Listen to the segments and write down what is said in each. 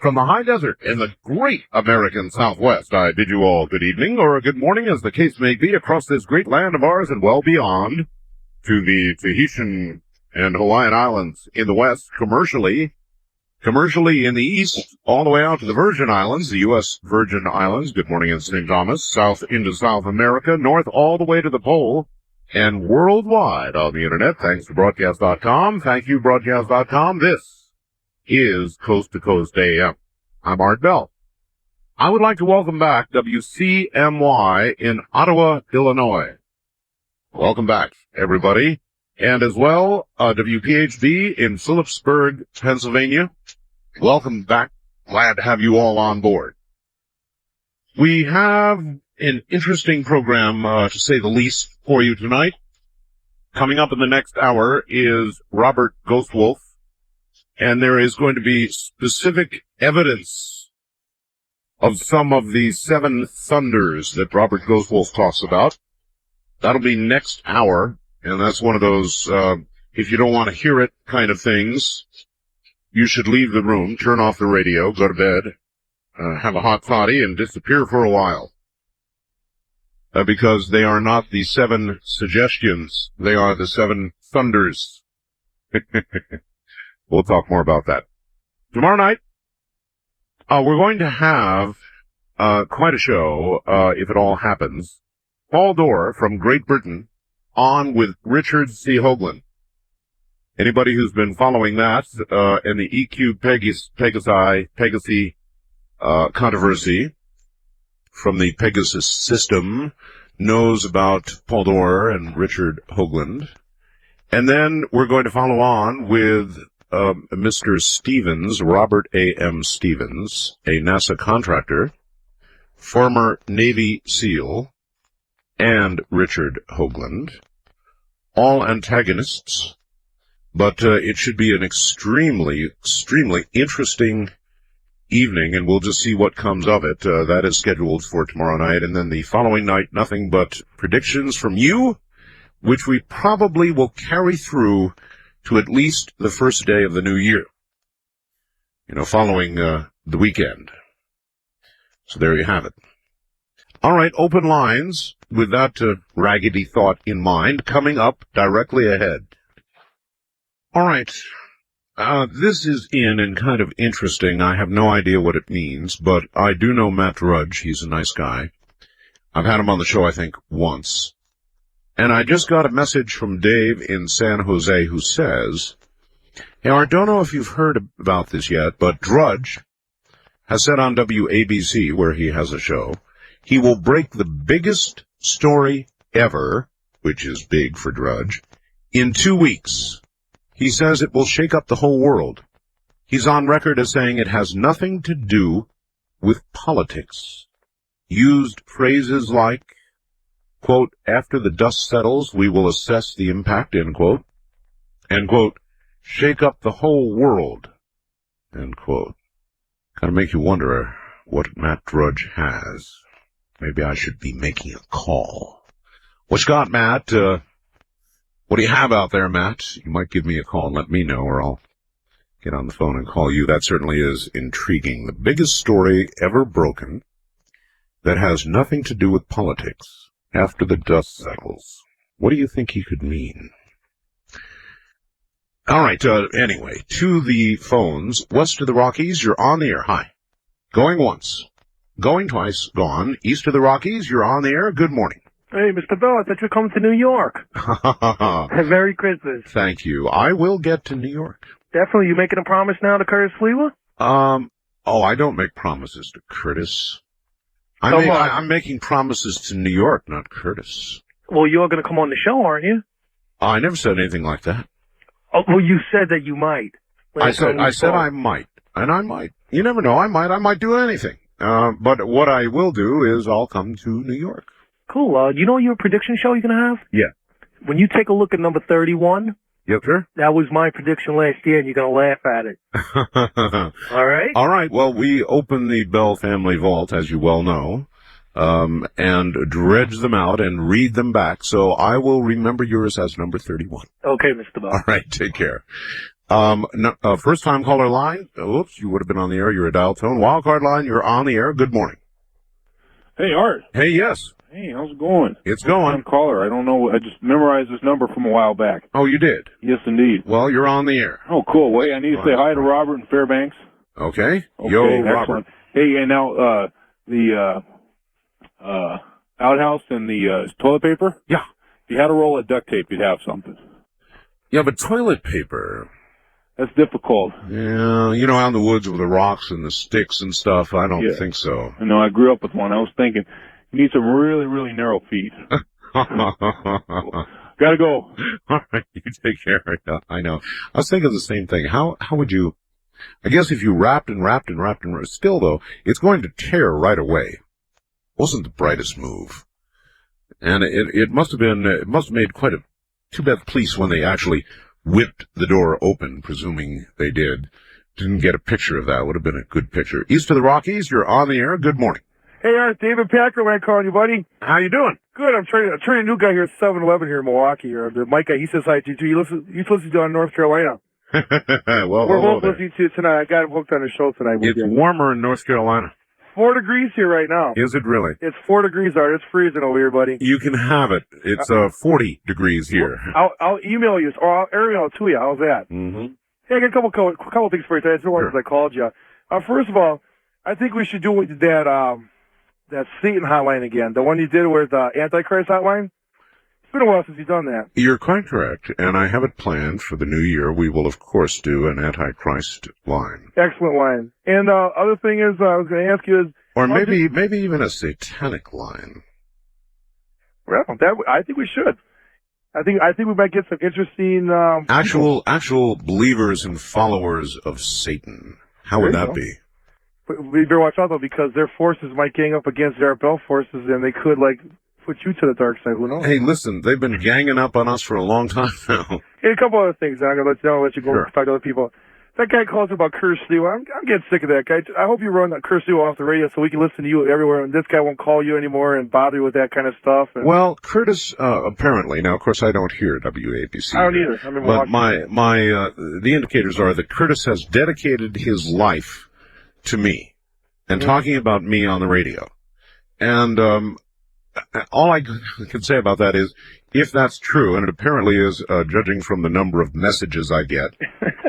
from the high desert in the great American Southwest, I bid you all good evening or good morning, as the case may be, across this great land of ours and well beyond, to the Tahitian and Hawaiian Islands in the west, commercially in the east, all the way out to the Virgin Islands, the U.S. Virgin Islands, good morning in St. Thomas, south into South America, north all the way to the pole, and worldwide on the internet, thanks to Broadcast.com. Thank you, Broadcast.com. This is Coast to Coast AM. I'm Art Bell. I would like to welcome back WCMY in Ottawa, Illinois. Welcome back, everybody. And as well, WPHB in Phillipsburg, Pennsylvania. Welcome back. Glad to have you all on board. We have an interesting program, to say the least, for you tonight. Coming up in the next hour is Robert Ghostwolf, and there is going to be specific evidence of some of the seven thunders that Robert Ghostwolf talks about. That'll be next hour. And that's one of those, if you don't want to hear it kind of things, you should leave the room, turn off the radio, go to bed, have a hot toddy, and disappear for a while. Because they are not the seven suggestions, they are the seven thunders. We'll talk more about that. Tomorrow night, we're going to have quite a show, if it all happens. Paul Dorr from Great Britain on with Richard C. Hoagland. Anybody who's been following that, and the EQ Pegasi controversy from the Pegasus system knows about Paul Dorr and Richard Hoagland. And then we're going to follow on with Mr. Stevens, Robert A.M. Stevens, a NASA contractor, former Navy SEAL, and Richard Hoagland, all antagonists, but it should be an extremely interesting evening, and we'll just see what comes of it. That is scheduled for tomorrow night, and then the following night, nothing but predictions from you, which we probably will carry through to at least the first day of the new year, following the weekend. So there you have it. All right, open lines with that raggedy thought in mind coming up directly ahead. All right, this is in and kind of interesting. I have no idea what it means, but I do know Matt Drudge. He's a nice guy. I've had him on the show, I think, once. And I just got a message from Dave in San Jose who says, hey, I don't know if you've heard about this yet, but Drudge has said on WABC, where he has a show, he will break the biggest story ever, which is big for Drudge, in 2 weeks. He says it will shake up the whole world. He's on record as saying it has nothing to do with politics. Used phrases like, quote, after the dust settles, we will assess the impact, end quote, and, quote, shake up the whole world, end quote. Kind of make you wonder what Matt Drudge has. Maybe I should be making a call. What you got, Matt? What do you have out there, Matt? You might give me a call and let me know, or I'll get on the phone and call you. That certainly is intriguing. The biggest story ever broken that has nothing to do with politics. After the dust settles. What do you think he could mean? All right, anyway, to the phones. West of the Rockies, you're on the air. Hi. Going once. Going twice, gone. East of the Rockies, you're on the air. Good morning. Hey, Mr. Bell, I thought you were coming to New York. Merry Christmas. Thank you. I will get to New York. Definitely. You making a promise now to Curtis Flewa? I don't make promises to Curtis. I'm making promises to New York, not Curtis. Well, you're going to come on the show, aren't you? I never said anything like that. Oh, well, you said that you might. I said I might, and I might. You never know. I might do anything. But what I will do is I'll come to New York. Cool. You know your prediction show you're going to have? Yeah. When you take a look at number 31, Yep, sir. that was my prediction last year, and you're going to laugh at it. All right? All right. Well, we open the Bell family vault, as you well know, and dredge them out and read them back. So I will remember yours as number 31. Okay, Mr. Bell. All right. Take care. First-time caller line. Oops, you would have been on the air. You're a dial tone. Wildcard line, you're on the air. Good morning. Hey, Art. Hey, yes. Hey, how's it going? It's going. I'm caller. I don't know. I just memorized this number from a while back. Oh, you did? Yes, indeed. Well, you're on the air. Oh, cool. Wait, I need to say hi to Robert in Fairbanks. Okay. Okay, Yo, excellent. Robert. Hey, and now the outhouse and the toilet paper? Yeah. If you had a roll of duct tape, you'd have something. Yeah, but toilet paper. That's difficult. Yeah, you know, out in the woods with the rocks and the sticks and stuff, I don't think so. I know, I grew up with one. I was thinking, you need some really, really narrow feet. Gotta go. All right, you take care. I know. I was thinking the same thing. How would you, I guess if you wrapped, still though, it's going to tear right away. Wasn't the brightest move. And it must have made quite a, too bad the police, when they actually whipped the door open, presuming they didn't get a picture of that. Would have been a good picture. East of the Rockies, you're on the air. Good morning. Hey, Art, David Packer, when I calling you, buddy. How you doing? Good. I'm trying a new guy here at 7-Eleven here in Milwaukee. The Mike guy, he says hi to you too. He's listening to North Carolina. Well, we're both listening to you tonight. I got him hooked on the show tonight. It's warmer in North Carolina. 4 degrees here right now. Is it really? It's 4 degrees, Art. It's freezing over here, buddy. You can have it. It's 40 degrees here. I'll email you, or I'll email it to you. How's that? Mm-hmm. Hey, I got a couple things for you today. It's one reason I called you. First of all, I think we should do that Satan hotline again. The one you did with Antichrist hotline. It's been a while since you've done that. You're quite correct, and I have it planned for the new year. We will, of course, do an Antichrist line. Excellent line. And other thing is, I was going to ask you is, or maybe even a satanic line. Well, I think we should. I think we might get some interesting actual believers and followers of Satan. How would that be? But we better watch out though, because their forces might gang up against our Bell forces, and they could put you to the dark side. Who knows? Hey, listen, they've been ganging up on us for a long time now. Hey, a couple other things. I'm gonna let you go talk to other people. That guy calls about Curse Sue. I'm getting sick of that guy. I hope you run that Curse Sue off the radio so we can listen to you everywhere, and this guy won't call you anymore and bother you with that kind of stuff. Well, Curtis, apparently, now of course I don't hear WABC. I don't either. I mean, but the indicators are that Curtis has dedicated his life to me and talking about me on the radio. And all I can say about that is, if that's true, and it apparently is, judging from the number of messages I get,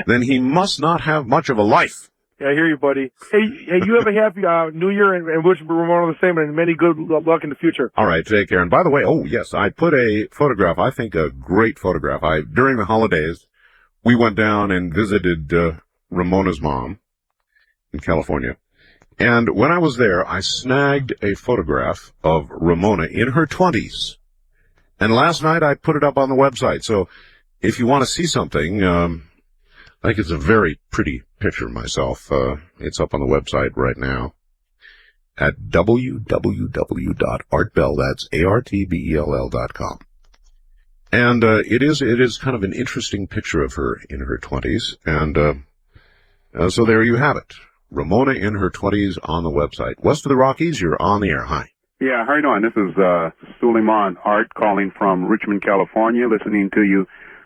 then he must not have much of a life. Yeah, I hear you, buddy. Hey, you have a happy New Year, and wish Ramona the same, and many good luck in the future. All right, take care. And by the way, yes, I put a photograph, I think a great photograph. During the holidays, we went down and visited Ramona's mom in California. And when I was there, I snagged a photograph of Ramona in her 20s. And last night I put it up on the website. So if you want to see something, I think it's a very pretty picture myself. It's up on the website right now at www.artbell, that's ARTBELL.com. And it is kind of an interesting picture of her in her 20s. And so there you have it. Ramona in her 20s on the website. West of the Rockies, you're on the air. Hi. Yeah, how you doing? This is Suleiman Art calling from Richmond, California, listening to you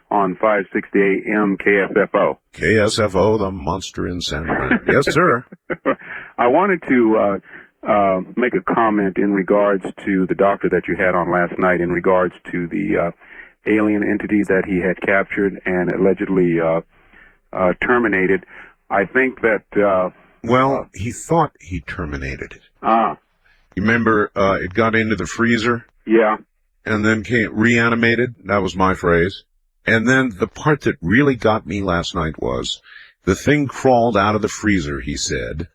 on 560 AM KSFO. KSFO, the monster in San Juan. Yes, sir. I wanted to make a comment in regards to the doctor that you had on last night in regards to the alien entity that he had captured and allegedly terminated. I think that... he thought he terminated it. You remember, it got into the freezer? Yeah. And then reanimated. That was my phrase. And then the part that really got me last night was the thing crawled out of the freezer, he said,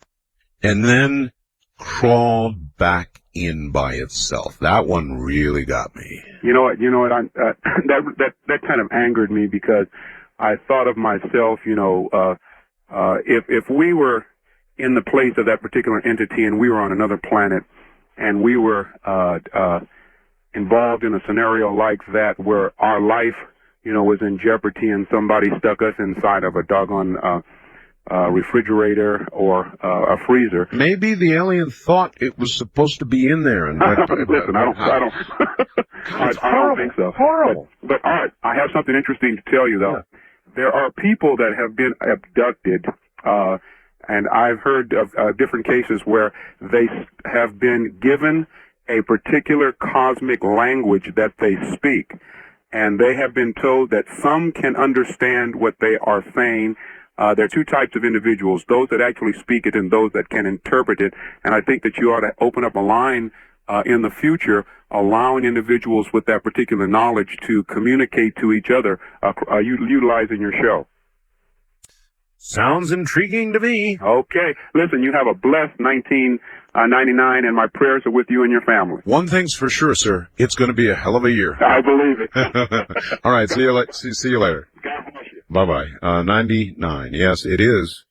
and then crawled back in by itself. That one really got me. You know what? That kind of angered me because I thought of myself, if we were in the place of that particular entity and we were on another planet and we were involved in a scenario like that where our life, was in jeopardy and somebody stuck us inside of a doggone refrigerator or a freezer. Maybe the alien thought it was supposed to be in there. And listen, I don't I don't think so. Horrible. But all right, I have something interesting to tell you though. there are people that have been abducted, and I've heard of different cases where they have been given a particular cosmic language that they speak, and they have been told that some can understand what they are saying. There are two types of individuals, those that actually speak it and those that can interpret it, and I think that you ought to open up a line in the future allowing individuals with that particular knowledge to communicate to each other, utilizing your show. Sounds intriguing to me. Okay. Listen, you have a blessed 1999, and my prayers are with you and your family. One thing's for sure, sir. It's going to be a hell of a year. I believe it. All right. See you later. God bless you. Bye-bye. 99. Yes, it is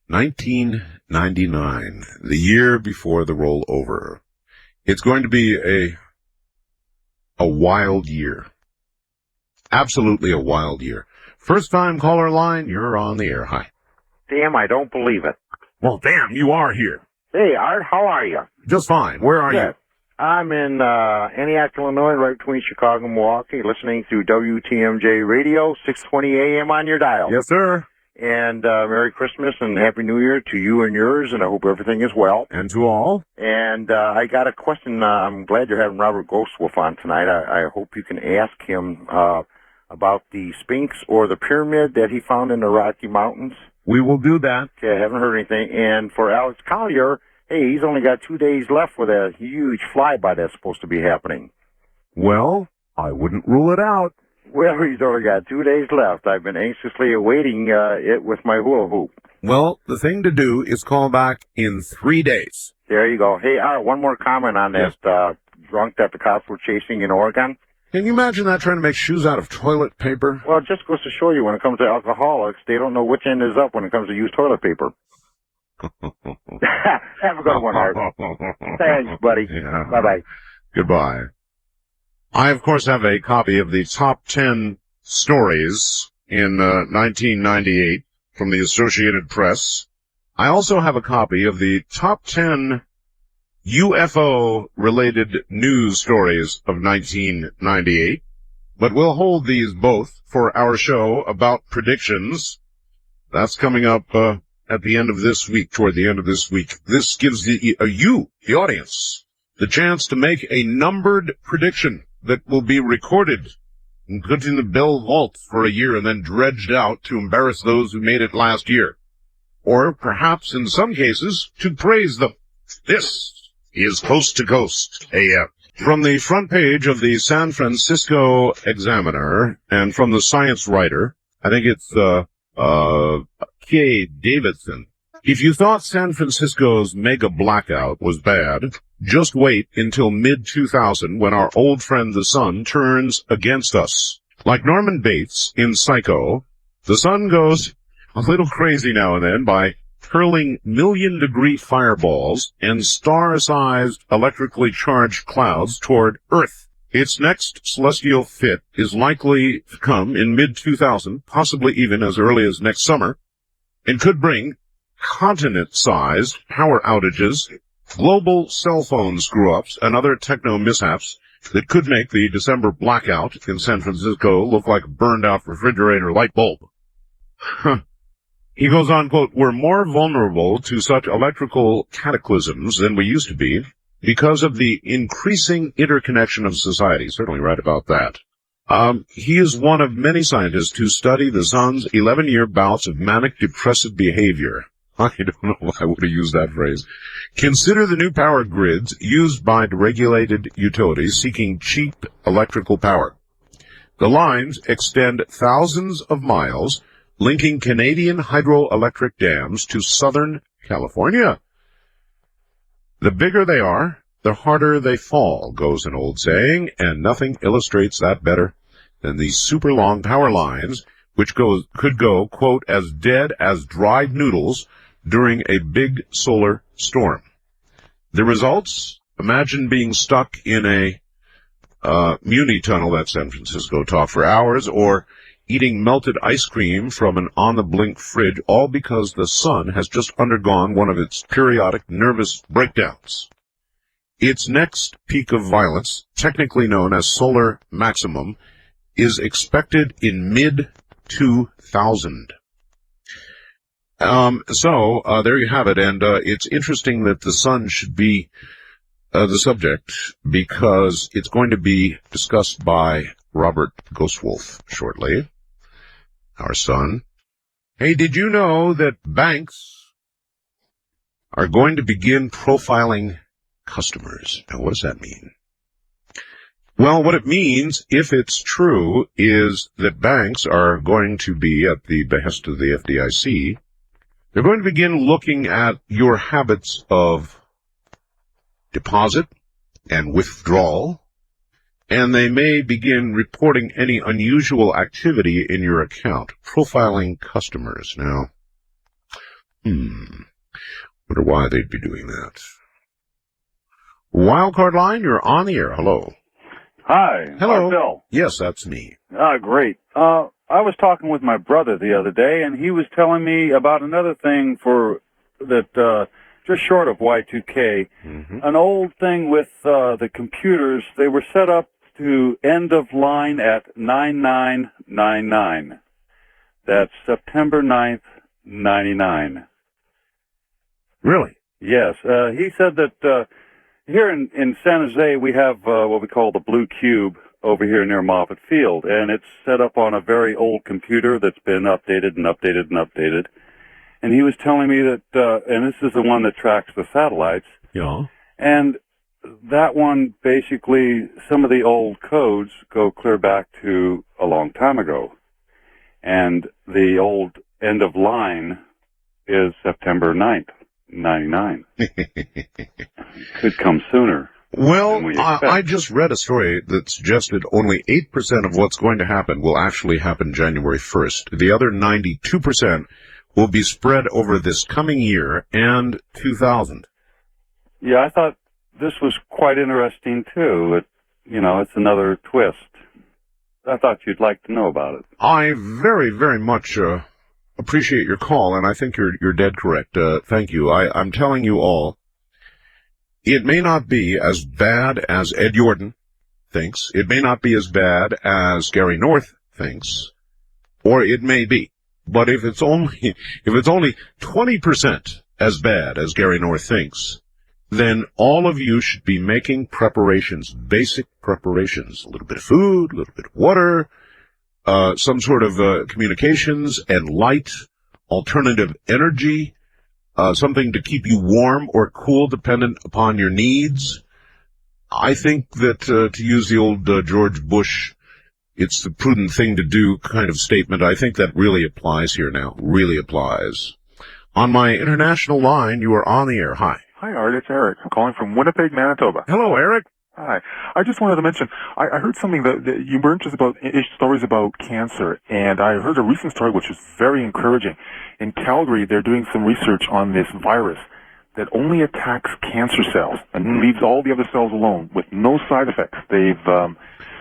1999, the year before the rollover. It's going to be a wild year. Absolutely a wild year. First time caller line, you're on the air. Hi. Damn, I don't believe it. Well, damn, you are here. Hey, Art, how are you? Just fine. Where are you? I'm in Antioch, Illinois, right between Chicago and Milwaukee, listening to WTMJ Radio, 620 AM on your dial. Yes, sir. And Merry Christmas and Happy New Year to you and yours, and I hope everything is well. And to all. And I got a question. I'm glad you're having Robert Ghostwolf on tonight. I hope you can ask him about the Sphinx or the pyramid that he found in the Rocky Mountains. We will do that. Okay, I haven't heard anything. And for Alex Collier, hey, he's only got 2 days left with a huge flyby that's supposed to be happening. Well, I wouldn't rule it out. Well, he's only got 2 days left. I've been anxiously awaiting it with my hula hoop. Well, the thing to do is call back in 3 days. There you go. Hey, one more comment on that drunk that the cops were chasing in Oregon. Can you imagine that, trying to make shoes out of toilet paper? Well, it just goes to show you when it comes to alcoholics, they don't know which end is up when it comes to used toilet paper. Have a good one, Art. Thanks, buddy. Yeah. Bye-bye. Goodbye. I, of course, have a copy of the top 10 stories in 1998 from the Associated Press. I also have a copy of the top 10 UFO-related news stories of 1998, but we'll hold these both for our show about predictions. That's coming up at the end of this week, toward the end of this week. This gives you, the audience, the chance to make a numbered prediction that will be recorded and put in the Bell Vault for a year and then dredged out to embarrass those who made it last year. Or perhaps, in some cases, to praise them. This is Coast to Coast AM. From the front page of the San Francisco Examiner and from the Science Writer, I think it's K. Davidson. If you thought San Francisco's mega blackout was bad, just wait until mid-2000 when our old friend the sun turns against us. Like Norman Bates in Psycho, the sun goes a little crazy now and then by hurling million-degree fireballs and star-sized electrically charged clouds toward Earth. Its next celestial fit is likely to come in mid-2000, possibly even as early as next summer, and could bring continent-sized power outages, global cell phone screw-ups, and other techno-mishaps that could make the December blackout in San Francisco look like a burned-out refrigerator light bulb. He goes on, quote, "We're more vulnerable to such electrical cataclysms than we used to be because of the increasing interconnection of society." Certainly right about that. He is one of many scientists who study the sun's 11-year bouts of manic depressive behavior. I don't know why I would have used that phrase. Consider the new power grids used by deregulated utilities seeking cheap electrical power. The lines extend thousands of miles, linking Canadian hydroelectric dams to Southern California. The bigger they are, the harder they fall, goes an old saying, and nothing illustrates that better than these super long power lines, which could go, quote, as dead as dried noodles during a big solar storm. The results? Imagine being stuck in a Muni tunnel, that's San Francisco talk, for hours, or eating melted ice cream from an on-the-blink fridge, all because the sun has just undergone one of its periodic nervous breakdowns. Its next peak of violence, technically known as solar maximum, is expected in 2000. There you have it, and it's interesting that the sun should be the subject, because it's going to be discussed by Robert Ghostwolf shortly, our son. Hey, did you know that banks are going to begin profiling customers? Now, what does that mean? Well, what it means, if it's true, is that banks are going to be, at the behest of the FDIC, they're going to begin looking at your habits of deposit and withdrawal, and they may begin reporting any unusual activity in your account, profiling customers. Now, wonder why they'd be doing that. Wildcard line, you're on the air. Hello. Hi. Hello. Bill. Yes, that's me. Great. I was talking with my brother the other day, and he was telling me about another thing just short of Y2K, an old thing with the computers. They were set up to end of line at 9999. That's September 9th, 99. Really? Yes. He said that here in San Jose we have what we call the Blue Cube over here near Moffett Field, and it's set up on a very old computer that's been updated and updated and updated. And he was telling me that, and this is the one that tracks the satellites. Yeah. And that one, basically, some of the old codes go clear back to a long time ago. And the old end of line is September 9th, 99. Could come sooner. Well, I just read a story that suggested only 8% of what's going to happen will actually happen January 1st. The other 92% will be spread over this coming year and 2000. Yeah, I thought this was quite interesting, too. It's another twist. I thought you'd like to know about it. I very, very much appreciate your call, and I think you're dead correct. Thank you. I'm telling you all, it may not be as bad as Ed Jordan thinks. It may not be as bad as Gary North thinks, or it may be. But if it's only 20% as bad as Gary North thinks, then all of you should be making preparations, basic preparations, a little bit of food, a little bit of water, some sort of communications and light, alternative energy, something to keep you warm or cool dependent upon your needs. I think that, to use the old George Bush, it's the prudent thing to do kind of statement, I think that really applies here now, really applies. On my international line, you are on the air. Hi. Hi, Art. It's Eric. I'm calling from Winnipeg, Manitoba. Hello, Eric. Hi. I just wanted to mention, I heard something that you were interested about, stories about cancer, and I heard a recent story which is very encouraging. In Calgary, they're doing some research on this virus that only attacks cancer cells and leaves all the other cells alone with no side effects.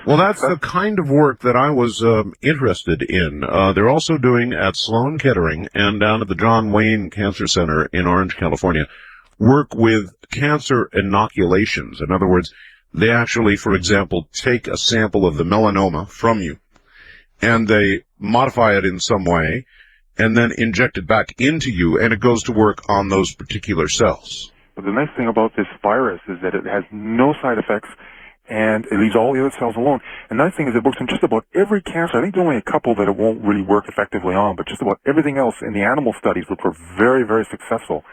Well, that's the kind of work that I was interested in. They're also doing at Sloan Kettering and down at the John Wayne Cancer Center in Orange, California, work with cancer inoculations. In other words, they actually, for example, take a sample of the melanoma from you, and they modify it in some way, and then inject it back into you, and it goes to work on those particular cells. But the nice thing about this virus is that it has no side effects, and it leaves all the other cells alone. And the nice thing is it works on just about every cancer. I think there's only a couple that it won't really work effectively on, but just about everything else in the animal studies, which were very, very successful.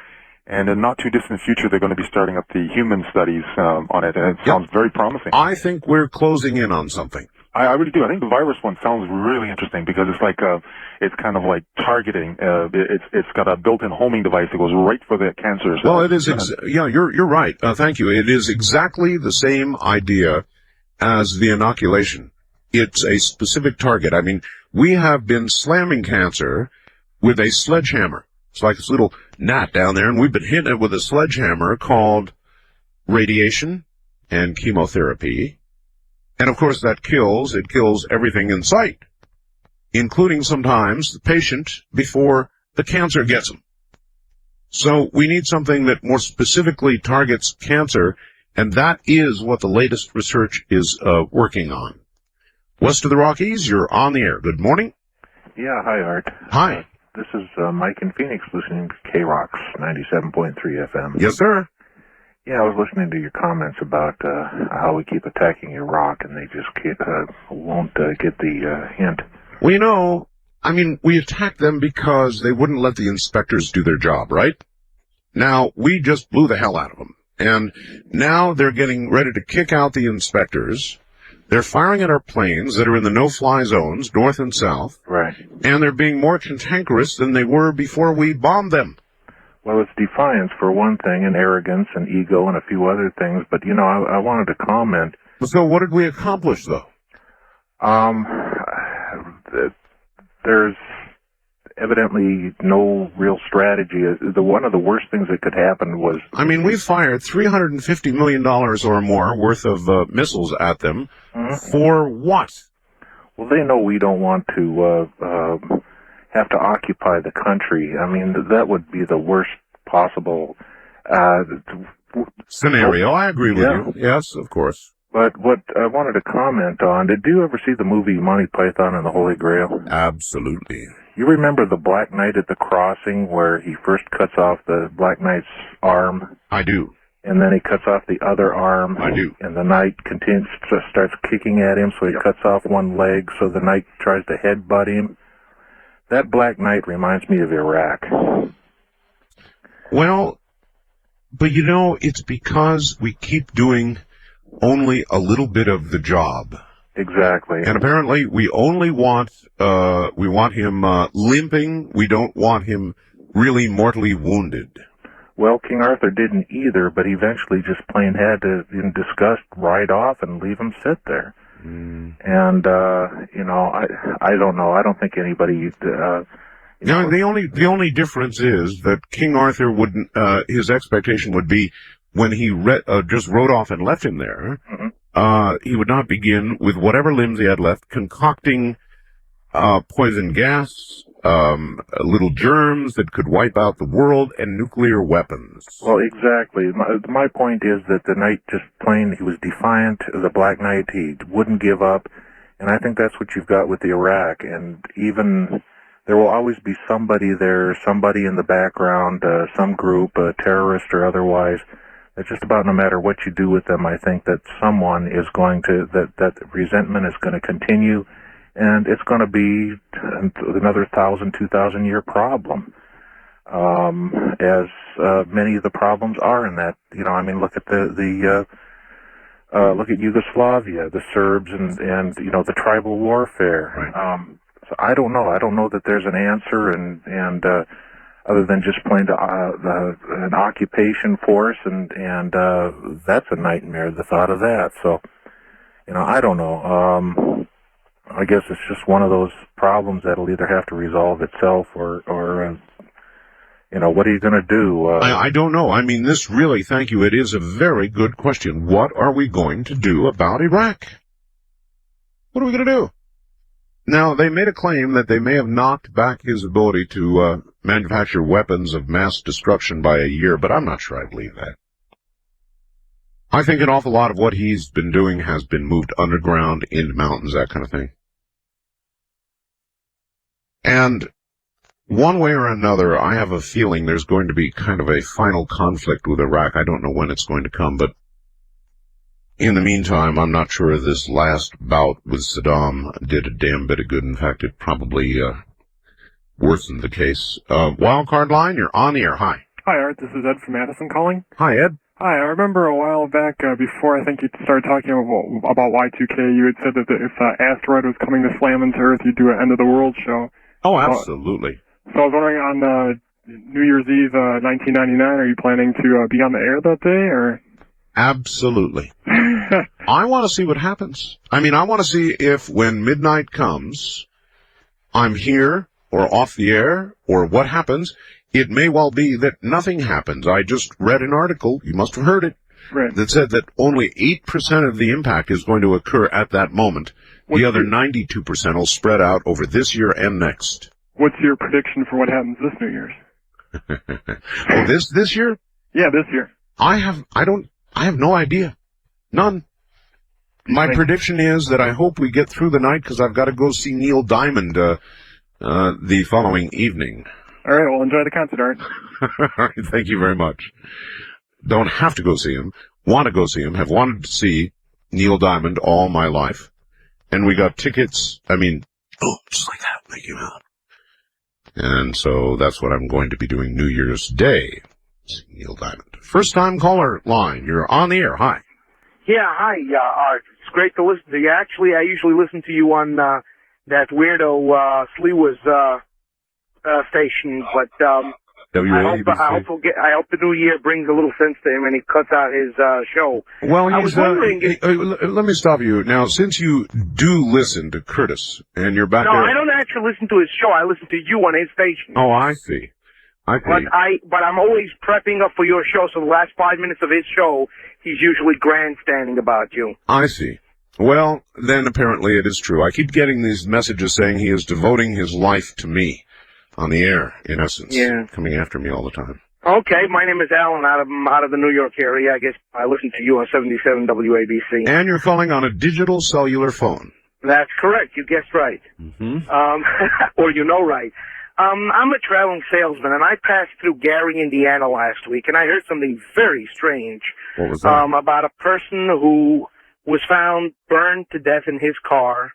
And in not too distant future, they're going to be starting up the human studies on it, and it sounds very promising. I think we're closing in on something. I really do. I think the virus one sounds really interesting because it's like it's kind of like targeting. It's got a built-in homing device that goes right for the cancer. Well, it is. You're right. Thank you. It is exactly the same idea as the inoculation. It's a specific target. I mean, we have been slamming cancer with a sledgehammer. It's like this little gnat down there, and we've been hitting it with a sledgehammer called radiation and chemotherapy. And, of course, that kills. It kills everything in sight, including sometimes the patient before the cancer gets them. So we need something that more specifically targets cancer, and that is what the latest research is working on. West of the Rockies, you're on the air. Good morning. Yeah, hi, Art. Hi. This is Mike in Phoenix listening to K-Rocks 97.3 FM. Yes, sir. Yeah, I was listening to your comments about how we keep attacking Iraq and they just won't get the hint. Well, you know, I mean, we attacked them because they wouldn't let the inspectors do their job, right? Now, we just blew the hell out of them. And now they're getting ready to kick out the inspectors. They're firing at our planes that are in the no-fly zones, north and south. Right. And they're being more cantankerous than they were before we bombed them. Well, it's defiance for one thing, and arrogance and ego and a few other things. But, you know, I wanted to comment. So what did we accomplish, though? There's evidently no real strategy. One of the worst things that could happen was... I mean, we fired $350 million or more worth of missiles at them. For what? Well, they know we don't want to have to occupy the country. I mean, that would be the worst possible scenario. I agree with you. Yes, of course. But what I wanted to comment on, did you ever see the movie Monty Python and the Holy Grail? Absolutely. You remember the Black Knight at the crossing where he first cuts off the Black Knight's arm? I do. And then he cuts off the other arm. I do. And the Knight starts kicking at him, so he cuts off one leg, so the Knight tries to headbutt him. That Black Knight reminds me of Iraq. Well, but you know, it's because we keep doing only a little bit of the job. Exactly. And apparently we only want, him limping. We don't want him really mortally wounded. Well, King Arthur didn't either, but eventually just plain had to, in disgust, ride off and leave him sit there. And, you know, I don't know. I don't think anybody... Now, the only difference is that King Arthur wouldn't, his expectation would be when he just rode off and left him there, he would not begin with whatever limbs he had left, concocting poison gas, little germs that could wipe out the world, and nuclear weapons. Well, exactly. My point is that the Knight just plain, he was defiant. The Black Knight, he wouldn't give up. And I think that's what you've got with Iraq. And even... there will always be somebody there, somebody in the background, some group, a terrorist or otherwise. It's just about no matter what you do with them, I think that someone is going to, that resentment is going to continue, and it's going to be another 1,000, 2,000 year problem. As many of the problems are in that, you know, I mean, look at look at Yugoslavia, the Serbs, and you know, the tribal warfare. Right. So I don't know. I don't know that there's an answer, and other than just plain an occupation force, and that's a nightmare. The thought of that. So, you know, I don't know. I guess it's just one of those problems that'll either have to resolve itself, or you know, what are you going to do? I don't know. I mean, this really, thank you. It is a very good question. What are we going to do about Iraq? What are we going to do? Now, they made a claim that they may have knocked back his ability to manufacture weapons of mass destruction by a year, but I'm not sure I believe that. I think an awful lot of what he's been doing has been moved underground into mountains, that kind of thing. And one way or another, I have a feeling there's going to be kind of a final conflict with Iraq. I don't know when it's going to come, but in the meantime, I'm not sure this last bout with Saddam did a damn bit of good. In fact, it probably worsened the case. Wildcard line, you're on the air. Hi. Hi, Art. This is Ed from Madison calling. Hi, Ed. Hi. I remember a while back, before I think you started talking about Y2K, you had said that if an asteroid was coming to slam into Earth, you'd do an End of the World show. Oh, absolutely. So I was wondering, on New Year's Eve 1999, are you planning to be on the air that day, or...? Absolutely. I want to see what happens. I mean, I want to see if when midnight comes, I'm here or off the air or what happens. It may well be that nothing happens. I just read an article, you must have heard it, right, that said that only 8% of the impact is going to occur at that moment. The other 92% will spread out over this year and next. What's your prediction for what happens this New Year's? Oh, this year? Yeah, this year. I have no idea. None. My prediction is that I hope we get through the night because I've got to go see Neil Diamond the following evening. All right, well, enjoy the concert, Art. All right, thank you very much. Don't have to go see him. Want to go see him. Have wanted to see Neil Diamond all my life. And we got tickets. Just like that. Thank you. And so that's what I'm going to be doing New Year's Day. Neil Diamond. First time caller line. You're on the air. Hi. Yeah, hi, Art. It's great to listen to you. Actually, I usually listen to you on that weirdo Sliwa's station, but I hope the new year brings a little sense to him and he cuts out his show. Well, I was wondering let me stop you. Now, since you do listen to Curtis, and you're back there... No, I don't actually listen to his show. I listen to you on his station. Oh, I see. But I'm always prepping up for your show, so the last 5 minutes of his show, he's usually grandstanding about you. I see. Well, then apparently it is true. I keep getting these messages saying he is devoting his life to me on the air, in essence. Yeah. Coming after me all the time. Okay, my name is Alan out of the New York area. I guess I listen to you on 77 WABC. And you're calling on a digital cellular phone. That's correct. You guessed right. Mm-hmm. Or you know right. I'm a traveling salesman, and I passed through Gary, Indiana last week, and I heard something very strange. What was that? About a person who was found burned to death in his car.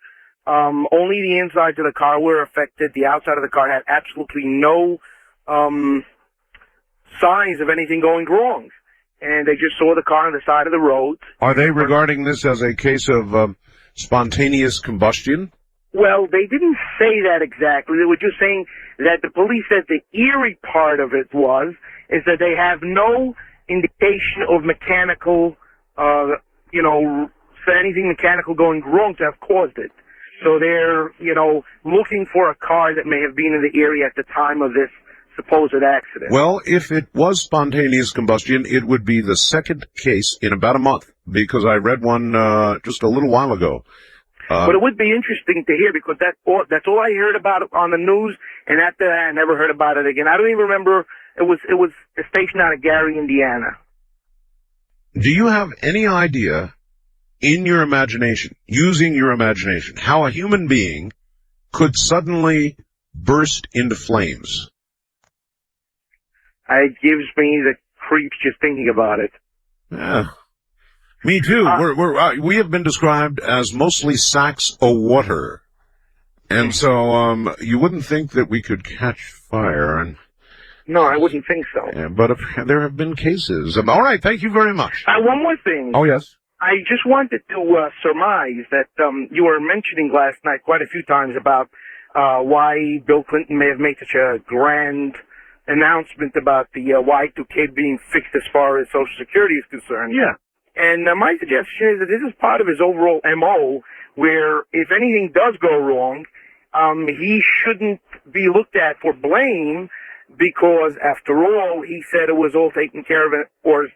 Only the insides of the car were affected. The outside of the car had absolutely no signs of anything going wrong. And they just saw the car on the side of the road. Are they regarding this as a case of spontaneous combustion? Well, they didn't say that exactly. They were just saying that the police said the eerie part of it is that they have no indication of mechanical, anything mechanical going wrong to have caused it. So they're, looking for a car that may have been in the area at the time of this supposed accident. Well, if it was spontaneous combustion, it would be the second case in about a month, because I read one just a little while ago. But it would be interesting to hear, because that's all I heard about on the news, and after that I never heard about it again. I don't even remember. It was a station out of Gary, Indiana. Do you have any idea, in your imagination, using your imagination, how a human being could suddenly burst into flames? It gives me the creeps just thinking about it. Yeah. Me too. We have been described as mostly sacks of water. And so you wouldn't think that we could catch fire. No, I wouldn't think so. Yeah, but there have been cases. All right, thank you very much. One more thing. Oh, yes. I just wanted to surmise that you were mentioning last night quite a few times about why Bill Clinton may have made such a grand announcement about the Y2K being fixed as far as Social Security is concerned. Yeah. And my suggestion is that this is part of his overall MO, where if anything does go wrong, he shouldn't be looked at for blame, because after all, he said it was all taken care of, or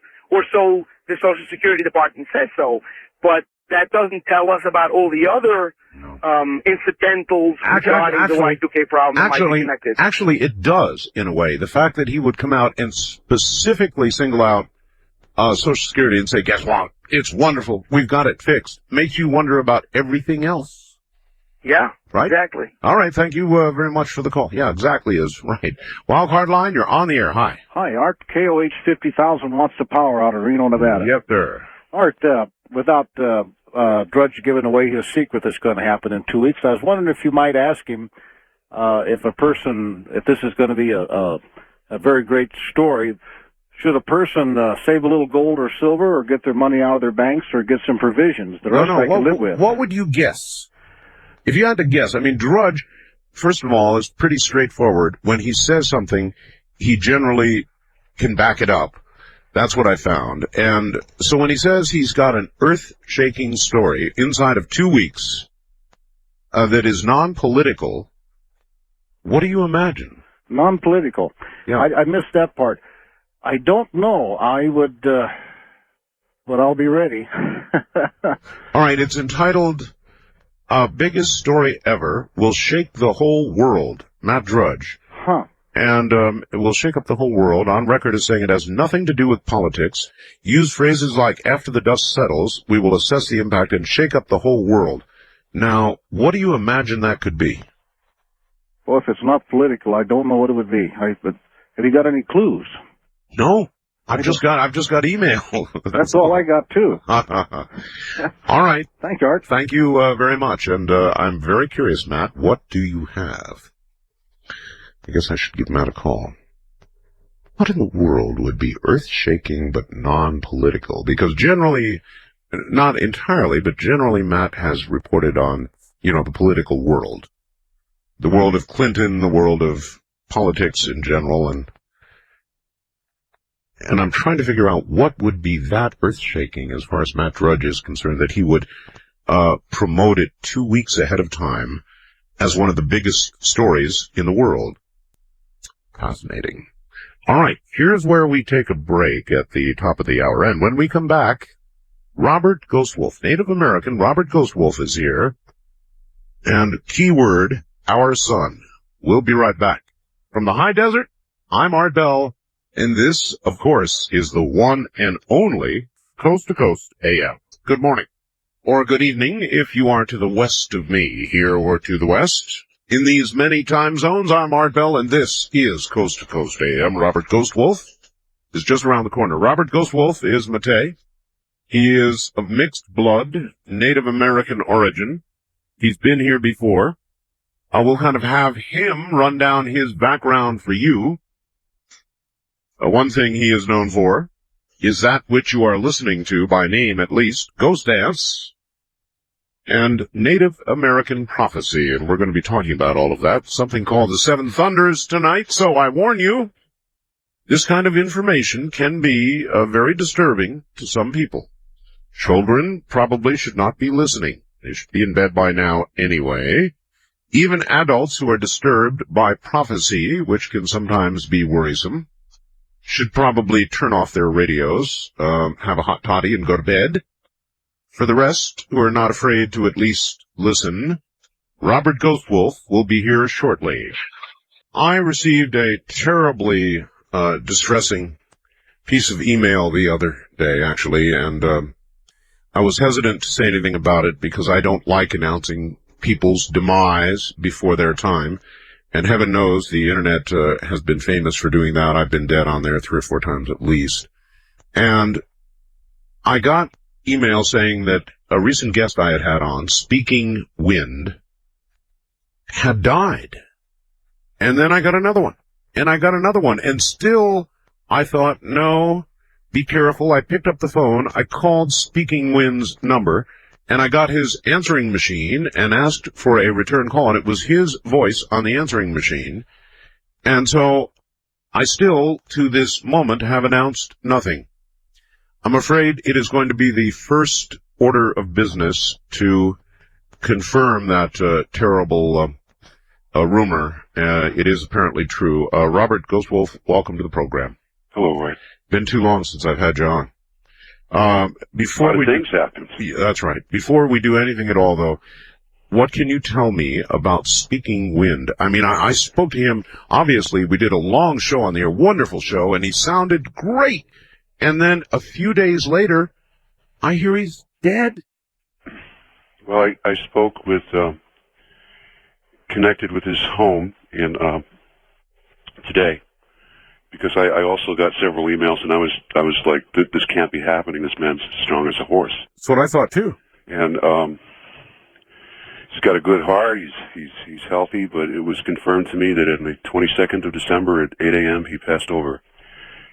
so the Social Security Department says so. But that doesn't tell us about all the other incidentals regarding the Y2K problem that might be connected. Actually, it does, in a way. The fact that he would come out and specifically single out Social Security and say, guess what? It's wonderful. We've got it fixed. Makes you wonder about everything else. Yeah, right? Exactly. All right, thank you very much for the call. Yeah, exactly is right. Wildcard line, you're on the air. Hi. Hi, Art. KOH 50,000 wants the power out of Reno, Nevada. Yep, sir. Art, without Drudge giving away his secret that's going to happen in 2 weeks, I was wondering if you might ask him if this is going to be a very great story, should a person save a little gold or silver, or get their money out of their banks, or get some provisions? The rest I can live with. What would you guess? If you had to guess, Drudge, first of all, is pretty straightforward. When he says something, he generally can back it up. That's what I found. And so when he says he's got an earth-shaking story inside of 2 weeks that is non-political, what do you imagine? Non-political. Yeah. I missed that part. I don't know. I would, but I'll be ready. All right, it's entitled, Biggest Story Ever Will Shake the Whole World, Matt Drudge. Huh. And it will shake up the whole world. On record as saying it has nothing to do with politics. Use phrases like, after the dust settles, we will assess the impact and shake up the whole world. Now, what do you imagine that could be? Well, if it's not political, I don't know what it would be. But have you got any clues? No. I've just got email. That's all I got, too. All right. Thank you, Art. Thank you very much. And I'm very curious, Matt. What do you have? I guess I should give Matt a call. What in the world would be earth-shaking but non-political? Because generally, not entirely, but generally Matt has reported on, the political world. The world of Clinton, the world of politics in general, and I'm trying to figure out what would be that earth-shaking as far as Matt Drudge is concerned, that he would promote it 2 weeks ahead of time as one of the biggest stories in the world. Fascinating. All right, here's where we take a break at the top of the hour, and when we come back, Robert Ghostwolf, Native American Robert Ghostwolf is here, and keyword, our son. We'll be right back. From the high desert, I'm Art Bell. And this, of course, is the one and only Coast to Coast AM. Good morning. Or good evening if you are to the west of me, here or to the west. In these many time zones, I'm Art Bell, and this is Coast to Coast AM. Robert Ghostwolf is just around the corner. Robert Ghostwolf is Mate. He is of mixed blood, Native American origin. He's been here before. I will kind of have him run down his background for you. One thing he is known for is that which you are listening to, by name at least, Ghost Dance and Native American Prophecy, and we're going to be talking about all of that, something called the Seven Thunders tonight, so I warn you, this kind of information can be very disturbing to some people. Children probably should not be listening. They should be in bed by now anyway. Even adults who are disturbed by prophecy, which can sometimes be worrisome, should probably turn off their radios, have a hot toddy, and go to bed. For the rest, who are not afraid to at least listen, Robert Ghostwolf will be here shortly. I received a terribly distressing piece of email the other day, actually, and I was hesitant to say anything about it because I don't like announcing people's demise before their time. And heaven knows the Internet has been famous for doing that. I've been dead on there 3 or 4 times at least. And I got email saying that a recent guest I had on, Speaking Wind, had died. And then I got another one. And I got another one. And still, I thought, no, be careful. I picked up the phone. I called Speaking Wind's number. And I got his answering machine and asked for a return call, and it was his voice on the answering machine. And so I still, to this moment, have announced nothing. I'm afraid it is going to be the first order of business to confirm that terrible rumor. It is apparently true. Robert Ghostwolf, welcome to the program. Hello, Roy. Been too long since I've had you on. Before things happen. That's right. Before we do anything at all, though, what can you tell me about Speaking Wind? I mean, I spoke to him. Obviously, we did a long show on the air, wonderful show, and he sounded great. And then a few days later, I hear he's dead. Well, I spoke with, connected with his home in today. Because I also got several emails, and I was like, this can't be happening. This man's as strong as a horse. That's what I thought too. And he's got a good heart. He's healthy, but it was confirmed to me that on the 22nd of December at 8 a.m. he passed over.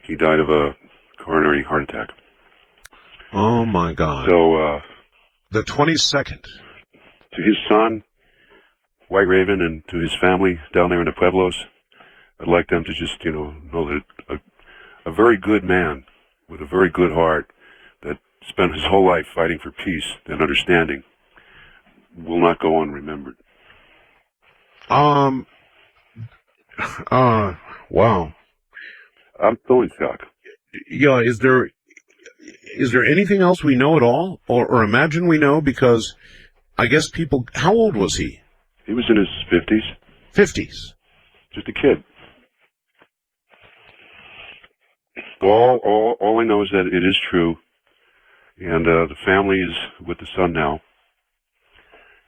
He died of a coronary heart attack. Oh my God! So the 22nd. To his son, White Raven, and to his family down there in the Pueblos, I'd like them to just, know that a very good man with a very good heart that spent his whole life fighting for peace and understanding will not go unremembered. Wow. I'm totally shocked. Yeah, is there anything else we know at all? Or imagine we know, because I guess people, how old was he? He was in his 50s. 50s? Just a kid. All I know is that it is true, and the family is with the son now,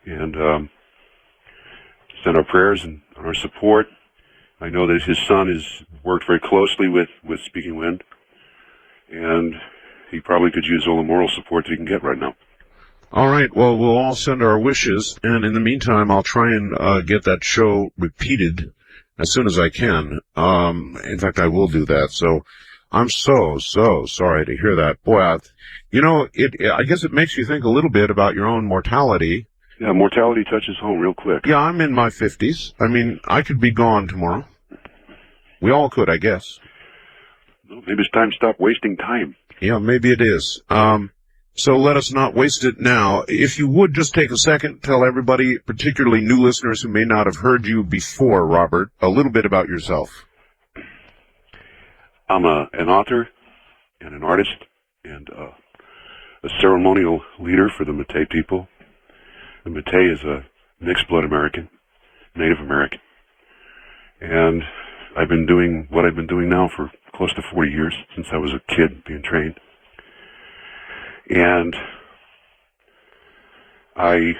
and send our prayers and on our support. I know that his son has worked very closely with Speaking Wind, and he probably could use all the moral support that he can get right now. All right, well, we'll all send our wishes, and in the meantime, I'll try and get that show repeated as soon as I can. In fact, I will do that, so I'm so sorry to hear that. Boy, I guess it makes you think a little bit about your own mortality. Yeah, mortality touches home real quick. Yeah, I'm in my 50s. I mean, I could be gone tomorrow. We all could, I guess. Well, maybe it's time to stop wasting time. Yeah, maybe it is. So let us not waste it now. If you would just take a second, tell everybody, particularly new listeners who may not have heard you before, Robert, a little bit about yourself. I'm an author and an artist and a ceremonial leader for the Métis people. The Métis is a mixed-blood American, Native American. And I've been doing what I've been doing now for close to 40 years, since I was a kid being trained. And I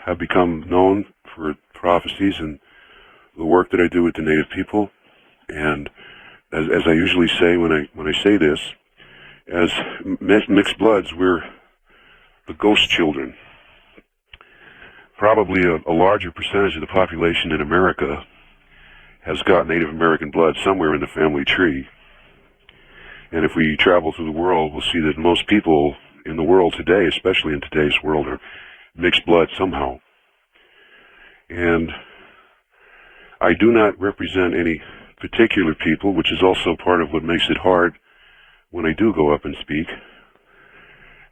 have become known for prophecies and the work that I do with the Native people. And as I usually say when I say this, as mixed bloods, we're the ghost children. Probably a larger percentage of the population in America has got Native American blood somewhere in the family tree. And if we travel through the world, we'll see that most people in the world today, especially in today's world, are mixed blood somehow. And I do not represent any particular people, which is also part of what makes it hard when I do go up and speak,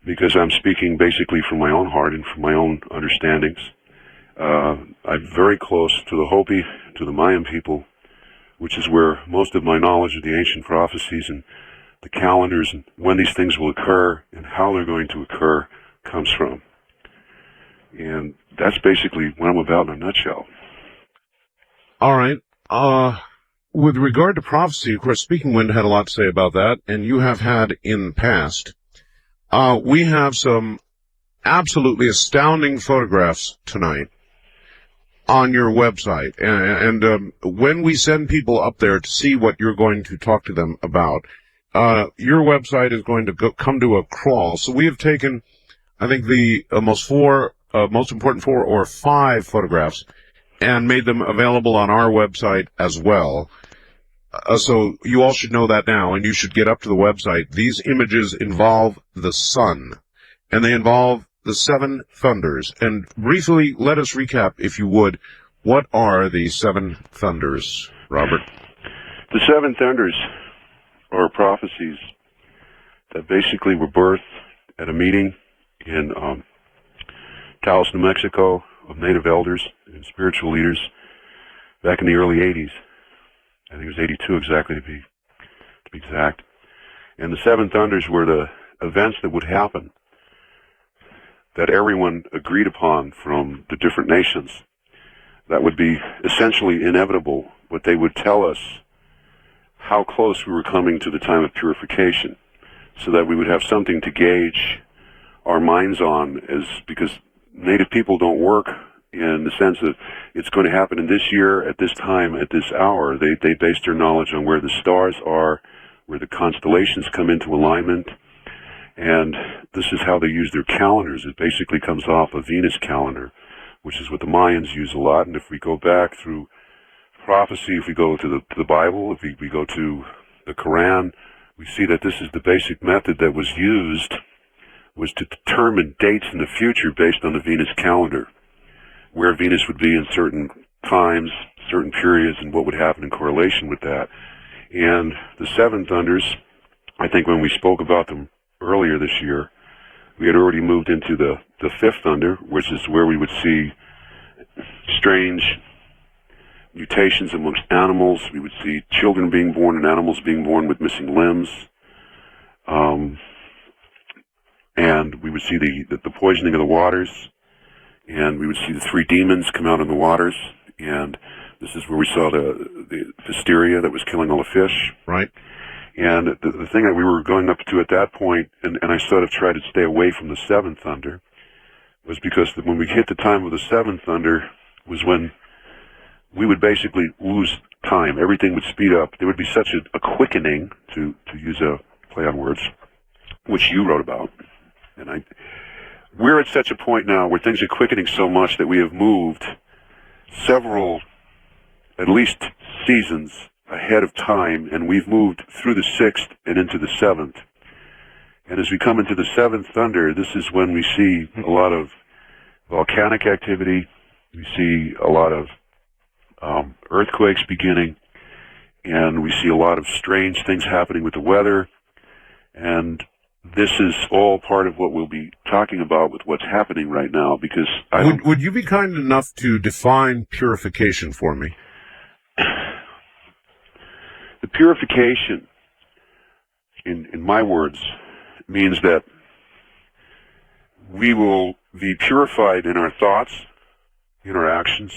because I'm speaking basically from my own heart and from my own understandings. I'm very close to the Hopi, to the Mayan people, which is where most of my knowledge of the ancient prophecies and the calendars and when these things will occur and how they're going to occur comes from. And that's basically what I'm about in a nutshell. All right. With regard to prophecy, of course, Speaking Wind had a lot to say about that, and you have had in the past. We have some absolutely astounding photographs tonight on your website. And when we send people up there to see what you're going to talk to them about, your website is going to come to a crawl. So we have taken, I think, the most important 4 or 5 photographs and made them available on our website as well. So you all should know that now, and you should get up to the website. These images involve the sun, and they involve the 7 thunders. And briefly, let us recap, if you would, what are the 7 thunders, Robert? The 7 thunders are prophecies that basically were birthed at a meeting in Taos, New Mexico, of Native elders and spiritual leaders back in the early 80s. I think it was 82 exactly to be exact. And the 7 thunders were the events that would happen that everyone agreed upon from the different nations. That would be essentially inevitable, but they would tell us how close we were coming to the time of purification, so that we would have something to gauge our minds on, because Native people don't work in the sense that it's going to happen in this year, at this time, at this hour. They base their knowledge on where the stars are, where the constellations come into alignment, and this is how they use their calendars. It basically comes off a Venus calendar, which is what the Mayans use a lot. And if we go back through prophecy, if we go to the Bible, if we go to the Quran, we see that this is the basic method that was used, was to determine dates in the future based on the Venus calendar, where Venus would be in certain times, certain periods, and what would happen in correlation with that. And the 7 thunders, I think when we spoke about them earlier this year, we had already moved into the 5th thunder, which is where we would see strange mutations amongst animals. We would see children being born and animals being born with missing limbs. And we would see the poisoning of the waters. And we would see the 3 demons come out in the waters. And this is where we saw the hysteria that was killing all the fish. Right. And the thing that we were going up to at that point, and I sort of tried to stay away from the 7th thunder, was because when we hit the time of the 7th thunder was when we would basically lose time. Everything would speed up. There would be such a quickening, to use a play on words, which you wrote about. And we're at such a point now where things are quickening so much that we have moved several, at least seasons ahead of time, and we've moved through the 6th and into the 7th. And as we come into the 7th thunder, this is when we see a lot of volcanic activity. We see a lot of earthquakes beginning, and we see a lot of strange things happening with the weather. And this is all part of what we'll be talking about with what's happening right now, because Would you be kind enough to define purification for me? The purification, in my words, means that we will be purified in our thoughts, in our actions,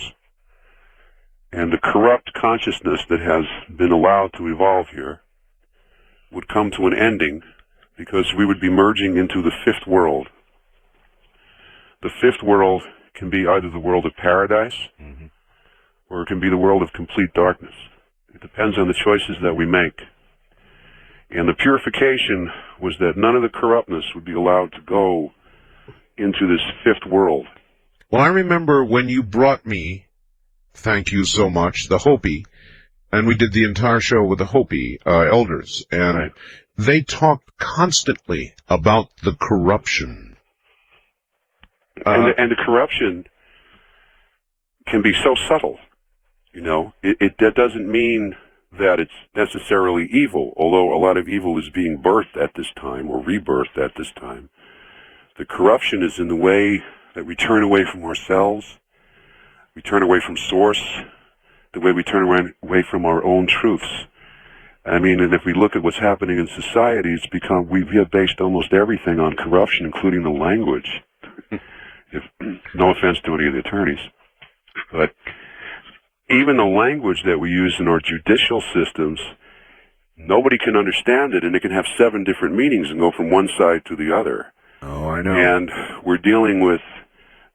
and the corrupt consciousness that has been allowed to evolve here would come to an ending, because we would be merging into the 5th world. The 5th world can be either the world of paradise, or it can be the world of complete darkness. It depends on the choices that we make. And the purification was that none of the corruptness would be allowed to go into this 5th world. Well, I remember when you brought me, thank you so much, the Hopi, and we did the entire show with the Hopi elders, and they talked constantly about the corruption. And the corruption can be so subtle, you know. That doesn't mean that it's necessarily evil, although a lot of evil is being birthed at this time, or rebirthed at this time. The corruption is in the way that we turn away from ourselves, we turn away from Source, the way we turn away from our own truths. I mean, and if we look at what's happening in society, we've based almost everything on corruption, including the language. No offense to any of the attorneys, but even the language that we use in our judicial systems, nobody can understand it, and it can have 7 different meanings and go from one side to the other. Oh, I know. And we're dealing with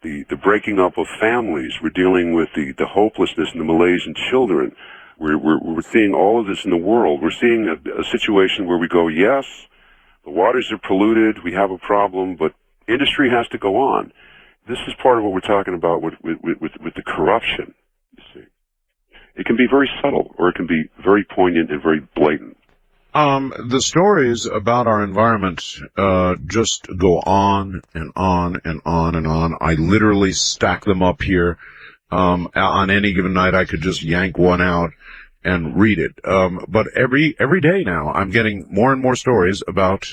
the breaking up of families. We're dealing with the hopelessness in the Malaysian children. We're seeing all of this in the world. We're seeing a situation where we go, yes, the waters are polluted, we have a problem, but industry has to go on. This is part of what we're talking about with the corruption, you see. It can be very subtle, or it can be very poignant and very blatant. The stories about our environment just go on and on and on and on. I literally stack them up here. On any given night, I could just yank one out and read it. But every day now, I'm getting more and more stories about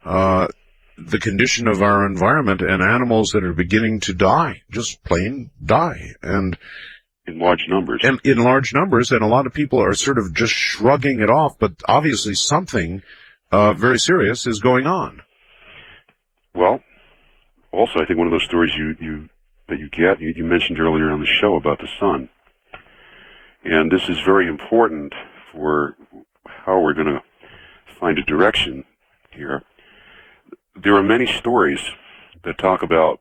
the condition of our environment and animals that are beginning to die, just plain die. And in large numbers. And in large numbers, and a lot of people are sort of just shrugging it off, but obviously something very serious is going on. Well, also, I think one of those stories you mentioned earlier on the show about the sun. And this is very important for how we're going to find a direction here. There are many stories that talk about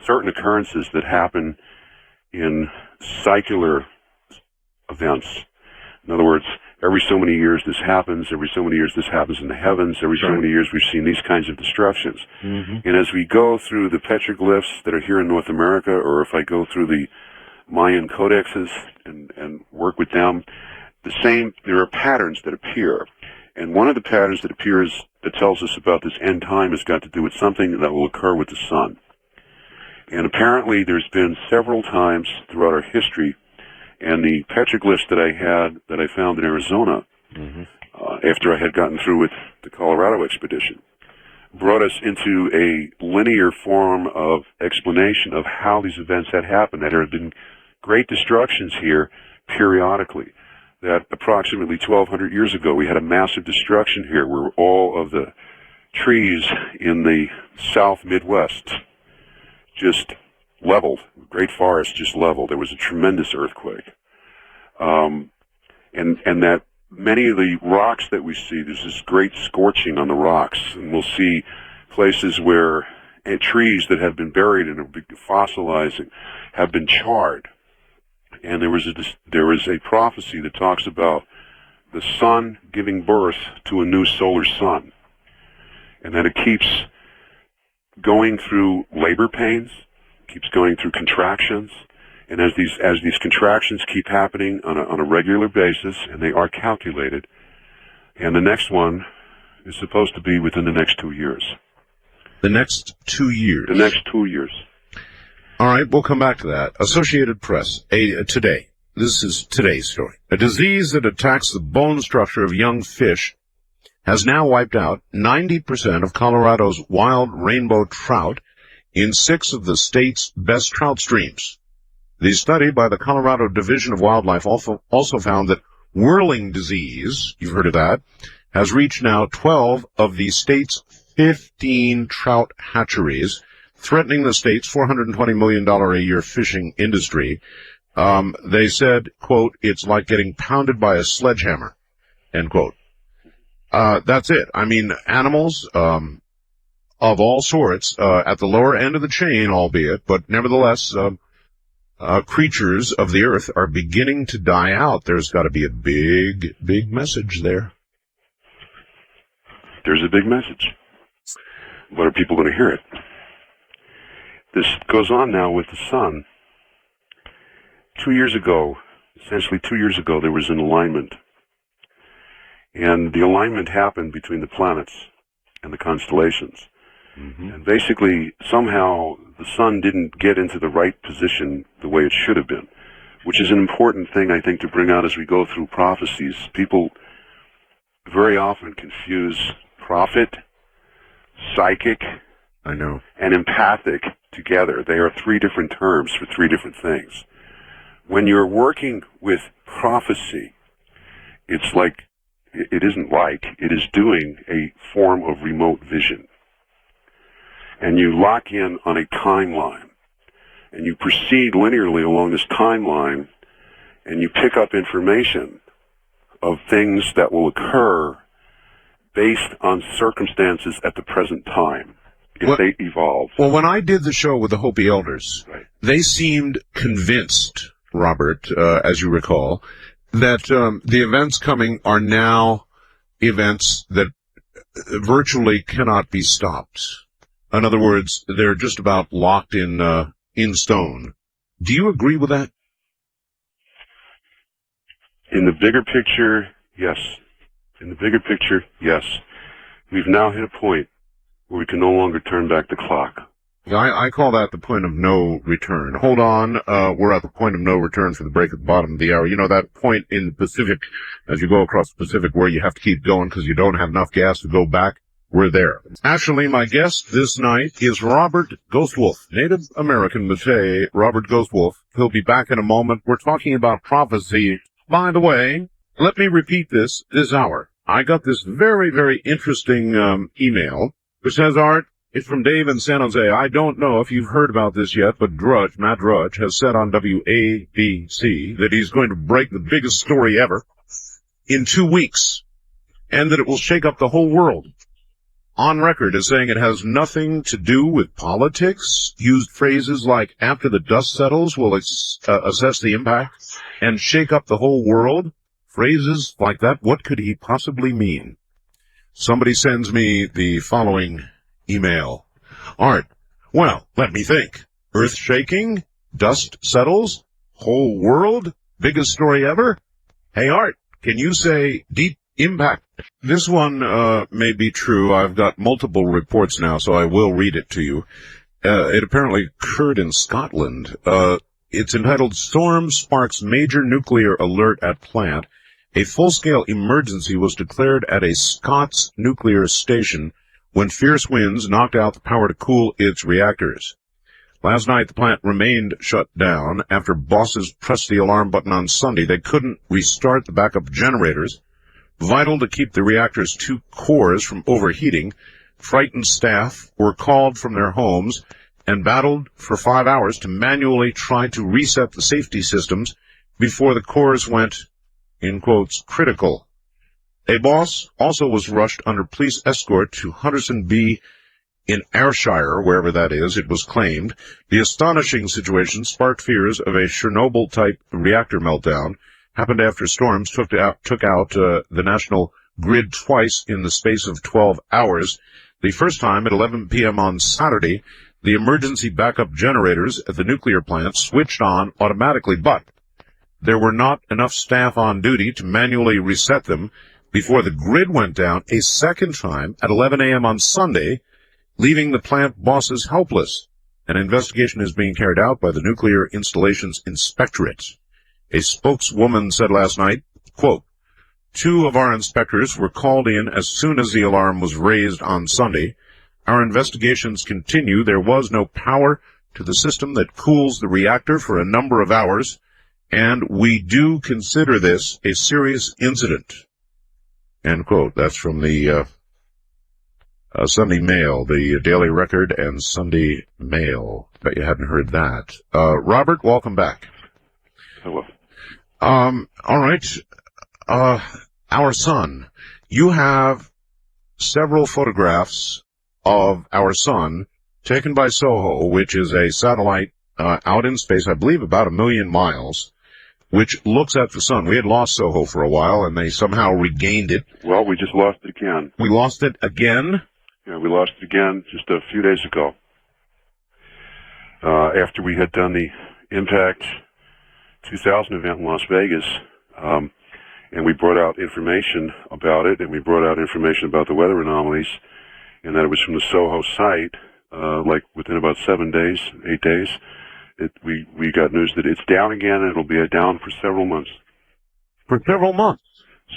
certain occurrences that happen in cycler events. In other words, every so many years this happens, every so many years this happens in the heavens, every so many years we've seen these kinds of destructions. And as we go through the petroglyphs that are here in North America, or if I go through the Mayan codexes and work with them, there are patterns that appear. And one of the patterns that appears that tells us about this end time has got to do with something that will occur with the sun. And apparently there's been several times throughout our history, and the petroglyphs that I found in Arizona, after I had gotten through with the Colorado expedition, brought us into a linear form of explanation of how these events had happened, that there had been great destructions here periodically, that approximately 1,200 years ago we had a massive destruction here where all of the trees in the South Midwest just leveled, great forests just leveled. There was a tremendous earthquake. And that many of the rocks that we see, there's this great scorching on the rocks, and we'll see places where trees that have been buried and are fossilizing have been charred. and there was a prophecy that talks about the sun giving birth to a new solar sun, and that it keeps going through labor pains, keeps going through contractions, and as these contractions keep happening on a regular basis, and they are calculated, and the next one is supposed to be within the next 2 years. The next 2 years? The next 2 years. All right, we'll come back to that. Associated Press, today. This is today's story. A disease that attacks the bone structure of young fish has now wiped out 90% of Colorado's wild rainbow trout in 6 of the state's best trout streams. The study by the Colorado Division of Wildlife also found that whirling disease, you've heard of that, has reached now 12 of the state's 15 trout hatcheries, threatening the state's $420 million a year fishing industry. They said, quote, it's like getting pounded by a sledgehammer, end quote. That's it. I mean, animals of all sorts, at the lower end of the chain, albeit, but nevertheless, creatures of the earth are beginning to die out. There's got to be a big, big message there. There's a big message. But are people going to hear it? This goes on now with the sun. 2 years ago, essentially 2 years ago, there was an alignment. And the alignment happened between the planets and the constellations. Mm-hmm. And basically, somehow, the sun didn't get into the right position the way it should have been, which is an important thing, I think, to bring out as we go through prophecies. People very often confuse prophet, psychic, I know, and empathic together. They are 3 different terms for 3 different things. When you're working with prophecy, it's like, it isn't like, it is doing a form of remote vision. And you lock in on a timeline, and you proceed linearly along this timeline, and you pick up information of things that will occur based on circumstances at the present time, if they evolve. Well, when I did the show with the Hopi elders, right, they seemed convinced, Robert, as you recall, that the events coming are now events that virtually cannot be stopped. In other words, they're just about locked in stone. Do you agree with that? In the bigger picture, yes. In the bigger picture, yes. We've now hit a point where we can no longer turn back the clock. I call that the point of no return. Hold on, we're at the point of no return for the break at the bottom of the hour. You know that point in the Pacific, as you go across the Pacific, where you have to keep going because you don't have enough gas to go back? We're there. Actually, my guest this night is Robert Ghostwolf, Native American Maasai Robert Ghostwolf. He'll be back in a moment. We're talking about prophecy. By the way, let me repeat this hour. I got this very, very interesting email, which says, Art, it's from Dave in San Jose. I don't know if you've heard about this yet, but Matt Drudge, has said on WABC that he's going to break the biggest story ever in 2 weeks, and that it will shake up the whole world. On record as saying it has nothing to do with politics, used phrases like, after the dust settles, we'll assess the impact, and shake up the whole world. Phrases like that, what could he possibly mean? Somebody sends me the following email. Art, well, let me think. Earth shaking, dust settles, whole world, biggest story ever? Hey, Art, can you say deep impact? This one may be true. I've got multiple reports now, so I will read it to you. It apparently occurred in Scotland. It's entitled, Storm Sparks Major Nuclear Alert at Plant. A full-scale emergency was declared at a Scots nuclear station when fierce winds knocked out the power to cool its reactors. Last night, the plant remained shut down. After bosses pressed the alarm button on Sunday, they couldn't restart the backup generators, vital to keep the reactor's 2 cores from overheating. Frightened staff were called from their homes and battled for 5 hours to manually try to reset the safety systems before the cores went, in quotes, critical. A boss also was rushed under police escort to Henderson B In Ayrshire, wherever that is, it was claimed, the astonishing situation sparked fears of a Chernobyl-type reactor meltdown. Happened after storms took out the national grid twice in the space of 12 hours. The first time at 11 p.m. on Saturday, the emergency backup generators at the nuclear plant switched on automatically, but there were not enough staff on duty to manually reset them before the grid went down a second time at 11 a.m. on Sunday, leaving the plant bosses helpless. An investigation is being carried out by the Nuclear Installations Inspectorate. A spokeswoman said last night, quote, "2 of our inspectors were called in as soon as the alarm was raised on Sunday. Our investigations continue. There was no power to the system that cools the reactor for a number of hours, and we do consider this a serious incident." End quote. That's from the Sunday Mail, the Daily Record and Sunday Mail. Bet you hadn't heard that. Robert, welcome back. Hello. All right. Our sun. You have several photographs of our sun taken by SOHO, which is a satellite out in space, I believe about 1 million miles, which looks at the sun. We had lost SOHO for a while, and they somehow regained it. Well, we just lost it again. We lost it again? Yeah, we lost it again just a few days ago. After we had done the Impact 2000 event in Las Vegas, and we brought out information about it, and we brought out information about the weather anomalies, and that it was from the SOHO site, like within about 7 days, 8 days, we got news that it's down again, and it'll be down for several months. For several months?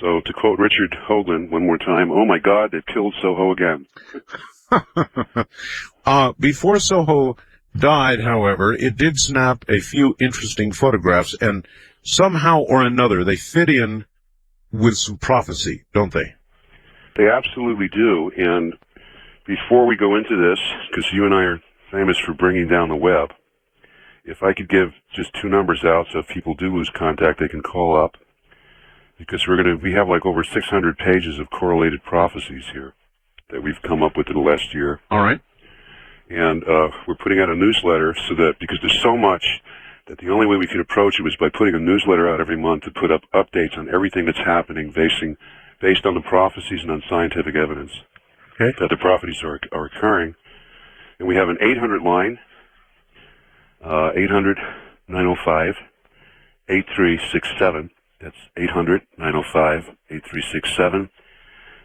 So to quote Richard Hoagland one more time, "Oh my God, they've killed SOHO again." Before SOHO died, however, it did snap a few interesting photographs, and somehow or another they fit in with some prophecy, don't they? They absolutely do. And before we go into this, because you and I are famous for bringing down the web, if I could give just 2 numbers out, so if people do lose contact, they can call up, because we have like over 600 pages of correlated prophecies here that we've come up with in the last year. All right. And we're putting out a newsletter so that, because there's so much, that the only way we could approach it was by putting a newsletter out every month to put up updates on everything that's happening based on the prophecies and on scientific evidence that the prophecies are occurring. And we have an 800 line, 800-905-8367. That's 800-905-8367.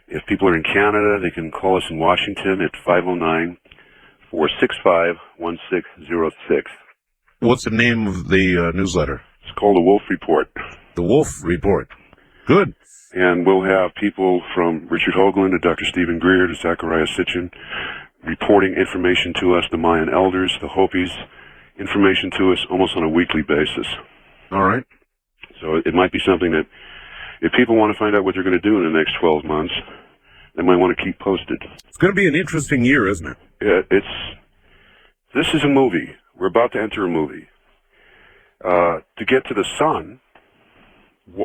If people are in Canada, they can call us in Washington at 509-465-1606. What's the name of the newsletter? It's called The Wolf Report. The Wolf Report. Good. And we'll have people from Richard Hoagland to Dr. Stephen Greer to Zachariah Sitchin reporting information to us, the Mayan elders, the Hopis, information to us almost on a weekly basis. All right. So it might be something that, if people want to find out what they're going to do in the next 12 months, they might want to keep posted. It's going to be an interesting year, isn't it? Yeah, this is a movie. We're about to enter a movie. To get to the sun,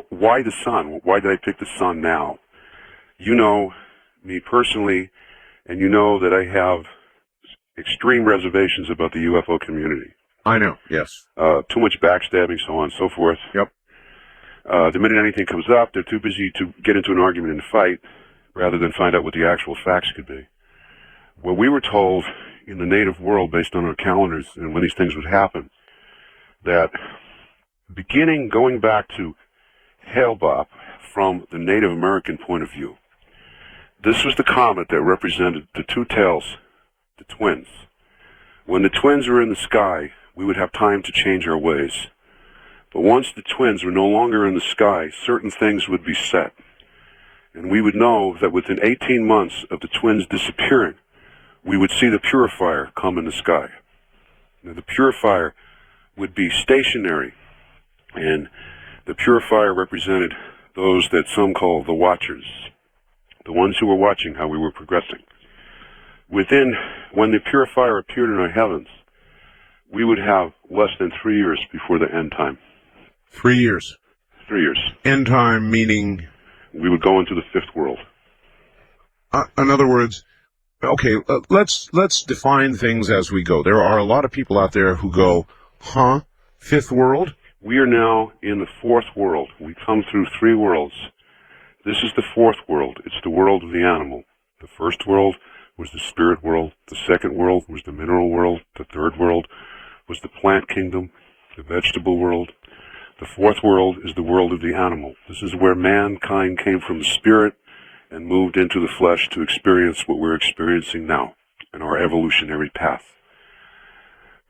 why the sun? Why did I pick the sun now? You know me personally, and you know that I have extreme reservations about the UFO community. I know, yes. Too much backstabbing, so on and so forth. Yep. The minute anything comes up, they're too busy to get into an argument and fight rather than find out what the actual facts could be. Well, we were told in the native world, based on our calendars and when these things would happen, that going back to Hale-Bopp from the Native American point of view, this was the comet that represented the 2 tails, the twins. When the twins were in the sky, we would have time to change our ways. But once the twins were no longer in the sky, certain things would be set. And we would know that within 18 months of the twins disappearing, we would see the Purifier come in the sky. Now, the Purifier would be stationary, and the Purifier represented those that some call the Watchers, the ones who were watching how we were progressing. When the Purifier appeared in our heavens, we would have less than 3 years before the end time. 3 years. 3 years. End time meaning? We would go into the 5th world. In other words, Okay, let's define things as we go. There are a lot of people out there who go, huh? Fifth world? We are now in the fourth world. We come through three worlds. This is the fourth world. It's the world of the animal. The first world was the spirit world. The second world was the mineral world. The third world was the plant kingdom, the vegetable world. The fourth world is the world of the animal. This is where mankind came from the spirit and moved into the flesh to experience what we're experiencing now in our evolutionary path.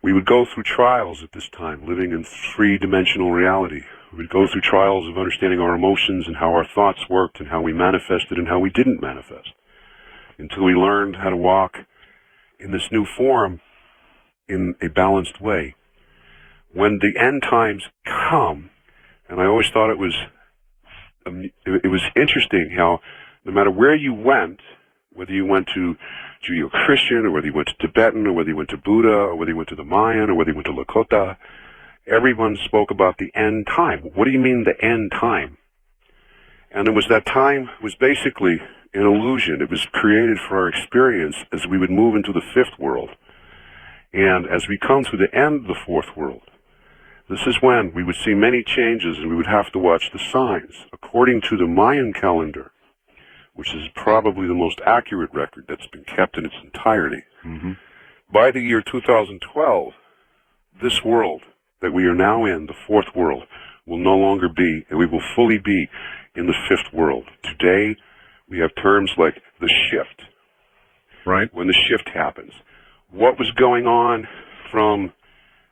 We would go through trials at this time, living in three-dimensional reality. We would go through trials of understanding our emotions and how our thoughts worked and how we manifested and how we didn't manifest, until we learned how to walk in this new form in a balanced way. When the end times come, and I always thought it was interesting how no matter where you went, whether you went to Judeo-Christian, or whether you went to Tibetan, or whether you went to Buddha, or whether you went to the Mayan, or whether you went to Lakota, everyone spoke about the end time. What do you mean the end time? And it was that time was basically an illusion. It was created for our experience as we would move into the fifth world. And as we come to the end of the fourth world, this is when we would see many changes and we would have to watch the signs. According to the Mayan calendar, which is probably the most accurate record that's been kept in its entirety, by the year 2012, this world that we are now in, the fourth world, will no longer be, and we will fully be in the fifth world. Today, we have terms like the shift. Right. When the shift happens. What was going on from,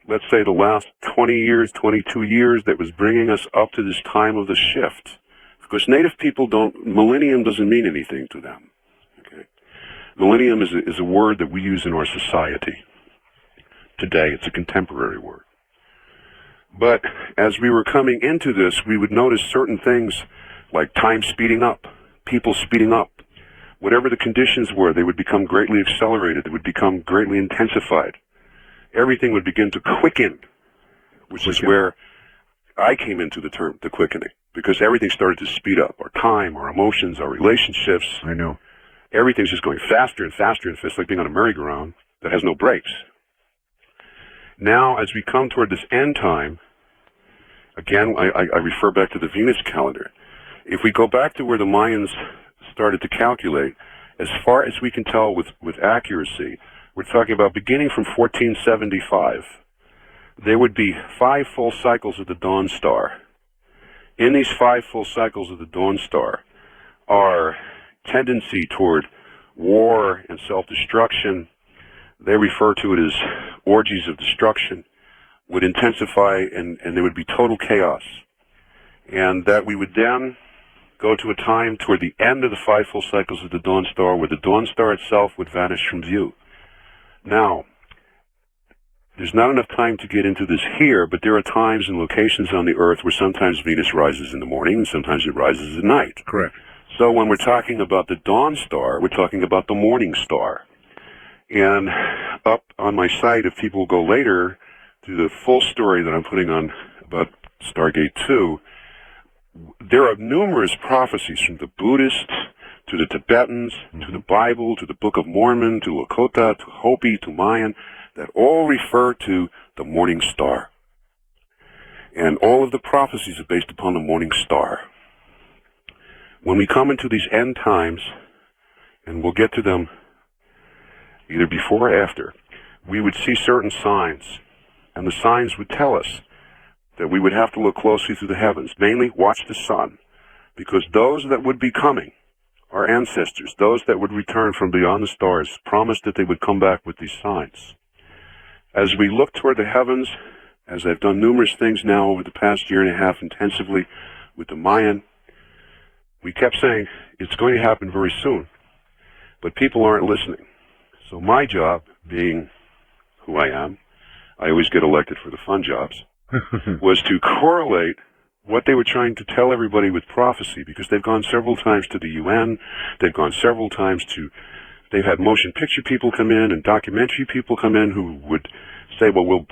let's say, the last 20 years, 22 years that was bringing us up to this time of the shift? Because native people millennium doesn't mean anything to them. Okay? Millennium is a word that we use in our society. Today, it's a contemporary word. But as we were coming into this, we would notice certain things like time speeding up, people speeding up. Whatever the conditions were, they would become greatly accelerated. They would become greatly intensified. Everything would begin to quicken, which is where I came into the term, the quickening, because everything started to speed up. Our time, our emotions, our relationships. I know. Everything's just going faster and faster and faster. It's like being on a merry-go-round that has no brakes. Now, as we come toward this end time, again, I refer back to the Venus calendar. If we go back to where the Mayans started to calculate, as far as we can tell with accuracy, we're talking about beginning from 1475. There would be 5 full cycles of the dawn star. In these 5 full cycles of the dawn star, our tendency toward war and self-destruction, they refer to it as orgies of destruction, would intensify and there would be total chaos. And that we would then go to a time toward the end of the 5 full cycles of the dawn star where the dawn star itself would vanish from view. Now, there's not enough time to get into this here, but there are times and locations on the Earth where sometimes Venus rises in the morning and sometimes it rises at night. Correct. So when we're talking about the dawn star, we're talking about the morning star. And up on my site, if people go later to the full story that I'm putting on about Stargate 2, there are numerous prophecies from the Buddhists to the Tibetans, to the Bible, to the Book of Mormon, to Lakota, to Hopi, to Mayan, that all refer to the morning star. And all of the prophecies are based upon the morning star. When we come into these end times, and we'll get to them either before or after, we would see certain signs, and the signs would tell us that we would have to look closely through the heavens, mainly watch the sun, because those that would be coming, our ancestors, those that would return from beyond the stars, promised that they would come back with these signs. As we look toward the heavens, as I've done numerous things now over the past year and a half intensively with the Mayan, we kept saying, it's going to happen very soon, but people aren't listening. So my job, being who I am, I always get elected for the fun jobs, was to correlate what they were trying to tell everybody with prophecy, because they've gone several times to the UN, they've gone several times to, they've had motion picture people come in and documentary people come in who would say, well, we'll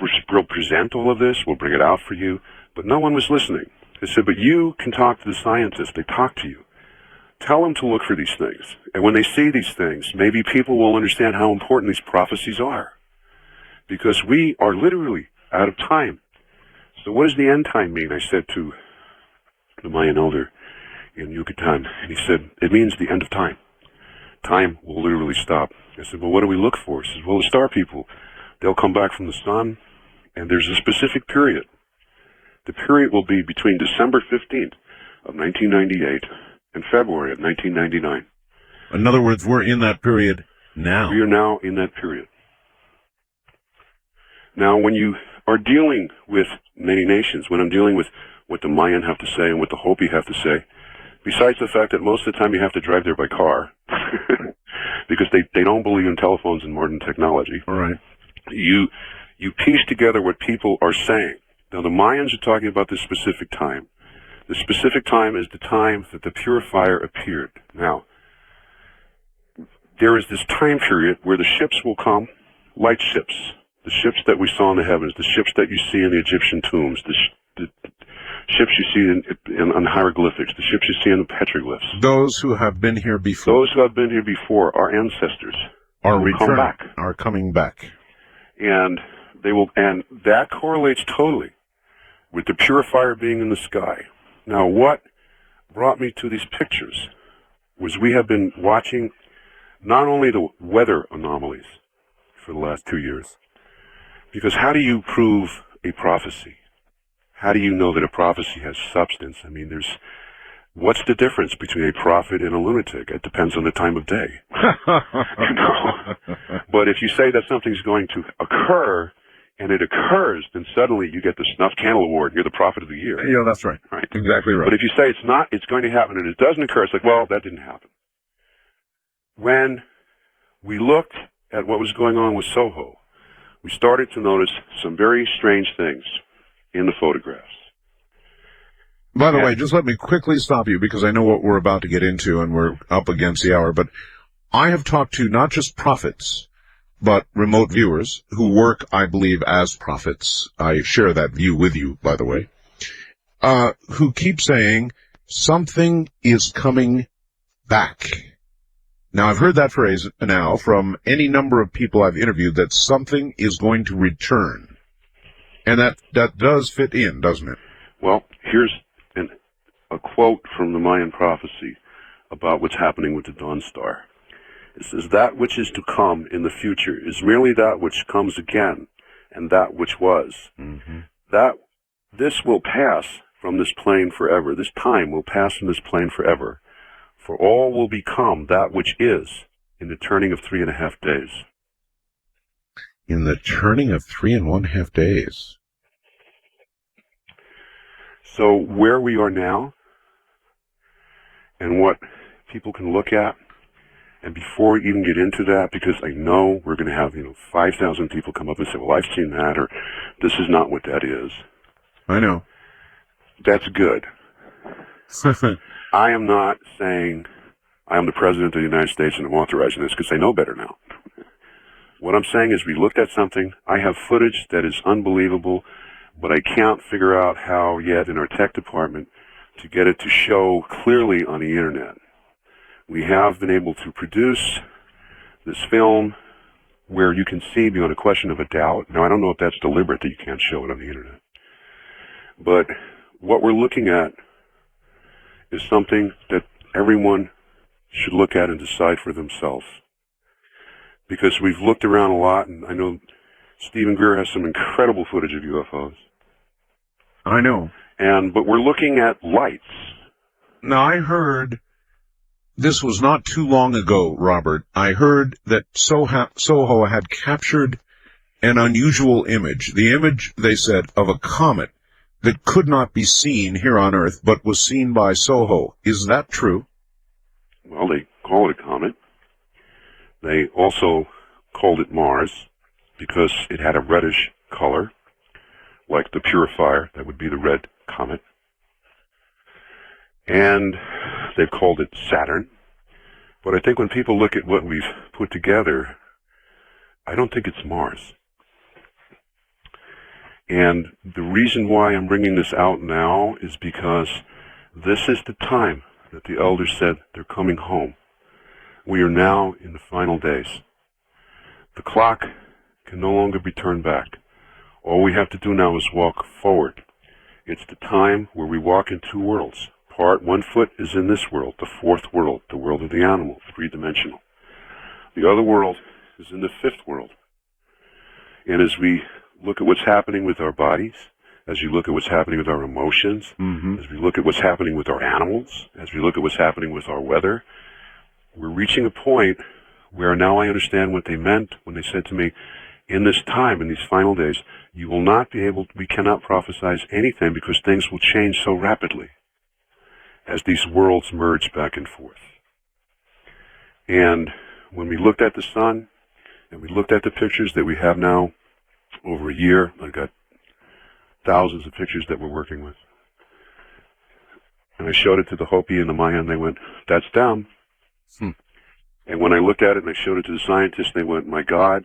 present all of this, we'll bring it out for you, but no one was listening. They said, but you can talk to the scientists, they talk to you. tell them to look for these things. And when they see these things, maybe people will understand how important these prophecies are. Because we are literally out of time. So what does the end time mean? I said to the Mayan elder in Yucatan. And he said, it means the end of time. Time will literally stop. I said, well, what do we look for? He said, well, the star people, they'll come back from the sun, and there's a specific period. The period will be between December 15th of 1998 and February of 1999. In other words, we're in that period now. We are now in that period. Now, when you are dealing with many nations, when I'm dealing with what the Mayan have to say and what the Hopi have to say, besides the fact that most of the time you have to drive there by car, because they don't believe in telephones and modern technology. All right. You piece together what people are saying. Now, the Mayans are talking about this specific time. The specific time is the time that the Purifier appeared. Now, there is this time period where the ships will come, light ships, the ships that we saw in the heavens, the ships that you see in the Egyptian tombs, the ships you see on hieroglyphics, the ships you see in the petroglyphs. Those who have been here before. Those who have been here before, our ancestors, are returning, are coming back. And they will, and that correlates totally with the Purifier being in the sky. Now, what brought me to these pictures was we have been watching not only the weather anomalies for the last 2 years, because how do you prove a prophecy? How do you know that a prophecy has substance? I mean, what's the difference between a prophet and a lunatic? It depends on the time of day. But if you say that something's going to occur, and it occurs, then suddenly you get the Snuff Candle Award. You're the prophet of the year. Yeah, that's right. Right. Exactly right. But if you say it's going to happen, and it doesn't occur, it's like, well, that didn't happen. When we looked at what was going on with SOHO, we started to notice some very strange things in the photographs. By the way, just let me quickly stop you because I know what we're about to get into and we're up against the hour, but I have talked to not just prophets, but remote viewers who work, I believe, as prophets. I share that view with you, by the way, who keep saying something is coming back. Now, I've heard that phrase now from any number of people I've interviewed that something is going to return. And that does fit in, doesn't it? Well, here's a quote from the Mayan prophecy about what's happening with the Dawn Star. It says, that which is to come in the future is merely that which comes again, and that which was. Mm-hmm. That this will pass from this plane forever. This time will pass from this plane forever. For all will become that which is in the turning of 3.5 days. In the turning of 3.5 days. So where we are now, and what people can look at, and before we even get into that, because I know we're going to have 5,000 people come up and say, well, I've seen that, or this is not what that is. I know. That's good. I am not saying I am the President of the United States and I'm authorizing this, because I know better now. What I'm saying is we looked at something. I have footage that is unbelievable, but I can't figure out how yet in our tech department to get it to show clearly on the internet. We have been able to produce this film where you can see beyond a question of a doubt. Now, I don't know if that's deliberate that you can't show it on the internet. But what we're looking at is something that everyone should look at and decide for themselves. Because we've looked around a lot, and I know Stephen Greer has some incredible footage of UFOs. I know. But we're looking at lights. Now, I heard, this was not too long ago, Robert, I heard that SOHO had captured an unusual image. The image, they said, of a comet that could not be seen here on Earth, but was seen by SOHO. Is that true? Well, they call it a comet. They also called it Mars because it had a reddish color, like the Purifier. That would be the red comet. And they've called it Saturn. But I think when people look at what we've put together, I don't think it's Mars. And the reason why I'm bringing this out now is because this is the time that the elders said they're coming home. We are now in the final days. The clock can no longer be turned back. All we have to do now is walk forward. It's the time where we walk in two worlds. One foot is in this world, the fourth world, the world of the animal, three-dimensional. The other world is in the fifth world. And as we look at what's happening with our bodies, as you look at what's happening with our emotions, as we look at what's happening with our animals, as we look at what's happening with our weather, we're reaching a point where now I understand what they meant when they said to me, in this time, in these final days, you will not be able to, we cannot prophesize anything because things will change so rapidly as these worlds merge back and forth. And when we looked at the sun, and we looked at the pictures that we have now over a year, I got thousands of pictures that we're working with. And I showed it to the Hopi and the Maya, and they went, that's them. And when I looked at it and I showed it to the scientists, they went, my God,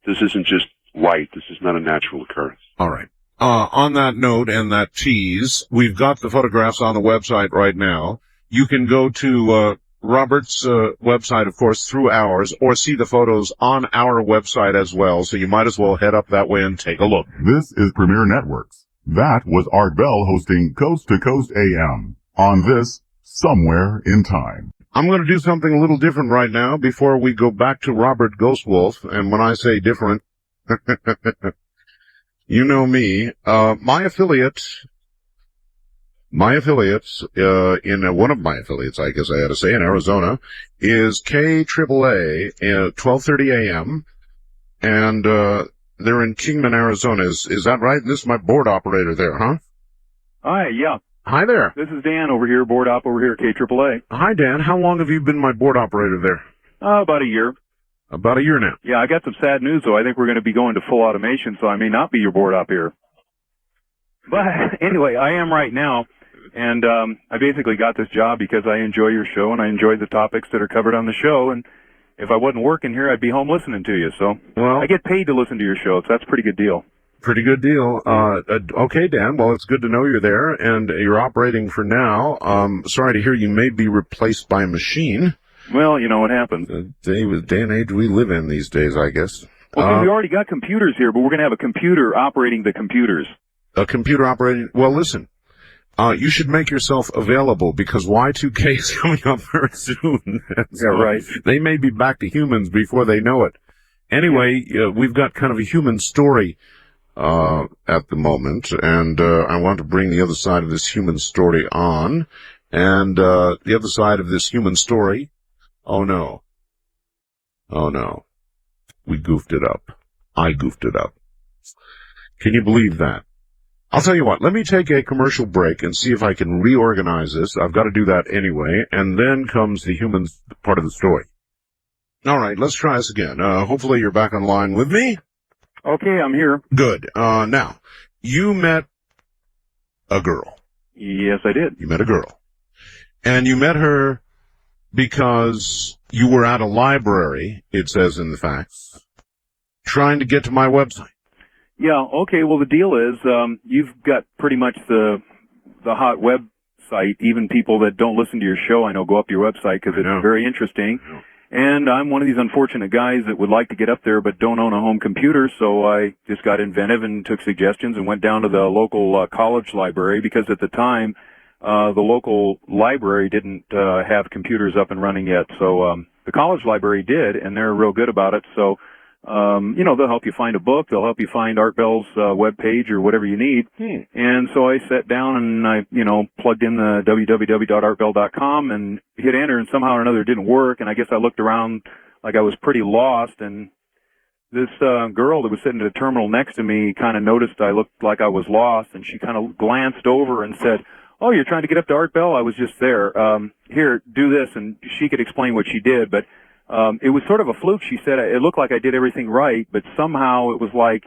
this isn't just light. This is not a natural occurrence. All right. On that note and that tease, we've got the photographs on the website right now. You can go to Robert's website, of course, through ours, or see the photos on our website as well, so you might as well head up that way and take a look. This is Premier Networks. That was Art Bell hosting Coast to Coast AM on this Somewhere in Time. I'm going to do something a little different right now before we go back to Robert Ghostwolf, and when I say different, you know me, my affiliates, in one of my affiliates, I guess I had to say, in Arizona, is KAAA, 12:30 a.m., and they're in Kingman, Arizona. Is that right? This is my board operator there, huh? Hi, yeah. Hi there. This is Dan over here, board op over here at KAAA. Hi, Dan. How long have you been my board operator there? About a year. About a year now. Yeah, I got some sad news, though. I think we're going to be going to full automation, so I may not be your board op here. But anyway, I am right now, and I basically got this job because I enjoy your show, and I enjoy the topics that are covered on the show, and if I wasn't working here, I'd be home listening to you. So I get paid to listen to your show, so that's a pretty good deal. Pretty good deal. Okay, Dan. Well, it's good to know you're there, and you're operating for now. Sorry to hear you may be replaced by a machine. Well, you know what happens. Day and age we live in these days, I guess. Well, we already got computers here, but we're going to have a computer operating the computers. A computer operating... Well, listen. You should make yourself available because Y2K is coming up very soon. Yeah, right. They may be back to humans before they know it. Anyway, we've got kind of a human story at the moment, and I want to bring the other side of this human story on. And the other side of this human story, oh no, we goofed it up. I goofed it up. Can you believe that? I'll tell you what, let me take a commercial break and see if I can reorganize this. I've got to do that anyway, and then comes the human part of the story. All right, let's try this again. Hopefully you're back online with me. Okay, I'm here. Good. Now, you met a girl. Yes, I did. You met a girl. And you met her because you were at a library, it says in the facts, trying to get to my website. Yeah, okay, well, the deal is, you've got pretty much the hot website. Even people that don't listen to your show, I know, go up to your website because it's very interesting. And I'm one of these unfortunate guys that would like to get up there but don't own a home computer, so I just got inventive and took suggestions and went down to the local college library because at the time, the local library didn't have computers up and running yet. So the college library did, and they're real good about it. So you know, they'll help you find a book. They'll help you find Art Bell's webpage or whatever you need. And so I sat down and I, you know, plugged in the www.artbell.com and hit enter, and somehow or another it didn't work. And I guess I looked around like I was pretty lost. And this girl that was sitting at a terminal next to me kind of noticed I looked like I was lost, and she kind of glanced over and said, "Oh, you're trying to get up to Art Bell? I was just there. Here, do this." And she could explain what she did, but it was sort of a fluke. She said it looked like I did everything right, but somehow it was like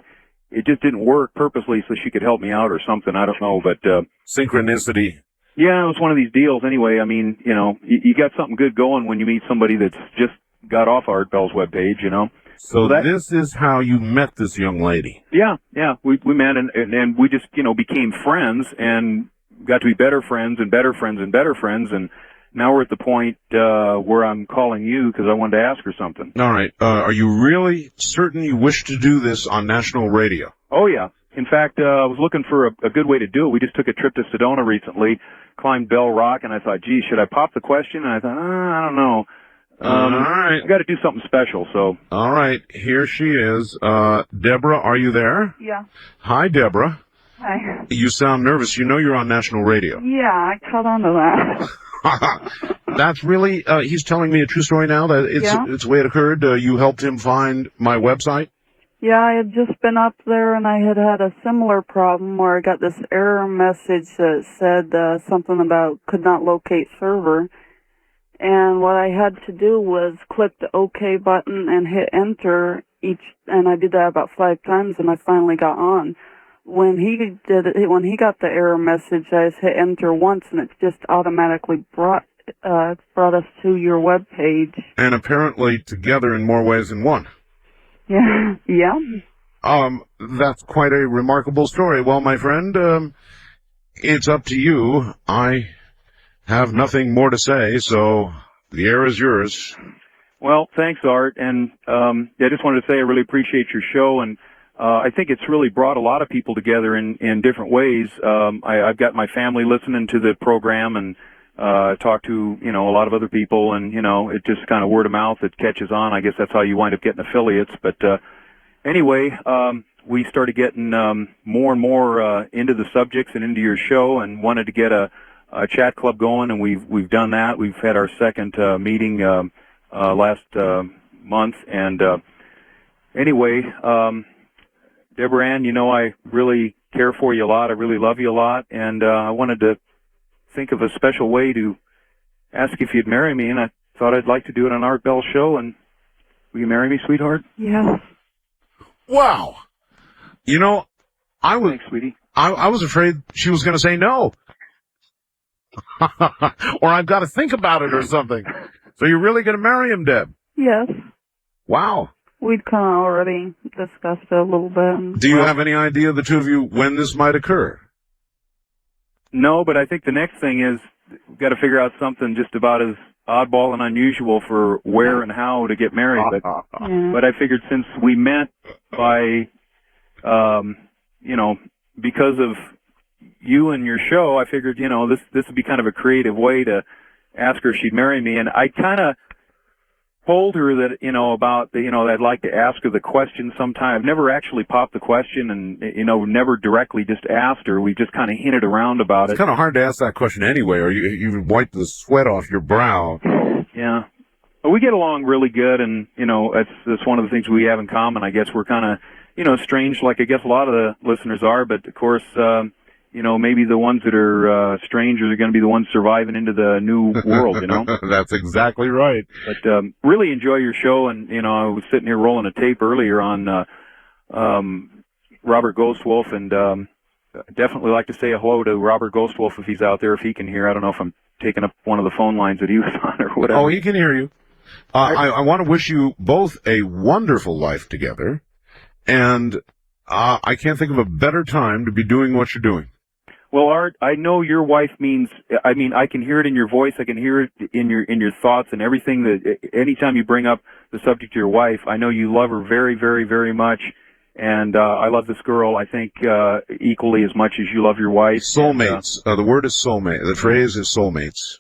it just didn't work purposely so she could help me out or something. I don't know, but synchronicity. Yeah, it was one of these deals. Anyway, I mean, you know, you got something good going when you meet somebody that's just got off Art Bell's webpage, you know. So this is how you met this young lady. Yeah, we met and we just, you know, became friends, and got to be better friends and better friends and better friends, and now we're at the point where I'm calling you because I wanted to ask her something. All right. Are you really certain you wish to do this on national radio? Oh, yeah. In fact, I was looking for a good way to do it. We just took a trip to Sedona recently, climbed Bell Rock, and I thought, gee, should I pop the question? And I thought, I don't know. All right. I got to do something special, so. All right. Here she is. Deborah, are you there? Yeah. Hi, Deborah. Hi. You sound nervous. You know you're on national radio. Yeah, I caught on to that. That's really, he's telling me a true story now that it's the way it occurred. You helped him find my website? Yeah, I had just been up there and I had a similar problem where I got this error message that said something about could not locate server. And what I had to do was click the OK button and hit enter and I did that about 5 times and I finally got on. When he got the error message, I just hit enter once and it just automatically brought us to your web page. And apparently together in more ways than one. Yeah. Yeah. That's quite a remarkable story. Well, my friend, it's up to you. I have nothing more to say, so the air is yours. Well, thanks, Art, and I just wanted to say I really appreciate your show, and I think it's really brought a lot of people together in different ways. I've got my family listening to the program, and talked to, a lot of other people, and, it just kind of word of mouth, it catches on. I guess that's how you wind up getting affiliates. But anyway, we started getting more and more into the subjects and into your show and wanted to get a chat club going, and we've done that. We've had our second meeting last month. And anyway, Deborah Ann, I really care for you a lot. I really love you a lot, and I wanted to think of a special way to ask if you'd marry me, and I thought I'd like to do it on Art Bell's show. And will you marry me, sweetheart? Yeah. Wow. I was, Thanks, sweetie. I was afraid she was going to say no. Or I've got to think about it or something. So you're really going to marry him, Deb? Yes. Wow. We'd kind of already discussed it a little bit. Do you have any idea, the two of you, when this might occur? No, but I think the next thing is we've got to figure out something just about as oddball and unusual for where and how to get married. But I figured since we met by, because of you and your show, I figured, this would be kind of a creative way to ask her if she'd marry me. And I kind of told her that, I'd like to ask her the question sometime. I've never actually popped the question and, never directly just asked her. We just kind of hinted around about it. It's kind of hard to ask that question anyway, or you wiped the sweat off your brow. Yeah. But we get along really good, and, that's one of the things we have in common. I guess we're kind of, strange like I guess a lot of the listeners are, but of course, maybe the ones that are strangers are going to be the ones surviving into the new world, That's exactly right. But really enjoy your show, and, I was sitting here rolling a tape earlier on Robert Ghostwolf, and definitely like to say hello to Robert Ghostwolf if he's out there, if he can hear. I don't know if I'm taking up one of the phone lines that he was on or whatever. Oh, he can hear you. I want to wish you both a wonderful life together, and I can't think of a better time to be doing what you're doing. Well, Art, I know your wife means, I can hear it in your voice, I can hear it in your thoughts and everything that, anytime you bring up the subject to your wife, I know you love her very, very, very much, and I love this girl, I think, equally as much as you love your wife. Soulmates. The word is soulmate. The phrase is soulmates.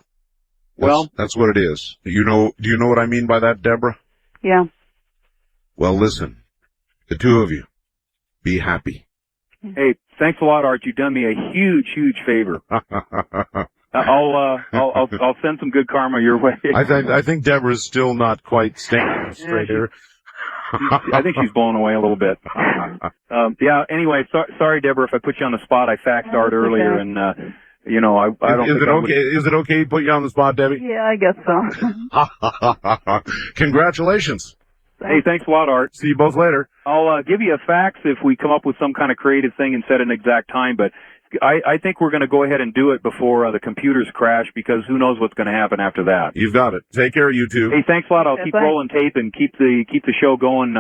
That's what it is. Do you know what I mean by that, Deborah? Yeah. Well, listen, the two of you, be happy. Hey, thanks a lot, Art. You've done me a huge, huge favor. I'll send some good karma your way. I think Deborah's still not quite standing straight here. I think she's blown away a little bit. Anyway, sorry, Deborah, if I put you on the spot. I faxed Art earlier, and I don't. Is it okay to put you on the spot, Debbie? Yeah, I guess so. Congratulations. Hey, thanks a lot, Art. See you both later. I'll give you a fax if we come up with some kind of creative thing and set an exact time, but I think we're going to go ahead and do it before the computers crash, because who knows what's going to happen after that. You've got it. Take care, you two. Hey, thanks a lot. I'll keep rolling tape and keep the show going.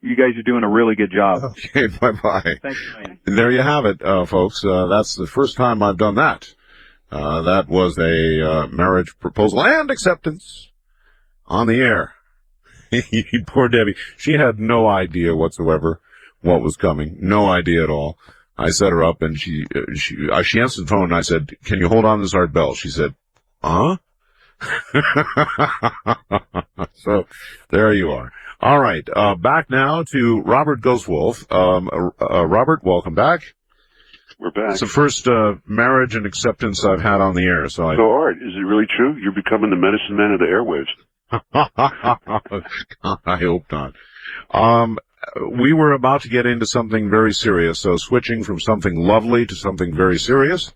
You guys are doing a really good job. Okay, bye-bye. Thanks, man. There you have it, folks. That's the first time I've done that. That was a marriage proposal and acceptance on the air. Poor Debbie. She had no idea whatsoever what was coming. No idea at all. I set her up, and she answered the phone, and I said, "Can you hold on to this Art Bell?" She said, "Huh?" So, there you are. All right, back now to Robert Ghostwolf. Robert, welcome back. We're back. It's the first marriage and acceptance I've had on the air. So Art, is it really true? You're becoming the medicine man of the airwaves. I hope not. We were about to get into something very serious, so switching from something lovely to something very serious.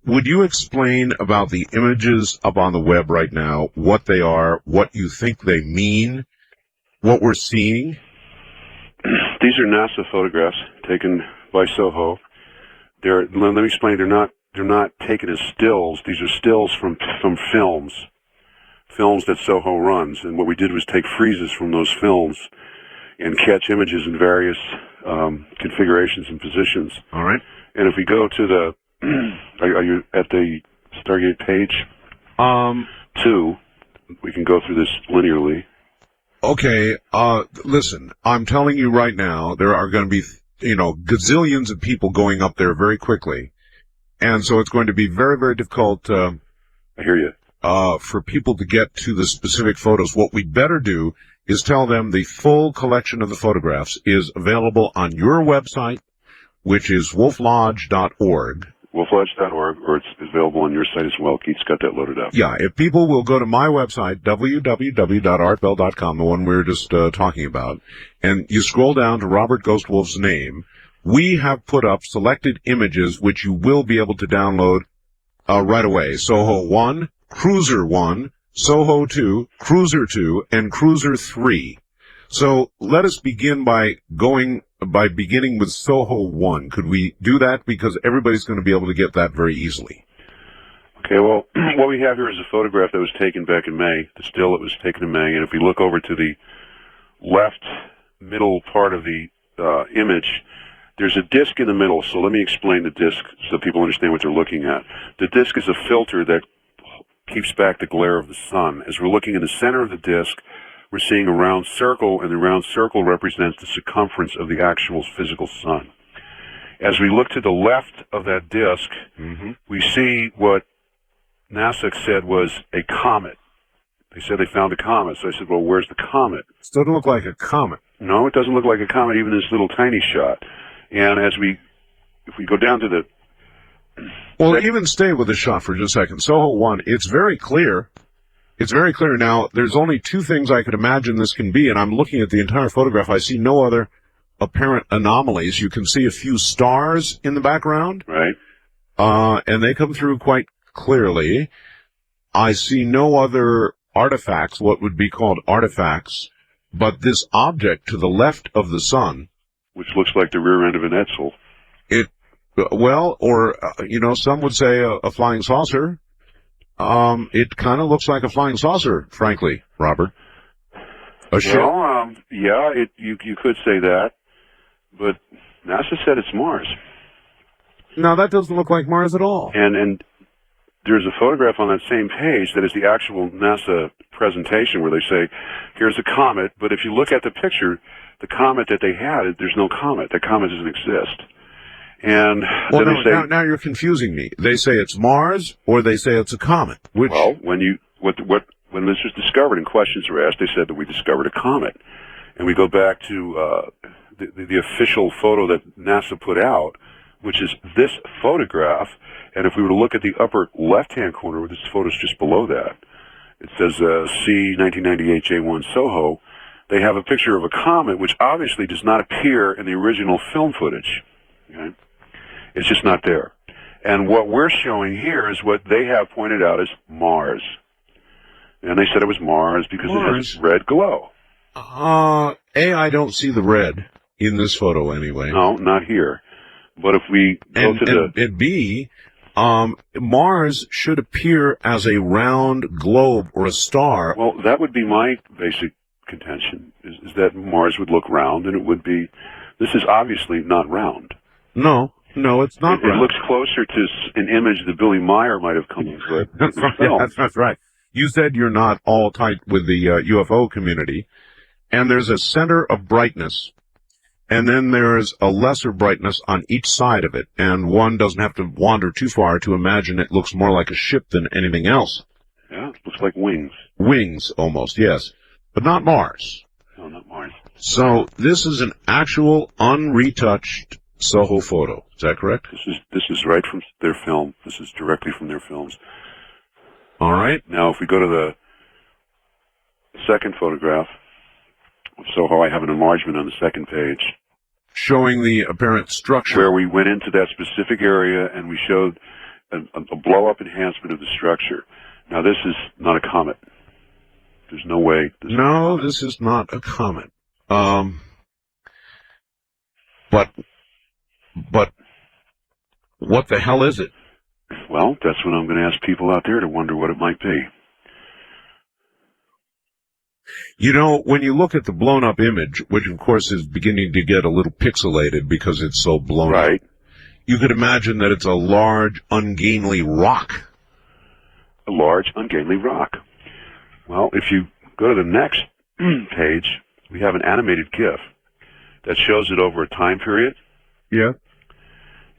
Would you explain about the images up on the web right now, what they are, what you think they mean, what we're seeing? These are NASA photographs taken by SOHO. Let me explain. They're not taken as stills. These are stills from films that SOHO runs. And what we did was take freezes from those films and catch images in various configurations and positions. All right. And if we go to the, are you at the Stargate page? 2. We can go through this linearly. Okay, listen, I'm telling you right now, there are going to be, gazillions of people going up there very quickly. And so it's going to be very, very difficult, I hear you. For people to get to the specific photos. What we'd better do is tell them the full collection of the photographs is available on your website, which is wolflodge.org. wolflodge.org, or it's available on your site as well. Keith's got that loaded up. Yeah, if people will go to my website, www.artbell.com, the one we were just talking about, and you scroll down to Robert Ghostwolf's name, we have put up selected images which you will be able to download right away. SOHO 1, Cruiser 1, SOHO 2, Cruiser 2, and Cruiser 3. So let us begin by beginning with SOHO 1. Could we do that? Because everybody's going to be able to get that very easily. Okay, well, what we have here is a photograph that was taken back in May, the still that was taken in May, and if we look over to the left middle part of the image, there's a disc in the middle, so let me explain the disc so people understand what they're looking at. The disc is a filter that keeps back the glare of the sun. As we're looking in the center of the disc, we're seeing a round circle, and the round circle represents the circumference of the actual physical sun. As we look to the left of that disc, we see what NASA said was a comet. They said they found a comet, so I said, well, where's the comet? It doesn't look like a comet. No, it doesn't look like a comet, even this little tiny shot. And if we go down to the... Well, even stay with the shot for just a second. SOHO 1, it's very clear. It's very clear. Now, there's only two things I could imagine this can be, and I'm looking at the entire photograph. I see no other apparent anomalies. You can see a few stars in the background. Right. And they come through quite clearly. I see no other artifacts, what would be called artifacts, but this object to the left of the sun. Which looks like the rear end of an Edsel. Some would say a flying saucer. It kind of looks like a flying saucer, frankly, Robert. A ship? Well, you could say that, but NASA said it's Mars. No, that doesn't look like Mars at all. And there's a photograph on that same page that is the actual NASA presentation where they say, here's a comet, but if you look at the picture, the comet that they had, there's no comet. That comet doesn't exist. And now you're confusing me. They say it's Mars, or they say it's a comet. Which? Well, when this was discovered and questions were asked, they said that we discovered a comet. And we go back to the official photo that NASA put out, which is this photograph. And if we were to look at the upper left-hand corner, this photo's just below that. It says C 1998 J1 SOHO. They have a picture of a comet, which obviously does not appear in the original film footage. Okay? It's just not there. And what we're showing here is what they have pointed out as Mars. And they said it was Mars because it has red glow. I don't see the red in this photo anyway. No, not here. But if we go and B, Mars should appear as a round globe or a star. Well, that would be my basic contention, is that Mars would look round, and it would be... This is obviously not round. No. No, it's not. It looks closer to an image that Billy Meyer might have come up with. That's right. Yeah, that's right. You said you're not all tight with the UFO community, and there's a center of brightness, and then there's a lesser brightness on each side of it, and one doesn't have to wander too far to imagine it looks more like a ship than anything else. Yeah, it looks like wings. Wings, almost, yes. But not Mars. No, not Mars. So this is an actual unretouched SOHO photo. Is that correct? This is right from their film. This is directly from their films. All right. Now, if we go to the second photograph of SOHO, I have an enlargement on the second page. Showing the apparent structure. Where we went into that specific area and we showed a blow-up enhancement of the structure. Now, this is not a comet. There's no way. No, this is not a comet. But what the hell is it? Well, that's what I'm going to ask people out there to wonder what it might be. You know, when you look at the blown-up image, which of course is beginning to get a little pixelated because it's so blown up, you could imagine that it's a large, ungainly rock. A large, ungainly rock. Well, if you go to the next page, we have an animated GIF that shows it over a time period. Yeah.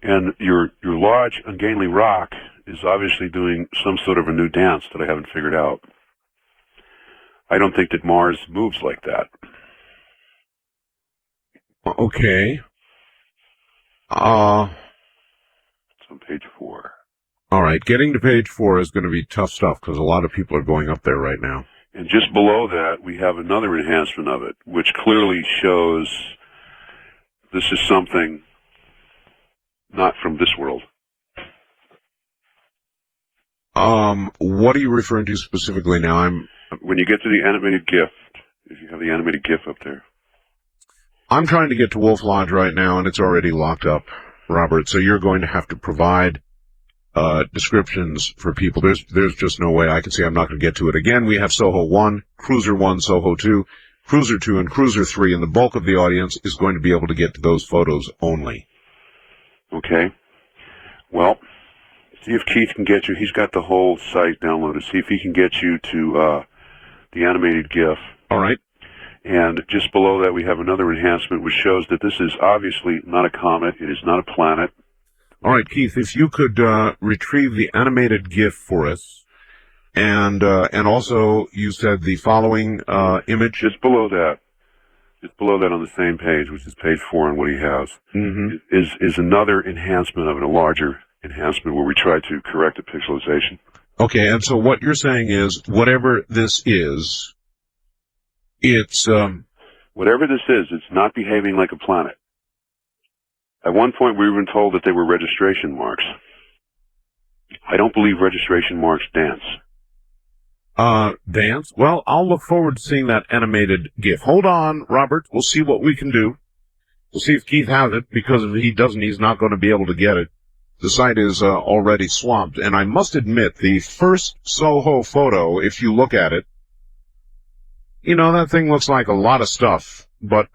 And your large, ungainly rock is obviously doing some sort of a new dance that I haven't figured out. I don't think that Mars moves like that. Okay. It's on page 4. All right, getting to page 4 is going to be tough stuff because a lot of people are going up there right now. And just below that, we have another enhancement of it, which clearly shows this is something not from this world. What are you referring to specifically now? When you get to the animated GIF, if you have the animated GIF up there. I'm trying to get to Wolf Lodge right now, and it's already locked up, Robert, so you're going to have to provide descriptions for people. There's just no way I can see. I'm not going to get to it. Again, we have SOHO 1, Cruiser 1, SOHO 2, Cruiser 2, and Cruiser 3, and the bulk of the audience is going to be able to get to those photos only. Okay. Well, see if Keith can get you. He's got the whole site downloaded. See if he can get you to the animated GIF. All right. And just below that, we have another enhancement which shows that this is obviously not a comet. It is not a planet. All right, Keith, if you could retrieve the animated GIF for us, and also you said the following image. Just below that on the same page, which is page 4 and what he has, is another enhancement of it, a larger enhancement where we try to correct the pixelization. Okay, and so what you're saying is, whatever this is, it's... Whatever this is, it's not behaving like a planet. At one point, we were even told that they were registration marks. I don't believe registration marks dance. Dance? Well, I'll look forward to seeing that animated GIF. Hold on, Robert. We'll see what we can do. We'll see if Keith has it, because if he doesn't, he's not going to be able to get it. The site is already swamped, and I must admit, the first SOHO photo, if you look at it, you know, that thing looks like a lot of stuff, but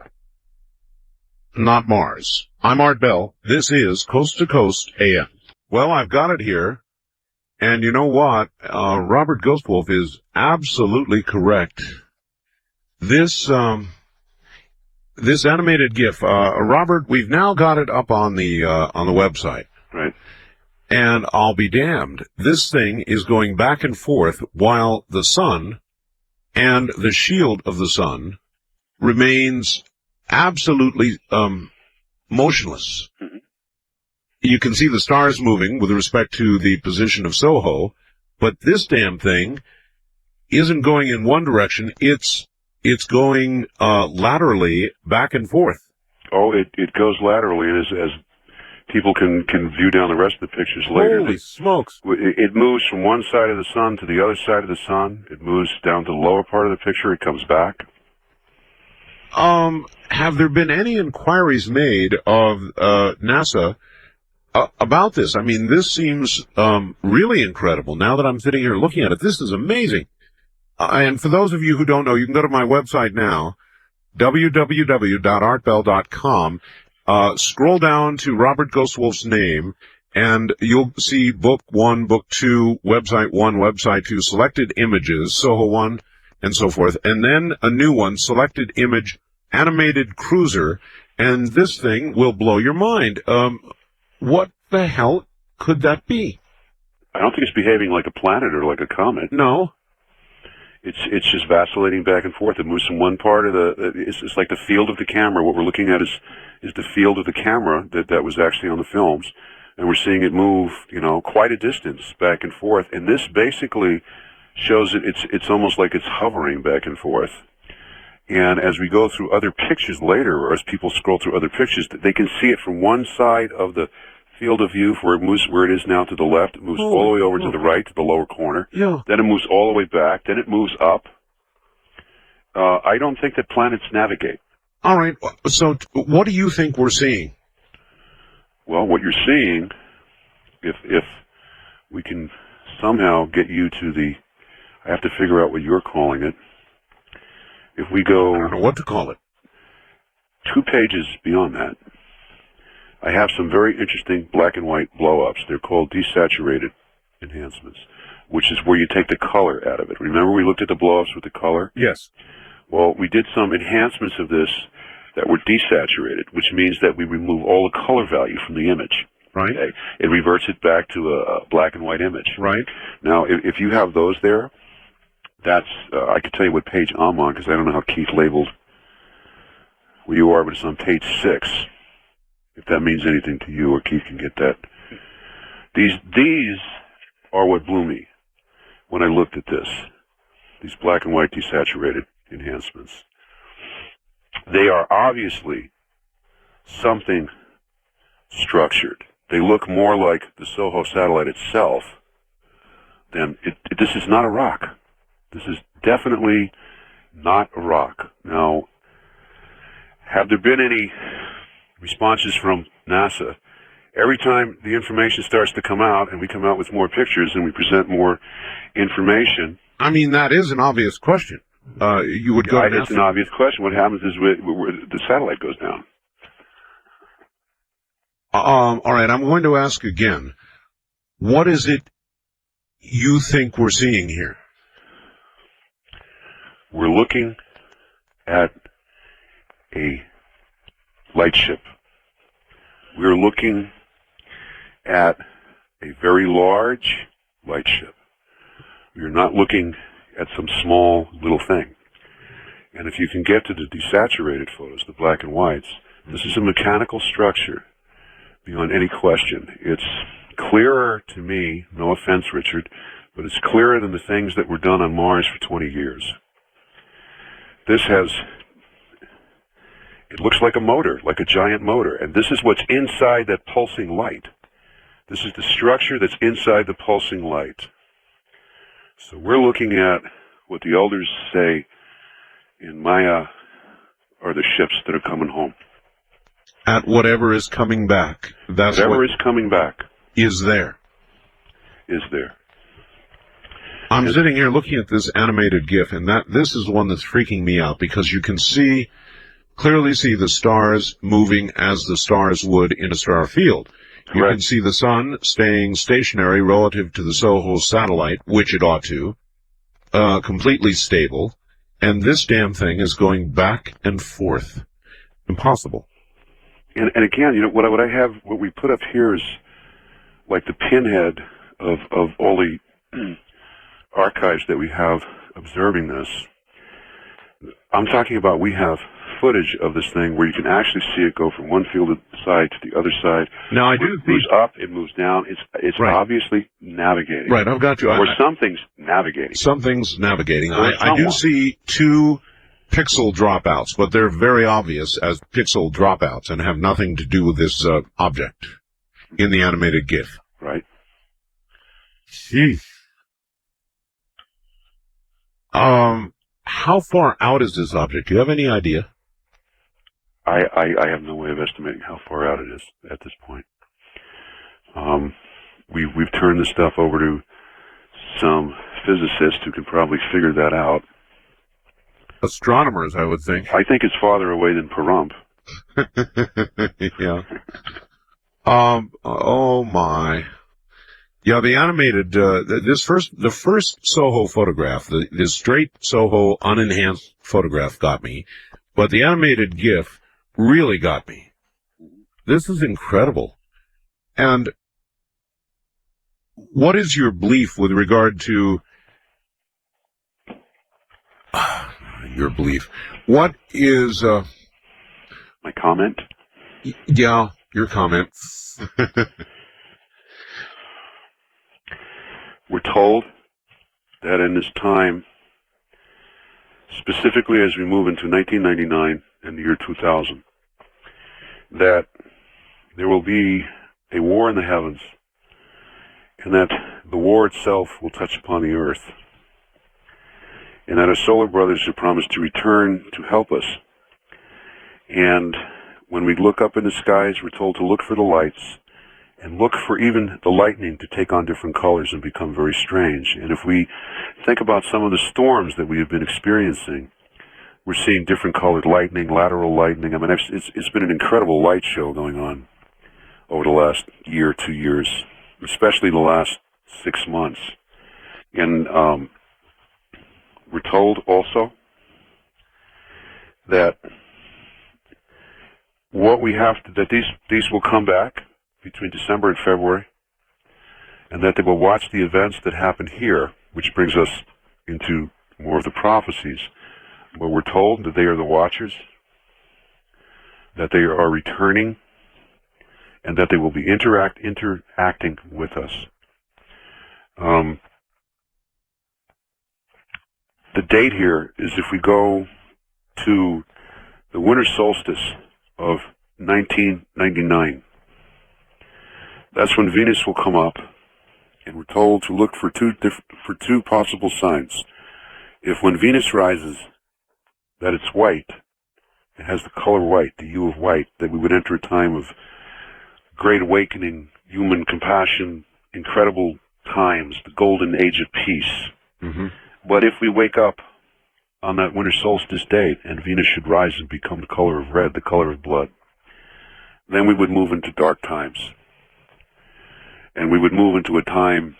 not Mars. I'm Art Bell. This is Coast to Coast AM. Well, I've got it here, and you know what? Robert Ghostwolf is absolutely correct. This animated GIF, Robert, we've now got it up on the website. Right. And I'll be damned. This thing is going back and forth while the sun and the shield of the sun remains absolutely motionless. You can see the stars moving with respect to the position of SOHO, but this damn thing isn't going in one direction. It's going laterally back and forth. Oh, it goes laterally, and as people can view down the rest of the pictures later. Holy smokes. It moves from one side of the sun to the other side of the sun. It moves down to the lower part of the picture. It comes back. Have there been any inquiries made of NASA about this? I mean, this seems really incredible. Now that I'm sitting here looking at it, this is amazing. And for those of you who don't know, you can go to my website now, www.artbell.com. scroll down to Robert Ghostwolf's name, and you'll see Book 1, Book 2, Website 1, Website 2, Selected Images, SOHO 1, and so forth. And then a new one, Selected Image, Animated Cruiser, and this thing will blow your mind. What the hell could that be? I don't think it's behaving like a planet or like a comet. No. It's just vacillating back and forth. It moves from one part of it's like the field of the camera. What we're looking at is the field of the camera that was actually on the films. And we're seeing it move, quite a distance back and forth. And this basically shows that it's almost like it's hovering back and forth. And as we go through other pictures later, or as people scroll through other pictures, they can see it from one side of the field of view where it is now to the left. It moves all the way over to the right, to the lower corner. Yeah. Then it moves all the way back. Then it moves up. I don't think that planets navigate. All right. So what do you think we're seeing? Well, what you're seeing, if we can somehow get you to I have to figure out what you're calling it. If we go... I don't know what to call it. 2 pages beyond that, I have some very interesting black and white blow-ups. They're called desaturated enhancements, which is where you take the color out of it. Remember we looked at the blow-ups with the color? Yes. Well, we did some enhancements of this that were desaturated, which means that we remove all the color value from the image. Right. Okay? It reverts it back to a black and white image. Right. Now, if you have those there, that's, I can tell you what page I'm on, because I don't know how Keith labeled where you are, but it's on page 6. If that means anything to you, or Keith can get that. These are what blew me when I looked at this. These black and white desaturated enhancements. They are obviously something structured. They look more like the SOHO satellite itself than this is not a rock. This is definitely not a rock. Now, have there been any responses from NASA? Every time the information starts to come out and we come out with more pictures and we present more information. I mean, that is an obvious question. You would go to It's an obvious question. What happens is the satellite goes down. All right, I'm going to ask again. What is it you think we're seeing here? We're looking at a light ship. We're looking at a very large light ship. We're not looking at some small little thing. And if you can get to the desaturated photos, the black and whites, this is a mechanical structure beyond any question. It's clearer to me, no offense, Richard, but it's clearer than the things that were done on Mars for 20 years. This it looks like a motor, like a giant motor, and this is what's inside that pulsing light. This is the structure that's inside the pulsing light. So we're looking at what the elders say in Maya are the ships that are coming home. At whatever is coming back. That's whatever is coming back. Is there. Is there. I'm sitting here looking at this animated GIF, and this is one that's freaking me out, because you can clearly see the stars moving as the stars would in a star field. You can see the sun staying stationary relative to the SOHO satellite, which it ought to, completely stable, and this damn thing is going back and forth. Impossible. And again, what we put up here is like the pinhead of all the archives that we have observing this. I'm talking about we have footage of this thing where you can actually see it go from one field side to the other side. Now I do It moves up, it moves down. It's obviously navigating. Right, I've got you. Or something's navigating. Something's navigating. I do see 2 pixel dropouts, but they're very obvious as pixel dropouts and have nothing to do with this object in the animated GIF. Right. Jeez. How far out is this object? Do you have any idea? I have no way of estimating how far out it is at this point. We've turned this stuff over to some physicists who can probably figure that out. Astronomers, I would think. I think it's farther away than Pahrump. Yeah. Oh my. Yeah, the animated, the first SOHO photograph, the straight SOHO unenhanced photograph got me, but the animated GIF really got me. This is incredible. And what is your belief with regard to your belief? What is, my comment? Yeah, your comment. We're told that in this time, specifically as we move into 1999 and the year 2000, that there will be a war in the heavens, and that the war itself will touch upon the earth, and that our solar brothers have promised to return to help us. And when we look up in the skies, we're told to look for the lights, and look for even the lightning to take on different colors and become very strange. And if we think about some of the storms that we have been experiencing, we're seeing different colored lightning, lateral lightning. I mean, it's been an incredible light show going on over the last year, 2 years, especially the last 6 months. And we're told also that what we have to, that these will come back between December and February, and that they will watch the events that happen here, which brings us into more of the prophecies. But we're told that they are the watchers, that they are returning, and that they will be interacting with us. The date here is if we go to the winter solstice of 1999. That's when Venus will come up, and we're told to look for two possible signs. If when Venus rises, that it's white, it has the color white, the hue of white, that we would enter a time of great awakening, human compassion, incredible times, the golden age of peace. Mm-hmm. But if we wake up on that winter solstice date, and Venus should rise and become the color of red, the color of blood, then we would move into dark times. And we would move into a time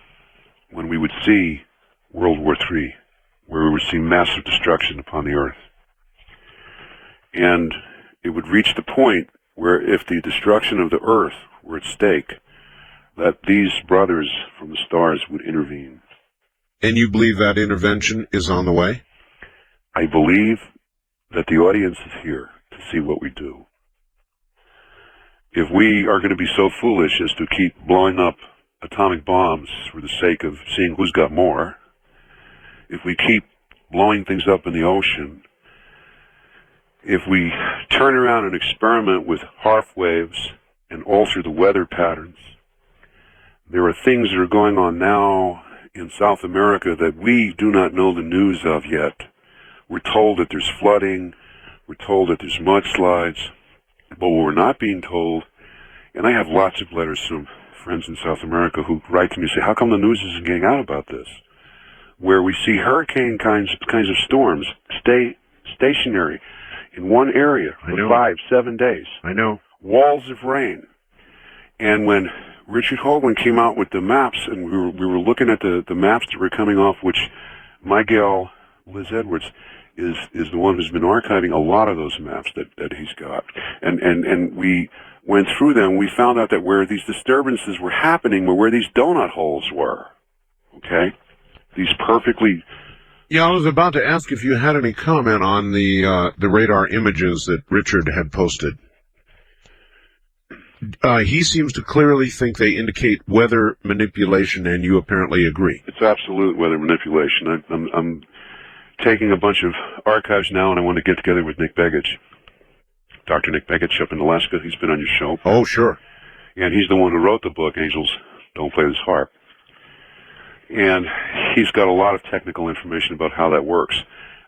when we would see World War III, where we would see massive destruction upon the earth. And it would reach the point where if the destruction of the earth were at stake, that these brothers from the stars would intervene. And you believe that intervention is on the way? I believe that the audience is here to see what we do. If we are going to be so foolish as to keep blowing up atomic bombs for the sake of seeing who's got more, if we keep blowing things up in the ocean, if we turn around and experiment with HAARP waves and alter the weather patterns, there are things that are going on now in South America that we do not know the news of yet. We're told that there's flooding, we're told that there's mudslides, but what we're not being told, and I have lots of letters from friends in South America who write to me and say, how come the news isn't getting out about this? Where we see hurricane kinds of storms stay stationary in one area for 5-7 days. I know. Walls of rain. And when Richard Hoagland came out with the maps, and we were looking at the maps that were coming off, which my gal, Liz Edwards, is the one who's been archiving a lot of those maps that he's got. And we went through them, we found out that where these disturbances were happening were where these donut holes were. Okay? These perfectly... Yeah, I was about to ask if you had any comment on the radar images that Richard had posted. He seems to clearly think they indicate weather manipulation, and you apparently agree. It's absolute weather manipulation. I'm taking a bunch of archives now, and I want to get together with Nick Begich. Dr. Nick Begich up in Alaska. He's been on your show. Oh, sure. And he's the one who wrote the book, Angels Don't Play This Harp. And he's got a lot of technical information about how that works.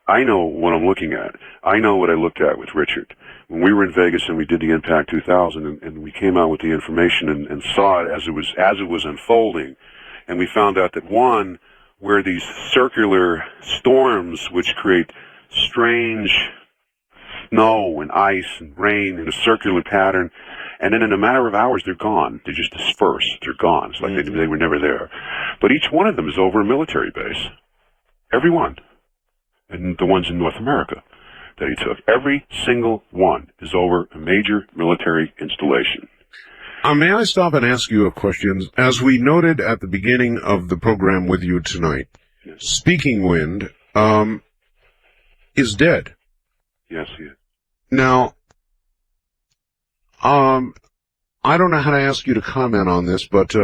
I know what I'm looking at. I know what I looked at with Richard. When we were in Vegas and we did the Impact 2000, and we came out with the information and saw it as it was unfolding, and we found out that one, where these circular storms which create strange snow and ice and rain in a circular pattern, and then in a matter of hours they're gone. They just disperse. They're gone. It's like they were never there. But each one of them is over a military base. Every one. And the ones in North America that he took. Every single one is over a major military installation. May I stop and ask you a question? As we noted at the beginning of the program with you tonight, Speaking Wind is dead. Yes, he is. Now, I don't know how to ask you to comment on this, but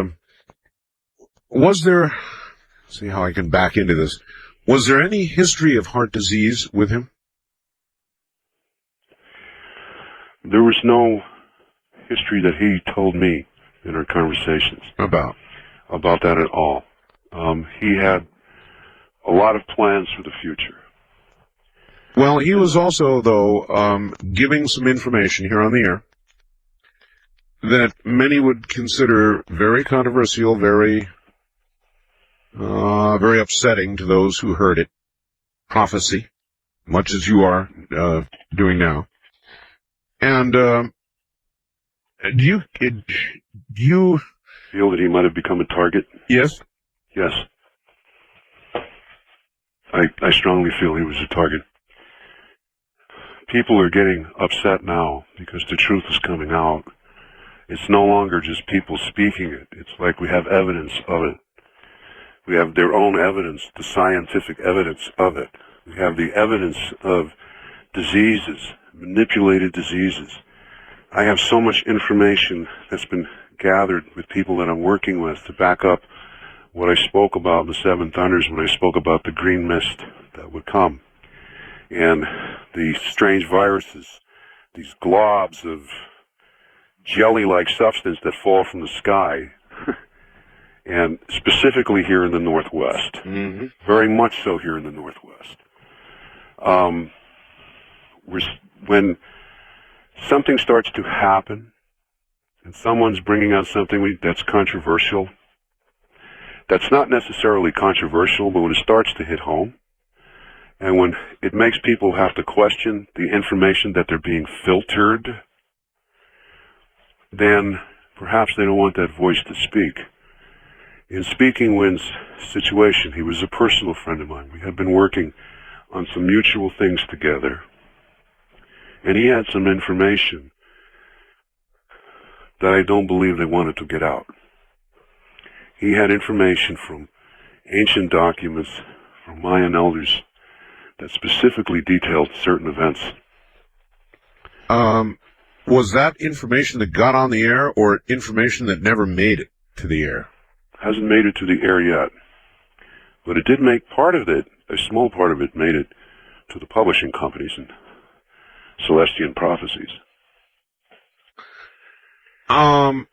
was there, see how I can back into this, was there any history of heart disease with him? There was no history that he told me in our conversations. About that at all. He had a lot of plans for the future. Well, he was also, though, giving some information here on the air that many would consider very controversial, very upsetting to those who heard it. Prophecy, much as you are doing now. And do you feel that he might have become a target? Yes. Yes. I strongly feel he was a target. People are getting upset now because the truth is coming out. It's no longer just people speaking it. It's like we have evidence of it. We have their own evidence, the scientific evidence of it. We have the evidence of diseases, manipulated diseases. I have so much information that's been gathered with people that I'm working with to back up what I spoke about in the Seven Thunders when I spoke about the green mist that would come. And the strange viruses, these globs of jelly-like substance that fall from the sky, and specifically here in the Northwest, very much so here in the Northwest. When something starts to happen, and someone's bringing out something that's controversial, that's not necessarily controversial, but when it starts to hit home, and when it makes people have to question the information that they're being filtered, then perhaps they don't want that voice to speak. In Speaking Wind's situation, he was a personal friend of mine. We had been working on some mutual things together, and he had some information that I don't believe they wanted to get out. He had information from ancient documents, from Mayan elders, that specifically detailed certain events. Was that information that got on the air, or information that never made it to the air? Hasn't made it to the air yet. But it did make part of it, a small part of it, made it to the publishing companies and Celestian Prophecies. All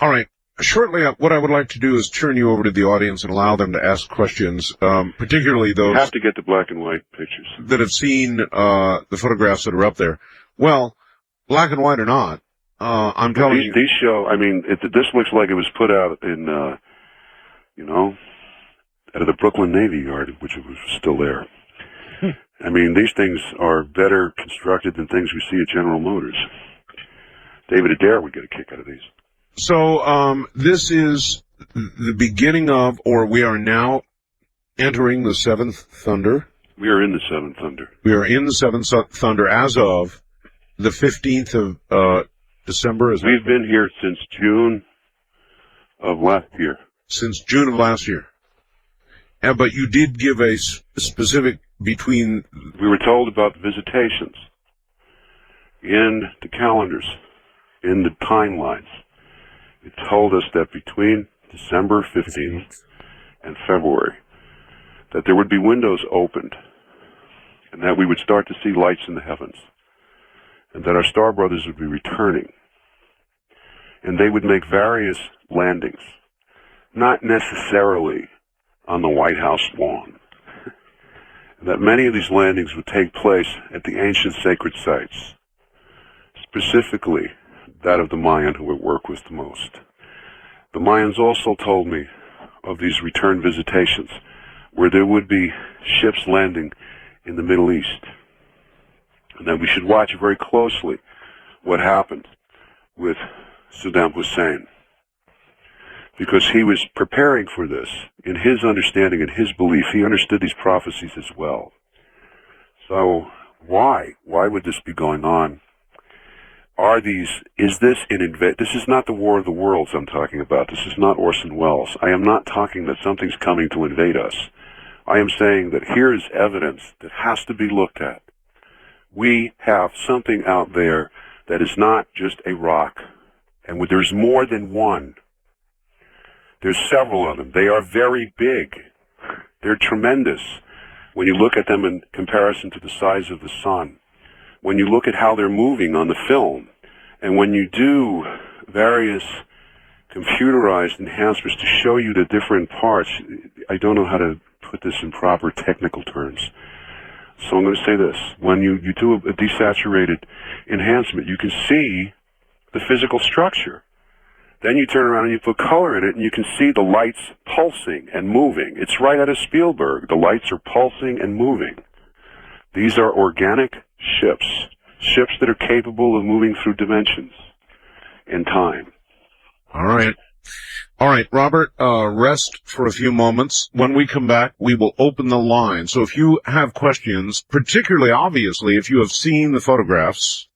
right. Shortly, what I would like to do is turn you over to the audience and allow them to ask questions, particularly those... You have to get the black and white pictures. ...that have seen the photographs that are up there. Well, black and white or not, I'm telling you... These show, I mean, this looks like it was put out in, out of the Brooklyn Navy Yard, which was still there. I mean, these things are better constructed than things we see at General Motors. David Adair would get a kick out of these. So, this is the beginning of, or we are now entering the Seventh Thunder. We are in the Seventh Thunder. We are in the Seventh Thunder as of the 15th of December. We've been here since June of last year. Since June of last year. But you did give a specific between... We were told about the visitations in the calendars, in the timelines. It told us that between December 15th and February, that there would be windows opened, and that we would start to see lights in the heavens, and that our star brothers would be returning, and they would make various landings, not necessarily on the White House lawn, and that many of these landings would take place at the ancient sacred sites, specifically that of the Mayan who I work with the most. The Mayans also told me of these return visitations where there would be ships landing in the Middle East. and that we should watch very closely what happened with Saddam Hussein, because he was preparing for this. In his understanding and his belief, he understood these prophecies as well. So why would this be going on? Is this this is not the War of the Worlds I'm talking about. This is not Orson Welles. I am not talking that something's coming to invade us. I am saying that here is evidence that has to be looked at. We have something out there that is not just a rock, and there's more than one. There's several of them. They are very big. They're tremendous when you look at them in comparison to the size of the sun. When you look at how they're moving on the film, and when you do various computerized enhancements to show you the different parts, I don't know how to put this in proper technical terms. So I'm going to say this. When you do a desaturated enhancement, you can see the physical structure. Then you turn around and you put color in it, and you can see the lights pulsing and moving. It's right out of Spielberg. The lights are pulsing and moving. These are organic ships that are capable of moving through dimensions and time. All right, Robert, rest for a few moments. When we come back, we will open the line. So if you have questions, particularly, obviously, if you have seen the photographs,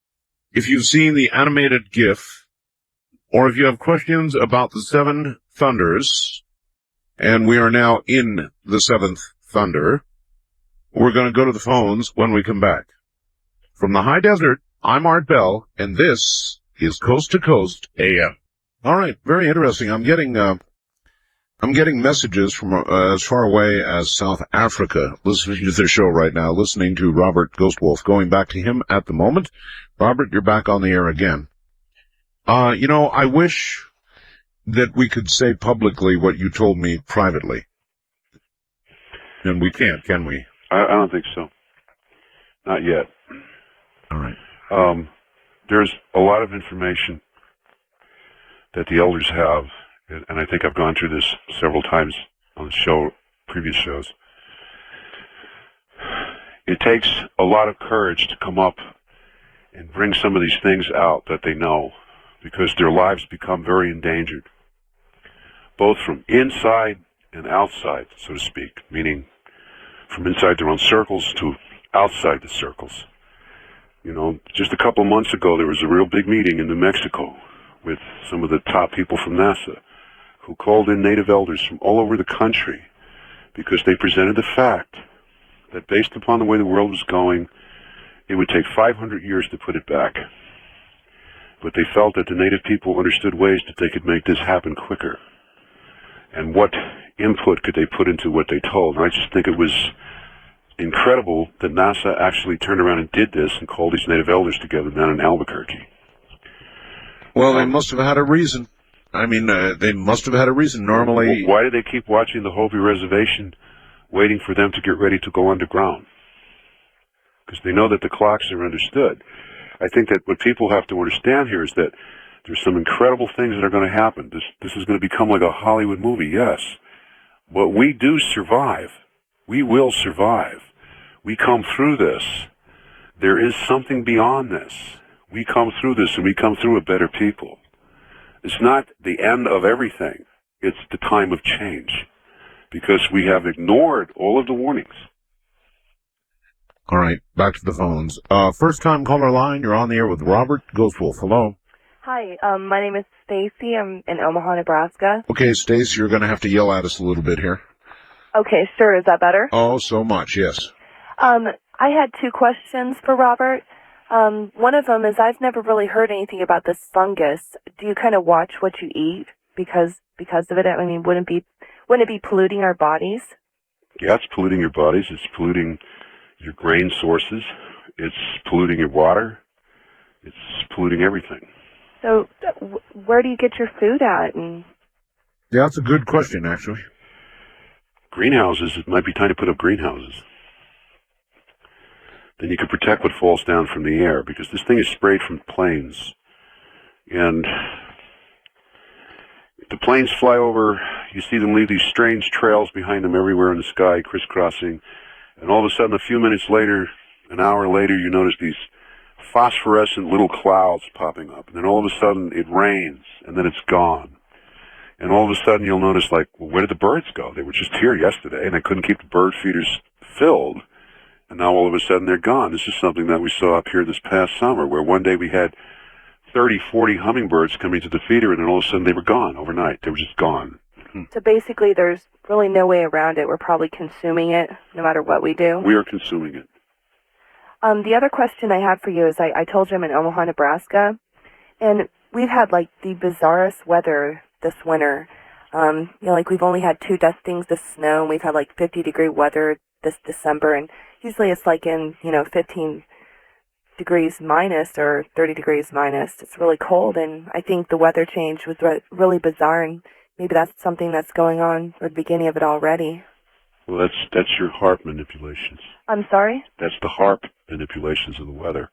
if you've seen the animated GIF, or if you have questions about the Seven Thunders, and we are now in the Seventh Thunder, we're going to go to the phones when we come back. From the high desert, I'm Art Bell, and this is Coast to Coast AM. All right, very interesting. I'm getting messages from as far away as South Africa, listening to the show right now, listening to Robert Ghostwolf. Going back to him at the moment. Robert, you're back on the air again. I wish that we could say publicly what you told me privately. And we can't, can we? I don't think so. Not yet. All right. There's a lot of information that the elders have, and I think I've gone through this several times on the show, previous shows. It takes a lot of courage to come up and bring some of these things out that they know, because their lives become very endangered, both from inside and outside, so to speak, meaning from inside their own circles to outside the circles. Just a couple of months ago, there was a real big meeting in New Mexico with some of the top people from NASA who called in native elders from all over the country because they presented the fact that based upon the way the world was going, it would take 500 years to put it back. But they felt that the native people understood ways that they could make this happen quicker. And what input could they put into what they told? And I just think it was incredible that NASA actually turned around and did this and called these native elders together down in Albuquerque. Well, they must have had a reason. I mean, they must have had a reason. Normally... Why do they keep watching the Hopi reservation, waiting for them to get ready to go underground? Because they know that the clocks are understood. I think that what people have to understand here is that there's some incredible things that are going to happen. This is going to become like a Hollywood movie, yes. But we do survive. We will survive. We come through this. There is something beyond this. We come through this, and we come through a better people. It's not the end of everything. It's the time of change, because we have ignored all of the warnings. All right, back to the phones. First-time caller line, you're on the air with Robert Ghostwolf. Hello. Hi, my name is Stacy. I'm in Omaha, Nebraska. Okay, Stace, you're going to have to yell at us a little bit here. Okay, sure. Is that better? Oh, so much, yes. I had two questions for Robert. One of them is I've never really heard anything about this fungus. Do you kind of watch what you eat because of it? I mean, wouldn't it be polluting our bodies? Yeah, it's polluting your bodies. It's polluting your grain sources. It's polluting your water. It's polluting everything. So, where do you get your food at? Yeah, that's a good question, actually. Greenhouses. It might be time to put up greenhouses. Then you can protect what falls down from the air, because this thing is sprayed from planes. And if the planes fly over, you see them leave these strange trails behind them everywhere in the sky, crisscrossing. And all of a sudden, a few minutes later, An hour later, you notice these phosphorescent little clouds popping up. And then all of a sudden, it rains, and then it's gone. And all of a sudden, you'll notice, like, well, where did the birds go? They were just here yesterday, and I couldn't keep the bird feeders filled. And now all of a sudden, they're gone. This is something that we saw up here this past summer, where one day we had 30, 40 hummingbirds coming to the feeder, and then all of a sudden, they were gone overnight. They were just gone. So basically, there's really no way around it. We're probably consuming it, no matter what we do. We are consuming it. The other question I had for you is I told you I'm in Omaha, Nebraska, and we've had, like, the bizarrest weather this winter. You know, like, we've only had 2 dustings of snow, and we've had, like, 50-degree weather this December, and usually it's, like, in, 15 degrees minus or 30 degrees minus. It's really cold, and I think the weather change was really bizarre, and maybe that's something that's going on at the beginning of it already. Well, that's your HAARP manipulations. I'm sorry? That's the HAARP manipulations of the weather.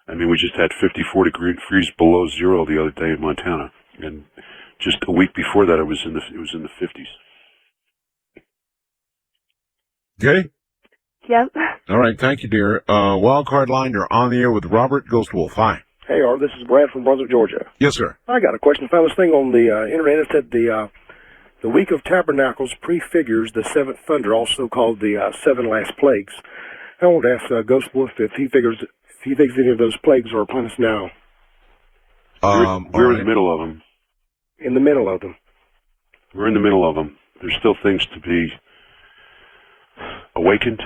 I mean, we just had 54 degrees below zero the other day in Montana, and just a week before that, it was in the 50s. Okay. Yep. All right. Thank you, dear. Wildcard line, you're on the air with Robert Ghostwolf. Hi. Hey, Art, this is Brad from Brunswick, Georgia. Yes, sir. I got a question. I found this thing on the internet. It said the Week of Tabernacles prefigures the seventh thunder, also called the 7 last plagues. I want to ask Ghost Wolf if he thinks any of those plagues are upon us now. We're in the middle of them. In the middle of them. We're in the middle of them. There's still things to be awakened.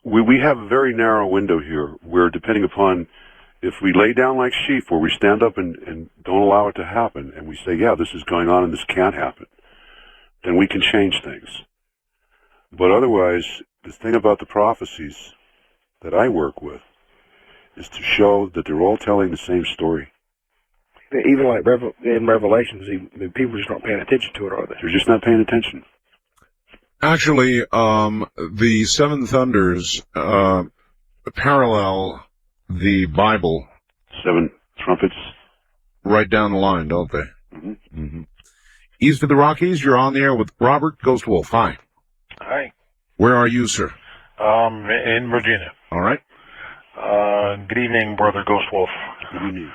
We have a very narrow window here where, depending upon if we lay down like sheep, where we stand up and don't allow it to happen, and we say, yeah, this is going on and this can't happen, then we can change things. But otherwise, the thing about the prophecies that I work with is to show that they're all telling the same story. Even like in Revelations, people just aren't paying attention to it, are they? They're just not paying attention. Actually, the 7 thunders parallel the Bible. 7 trumpets. Right down the line, don't they? Mm-hmm. Mm-hmm. East of the Rockies, you're on the air with Robert Ghostwolf. Hi. Hi. Where are you, sir? In Virginia. All right. Good evening, Brother Ghostwolf. Good evening.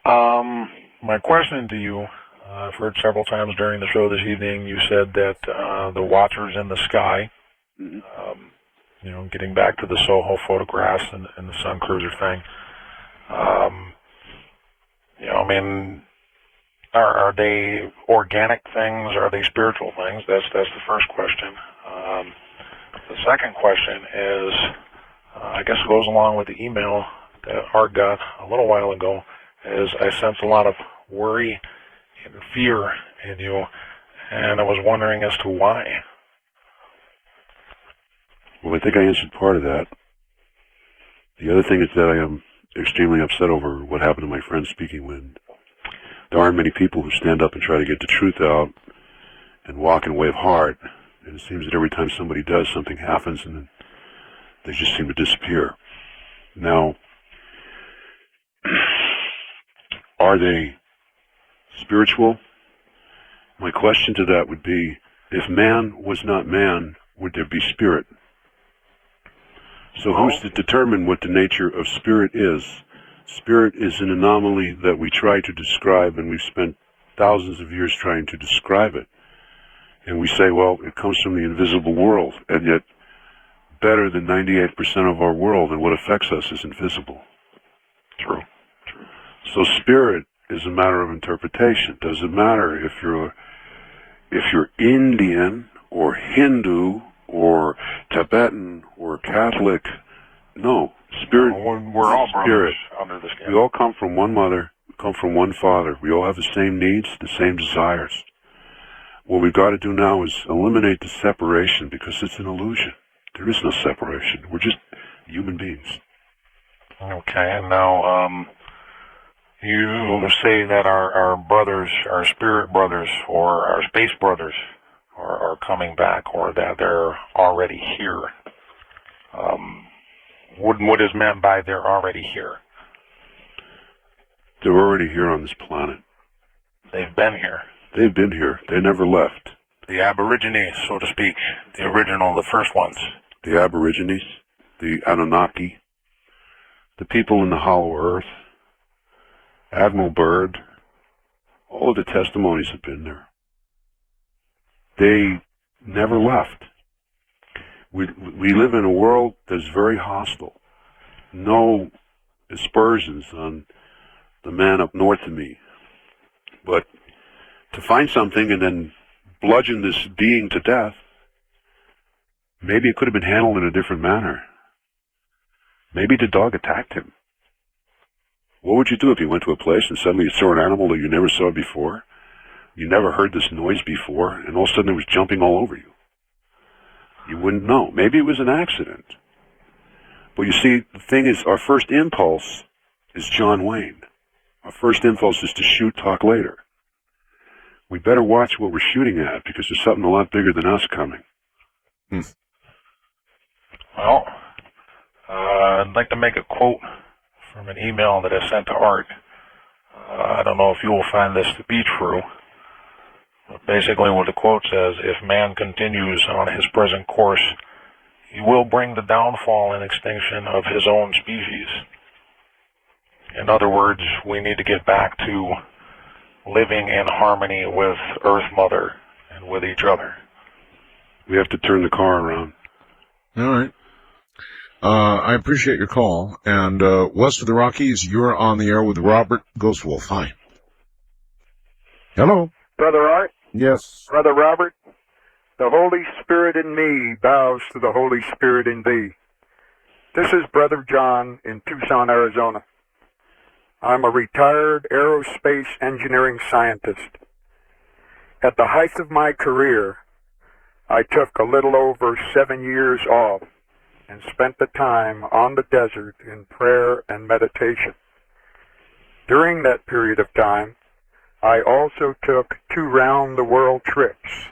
My question to you, I've heard several times during the show this evening, you said that the watchers in the sky, getting back to the SOHO photographs and the Sun Cruiser thing, are they organic things? Are they spiritual things? That's the first question. The second question is, I guess it goes along with the email that Art got a little while ago, is I sense a lot of worry and fear in you, and I was wondering as to why. Well, I think I answered part of that. The other thing is that I am extremely upset over what happened to my friend Speaking Wind. There aren't many people who stand up and try to get the truth out and walk and wave hard, and it seems that every time somebody does, something happens, and then they just seem to disappear. Now, are they spiritual? My question to that would be, if man was not man, would there be spirit? So who's to determine what the nature of spirit is? Spirit is an anomaly that we try to describe, and we've spent thousands of years trying to describe it. And we say, well, it comes from the invisible world, and yet better than 98% of our world and what affects us is invisible. True. So spirit is a matter of interpretation. It doesn't matter if you're Indian or Hindu or Tibetan or Catholic. No, spirit. We're all spirit. brothers under the skin. We all come from one mother, come from one father. We all have the same needs, the same desires. What we've got to do now is eliminate the separation, because it's an illusion. There is no separation. We're just human beings. Okay, and now you say that our brothers, our spirit brothers, or our space brothers are coming back, or that they're already here. What is meant by they're already here? They're already here on this planet. They've been here. They've been here. They never left. the Aborigines, so to speak, the original, the first ones. The Aborigines, the Anunnaki, the people in the Hollow Earth, Admiral Byrd, all of the testimonies have been there. They never left. We live in a world that's very hostile. No aspersions on the man up north of me. But to find something and then bludgeon this being to death, maybe it could have been handled in a different manner. Maybe the dog attacked him. What would you do if you went to a place and suddenly you saw an animal that you never saw before? You never heard this noise before, and all of a sudden it was jumping all over you. You wouldn't know. Maybe it was an accident. But you see, the thing is, our first impulse is John Wayne. Our first impulse is to shoot, talk later. We better watch what we're shooting at, because there's something a lot bigger than us coming. Well, I'd like to make a quote from an email that I sent to Art. I don't know if you will find this to be true. But basically what the quote says, if man continues on his present course, he will bring the downfall and extinction of his own species. In other words, we need to get back to living in harmony with Earth Mother and with each other. We have to turn the car around. All right. I appreciate your call. And west of the Rockies, you're on the air with Robert Ghostwolf. Hi. Hello. Brother Art? Yes. Brother Robert? The Holy Spirit in me bows to the Holy Spirit in thee. This is Brother John in Tucson, Arizona. I'm a retired aerospace engineering scientist. At the height of my career, I took a little over 7 years off and spent the time on the desert in prayer and meditation. During that period of time, I also took 2 round-the-world trips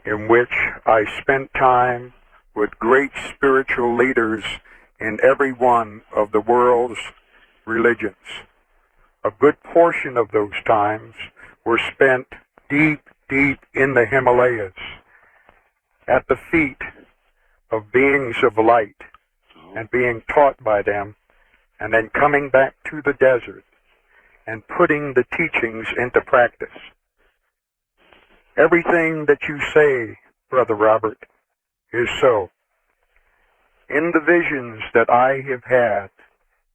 in which I spent time with great spiritual leaders in every one of the world's religions. A good portion of those times were spent deep, deep in the Himalayas, at the feet of beings of light, and being taught by them, and then coming back to the desert and putting the teachings into practice. Everything that you say, Brother Robert, is so. In the visions that I have had,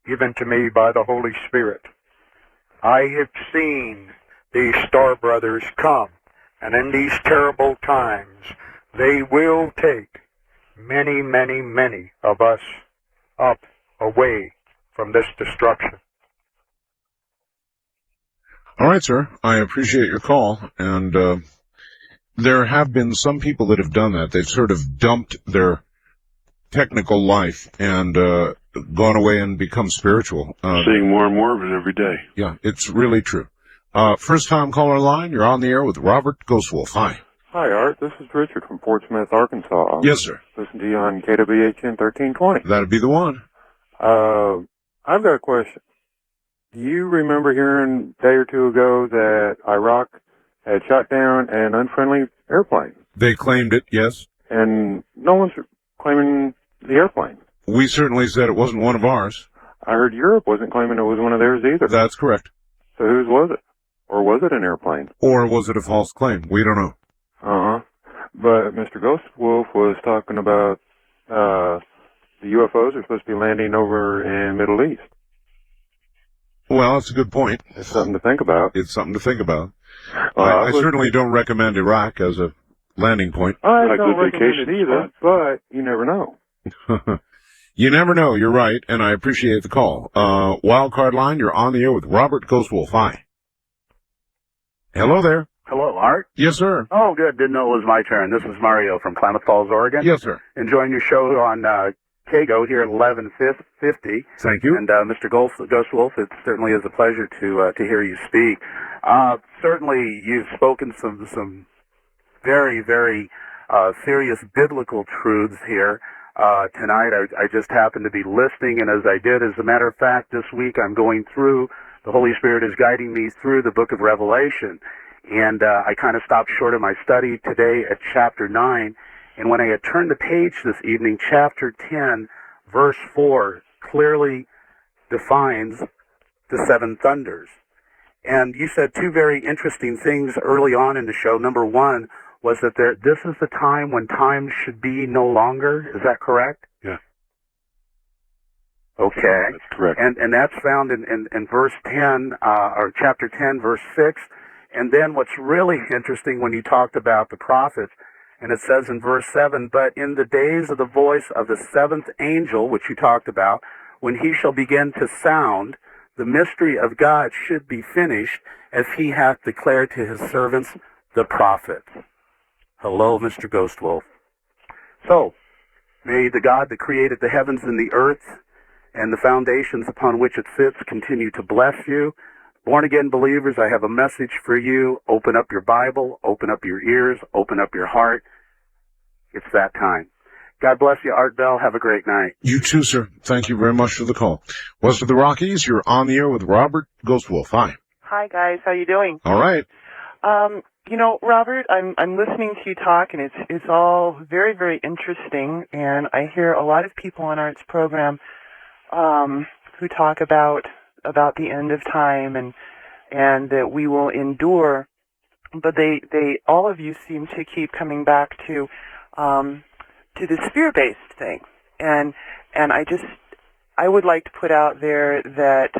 given to me by the Holy Spirit, I have seen these Star Brothers come, and in these terrible times, they will take many, many, many of us up away from this destruction. All right, sir. I appreciate your call. And there have been some people that have done that. They've sort of dumped their technical life and gone away and become spiritual. Seeing more and more of it every day. Yeah, it's really true. First-time caller line, you're on the air with Robert Ghostwolf. Hi. Hi, Art. This is Richard from Fort Smith, Arkansas. Yes, sir. Listen to you on KWHN 1320. That'd be the one. I've got a question. Do you remember hearing a day or two ago that Iraq had shot down an unfriendly airplane? They claimed it, yes. And no one's claiming the airplane. We certainly said it wasn't one of ours. I heard Europe wasn't claiming it was one of theirs either. That's correct. So whose was it? Or was it an airplane? Or was it a false claim? We don't know. Uh-huh. But Mr. Ghost Wolf was talking about the UFOs are supposed to be landing over in Middle East. Well, that's a good point. It's something to think about. It's something to think about. I certainly don't recommend Iraq as a landing point. I don't recommend it either, but you never know. You never know. You're right, and I appreciate the call. Wildcard line, you're on the air with Robert Ghostwolf. Hi. Hello there. Hello, Art? Yes, sir. Oh, good. Didn't know it was my turn. This is Mario from Klamath Falls, Oregon. Yes, sir. Enjoying your show on KGO here at 11:50. Thank you. And Mr. Ghostwolf, it certainly is a pleasure to hear you speak. Certainly, you've spoken some very, very serious biblical truths here. Tonight, I just happened to be listening, and as a matter of fact, this week I'm going through, the Holy Spirit is guiding me through the book of Revelation. And I kind of stopped short of my study today at chapter 9. And when I had turned the page this evening, chapter 10, verse 4 clearly defines the seven thunders. And you said two very interesting things early on in the show. Number one was that this is the time when time should be no longer. Is that correct? Yeah. Okay. That's correct. And that's found in verse 10, or chapter 10, verse 6. And then what's really interesting when you talked about the prophets, and it says in verse 7, but in the days of the voice of the seventh angel, which you talked about, when he shall begin to sound, the mystery of God should be finished, as he hath declared to his servants, the prophets. Hello, Mr. Ghostwolf. So, may the God that created the heavens and the earth and the foundations upon which it sits continue to bless you. Born-again believers, I have a message for you. Open up your Bible, open up your ears, open up your heart. It's that time. God bless you, Art Bell. Have a great night. You too, sir. Thank you very much for the call. West of the Rockies, you're on the air with Robert Ghostwolf. Hi. Hi, guys. How you doing? All right. You know, Robert, I'm listening to you talk, and it's all very, very interesting. And I hear a lot of people on Art's program who talk about the end of time and that we will endure. But they all of you seem to keep coming back to the sphere-based thing, and I would like to put out there that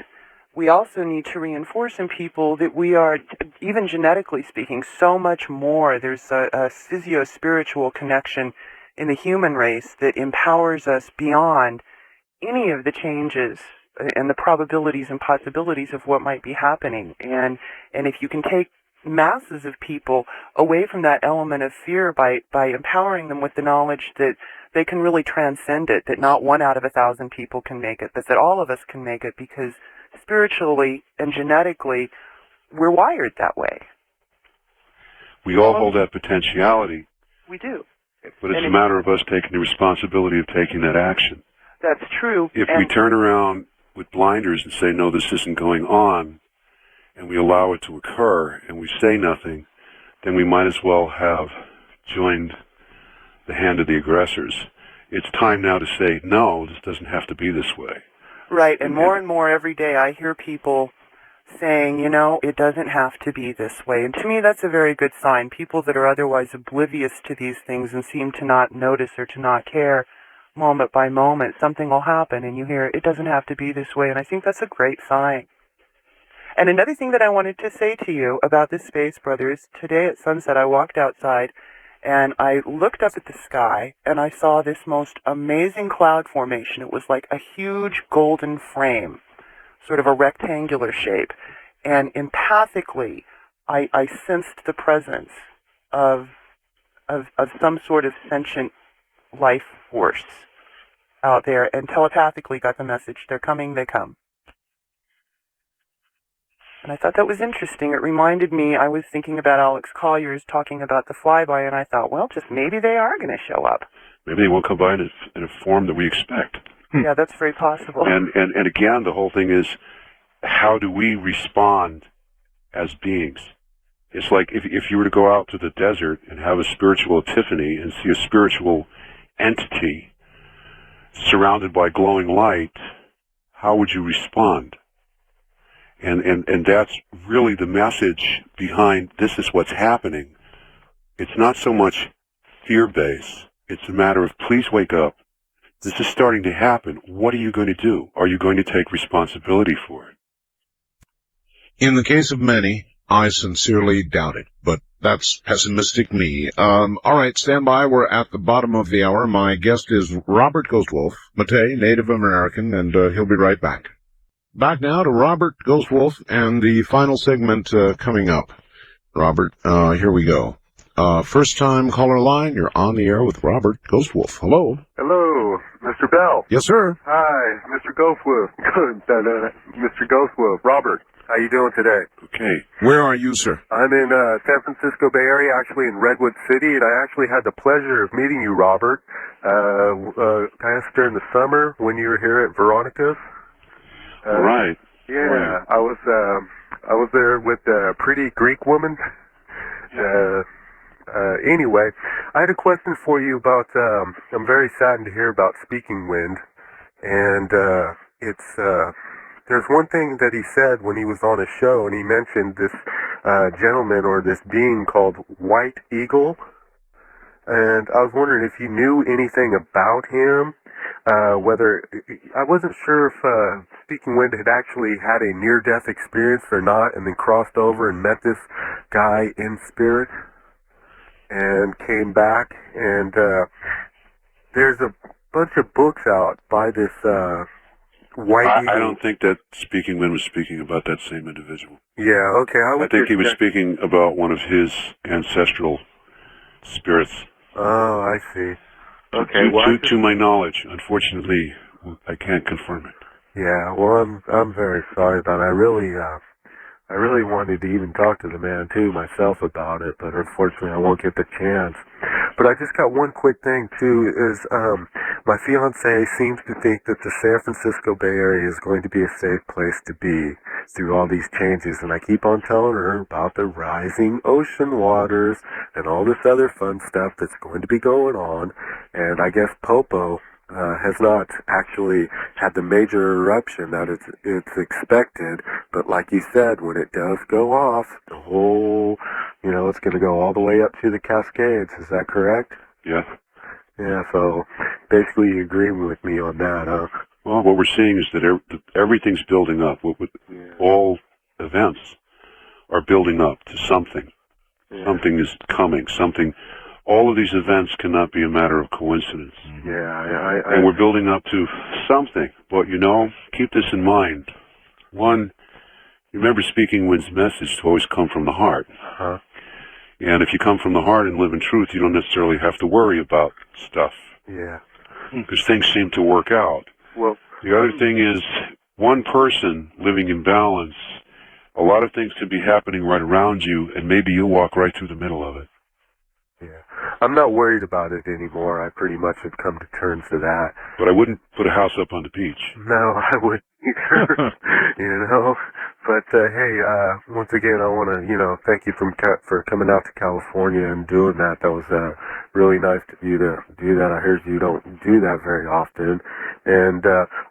we also need to reinforce in people that we are, even genetically speaking, so much more. There's a physio-spiritual connection in the human race that empowers us beyond any of the changes and the probabilities and possibilities of what might be happening. And if you can take masses of people away from that element of fear by empowering them with the knowledge that they can really transcend it, that not 1 out of 1,000 people can make it, but that all of us can make it, because spiritually and genetically we're wired that way. We all hold that potentiality. We do. But it's a matter of us taking the responsibility of taking that action. That's true. If we turn around with blinders and say, no, this isn't going on, and we allow it to occur, and we say nothing, then we might as well have joined the hand of the aggressors. It's time now to say, no, this doesn't have to be this way. Right, and more every day I hear people saying, you know, it doesn't have to be this way. And to me, that's a very good sign. People that are otherwise oblivious to these things and seem to not notice or to not care, moment by moment, something will happen, and you hear, it doesn't have to be this way. And I think that's a great sign. And another thing that I wanted to say to you about the Space Brothers, today at sunset I walked outside and I looked up at the sky and I saw this most amazing cloud formation. It was like a huge golden frame, sort of a rectangular shape. And empathically, I sensed the presence of some sort of sentient life force out there, and telepathically got the message, they're coming, they come. And I thought that was interesting. It reminded me, I was thinking about Alex Collier's talking about the flyby, and I thought, well, just maybe they are going to show up. Maybe they won't come by in a form that we expect. Yeah, that's very possible. And again, the whole thing is, how do we respond as beings? It's like if you were to go out to the desert and have a spiritual epiphany and see a spiritual entity surrounded by glowing light, how would you respond? And that's really the message behind this is what's happening. It's not so much fear-based. It's a matter of, please wake up. This is starting to happen. What are you going to do? Are you going to take responsibility for it? In the case of many, I sincerely doubt it, but that's pessimistic me. All right, stand by. We're at the bottom of the hour. My guest is Robert Ghostwolf, Matei, Native American, and he'll be right back. Back now to Robert Ghostwolf and the final segment coming up. Robert, here we go. First-time caller line, you're on the air with Robert Ghostwolf. Hello. Hello, Mr. Bell. Yes, sir. Hi, Mr. Ghostwolf. Mr. Ghostwolf. Robert, how you doing today? Okay. Where are you, sir? I'm in San Francisco Bay Area, actually in Redwood City, and I actually had the pleasure of meeting you, Robert, past during the summer when you were here at Veronica's. Right. Yeah, right. I was there with a pretty Greek woman. Anyway, I had a question for you about, I'm very saddened to hear about Speaking Wind, and there's one thing that he said when he was on a show, and he mentioned this gentleman or this being called White Eagle, and I was wondering if you knew anything about him, whether, I wasn't sure if Speaking Wind had actually had a near-death experience or not, and then crossed over and met this guy in spirit, and came back, and there's a bunch of books out by this White Eagle. I don't think that Speaking Wind was speaking about that same individual. Yeah, okay. I think he was speaking about one of his ancestral spirits. Oh, I see. Okay, To my knowledge, unfortunately, I can't confirm it. Yeah, well, I'm very sorry about it. I really wanted to even talk to the man too myself about it, but unfortunately I won't get the chance. But I just got one quick thing too, is my fiance seems to think that the San Francisco Bay Area is going to be a safe place to be through all these changes, and I keep on telling her about the rising ocean waters and all this other fun stuff that's going to be going on, and I guess Popo has not actually had the major eruption that it's expected, but like you said, when it does go off, the whole, it's going to go all the way up to the Cascades. Is that correct? Yeah. Yeah, so basically you agree with me on that, huh? Well, what we're seeing is that everything's building up. All events are building up to something. Yeah. Something is coming. All of these events cannot be a matter of coincidence. Yeah, and we're building up to something. But, keep this in mind. One, remember Speaking Wind's message to always come from the heart. Uh-huh. And if you come from the heart and live in truth, you don't necessarily have to worry about stuff. Yeah. Because things seem to work out. Well, the other thing is, one person living in balance, a lot of things could be happening right around you, and maybe you'll walk right through the middle of it. Yeah. I'm not worried about it anymore. I pretty much have come to terms with that. But I wouldn't put a house up on the beach. No, I wouldn't either. But hey, once again, I want to, thank you for coming out to California and doing that. That was really nice of you to do that. I heard you don't do that very often. And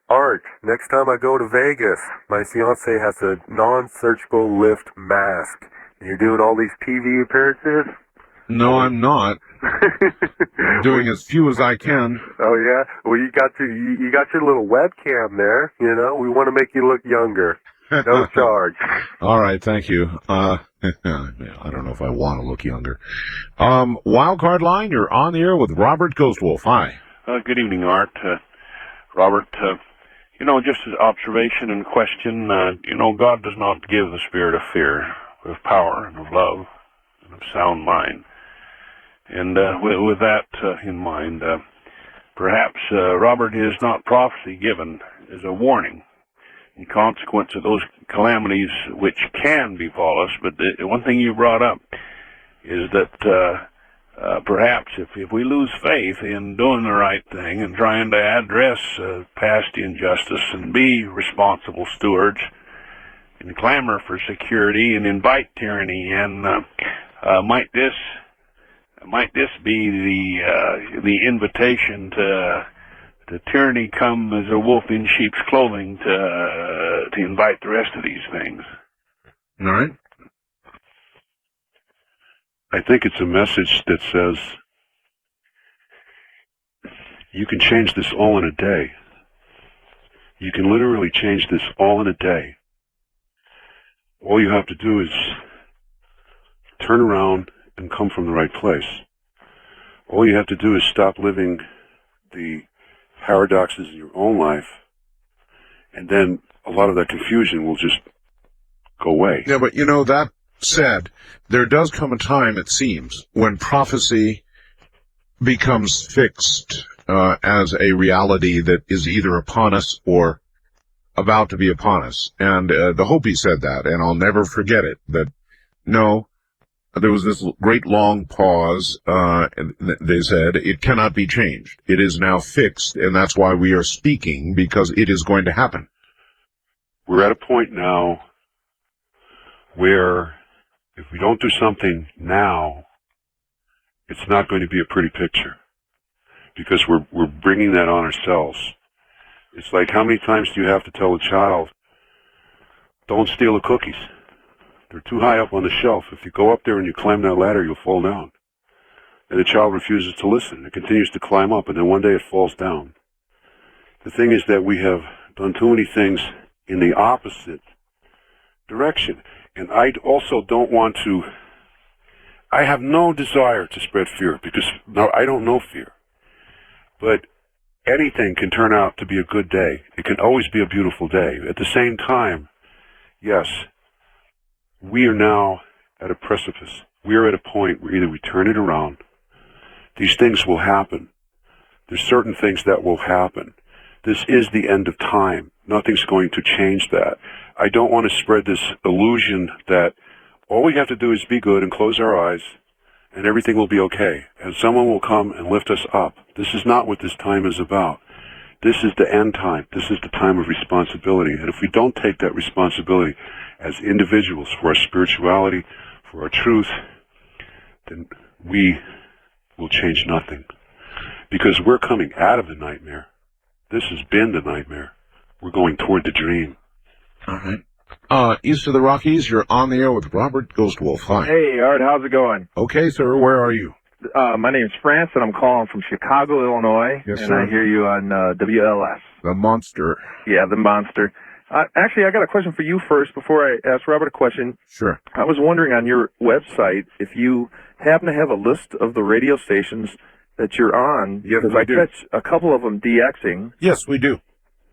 Art, next time I go to Vegas, my fiance has a non-surgical lift mask. And you're doing all these TV appearances? No, I'm not. I'm doing as few as I can. Oh yeah. Well, you got your little webcam there. We want to make you look younger. No charge. All right, thank you. I don't know if I want to look younger. Wildcard line, you're on the air with Robert Ghostwolf. Hi. Good evening, Art. Robert, just as observation and question, God does not give the spirit of fear, but of power and of love and of sound mind. And with that in mind, perhaps, Robert, is not prophecy given as a warning in consequence of those calamities which can befall us. But the one thing you brought up is that perhaps if we lose faith in doing the right thing and trying to address past injustice and be responsible stewards and clamor for security and invite tyranny, and might this be the invitation to tyranny come as a wolf in sheep's clothing to invite the rest of these things? All right. I think it's a message that says you can change this all in a day. You can literally change this all in a day. All you have to do is turn around and come from the right place. All you have to do is stop living the paradoxes in your own life, and then a lot of that confusion will just go away. Yeah, but that said, there does come a time, it seems, when prophecy becomes fixed as a reality that is either upon us or about to be upon us. And the Hopi said that, and I'll never forget it, that no, there was this great long pause, and they said, it cannot be changed. It is now fixed, and that's why we are speaking, because it is going to happen. We're at a point now where If we don't do something now, it's not going to be a pretty picture, because we're bringing that on ourselves. It's like, how many times do you have to tell a child, don't steal the cookies? They're too high up on the shelf. If you go up there and you climb that ladder, you'll fall down. And the child refuses to listen. It continues to climb up, and then one day it falls down. The thing is that we have done too many things in the opposite direction. And I also don't want to, I have no desire to spread fear, because now I don't know fear. But anything can turn out to be a good day. It can always be a beautiful day. At the same time, yes, we are now at a precipice. We are at a point where either we turn it around, these things will happen. There's certain things that will happen. This is the end of time. Nothing's going to change that. I don't want to spread this illusion that all we have to do is be good and close our eyes and everything will be okay. And someone will come and lift us up. This is not what this time is about. This is the end time. This is the time of responsibility. And if we don't take that responsibility as individuals for our spirituality, for our truth, then we will change nothing. Because we're coming out of the nightmare. This has been the nightmare. We're going toward the dream. All right. East of the Rockies, you're on the air with Robert Ghostwolf. Hi. Hey, Art, how's it going? Okay, sir, where are you? My name's France, and I'm calling from Chicago, Illinois. Yes, and sir. I hear you on WLS. The Monster. Yeah, the Monster. Actually, I got a question for you first before I ask Robert a question. Sure. I was wondering on your website if you happen to have a list of the radio stations that you're on, Yes, because we I do. catch a couple of them DXing. Yes, we do.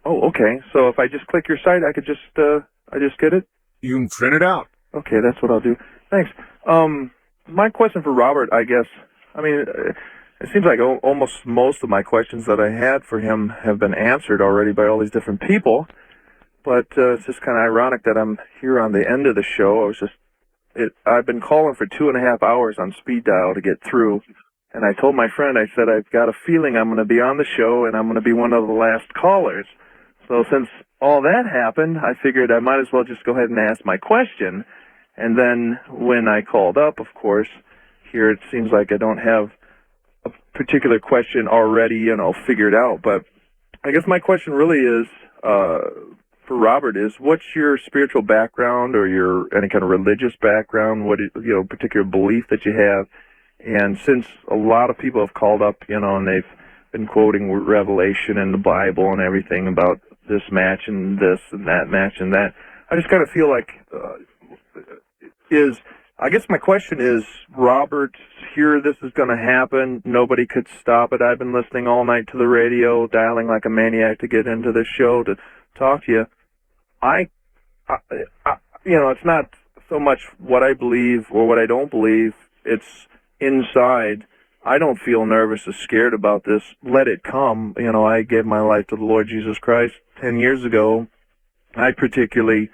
Oh, okay. So if I just click your site, I could just get it? You can print it out. Okay, that's what I'll do. Thanks. My question for Robert, I guess, I mean, it seems like almost most of my questions that I had for him have been answered already by all these different people, but it's just kind of ironic that I'm here on the end of the show. I've been calling for 2.5 hours on speed dial to get through, and I told my friend, I said, I've got a feeling I'm going to be on the show, and I'm going to be one of the last callers. So since all that happened, I figured I might as well just go ahead and ask my question. And then when I called up, of course, here it seems like I don't have a particular question already, figured out. But I guess my question really is, for Robert, is what's your spiritual background or your any kind of religious background? What particular belief that you have? And since a lot of people have called up, and they've been quoting Revelation and the Bible and everything about this match and this and that match and that, I just kind of feel like I guess my question is, Robert, here this is going to happen. Nobody could stop it. I've been listening all night to the radio, dialing like a maniac to get into this show to talk to you. It's not so much what I believe or what I don't believe. It's inside. I don't feel nervous or scared about this. Let it come. I gave my life to the Lord Jesus Christ 10 years ago. I particularly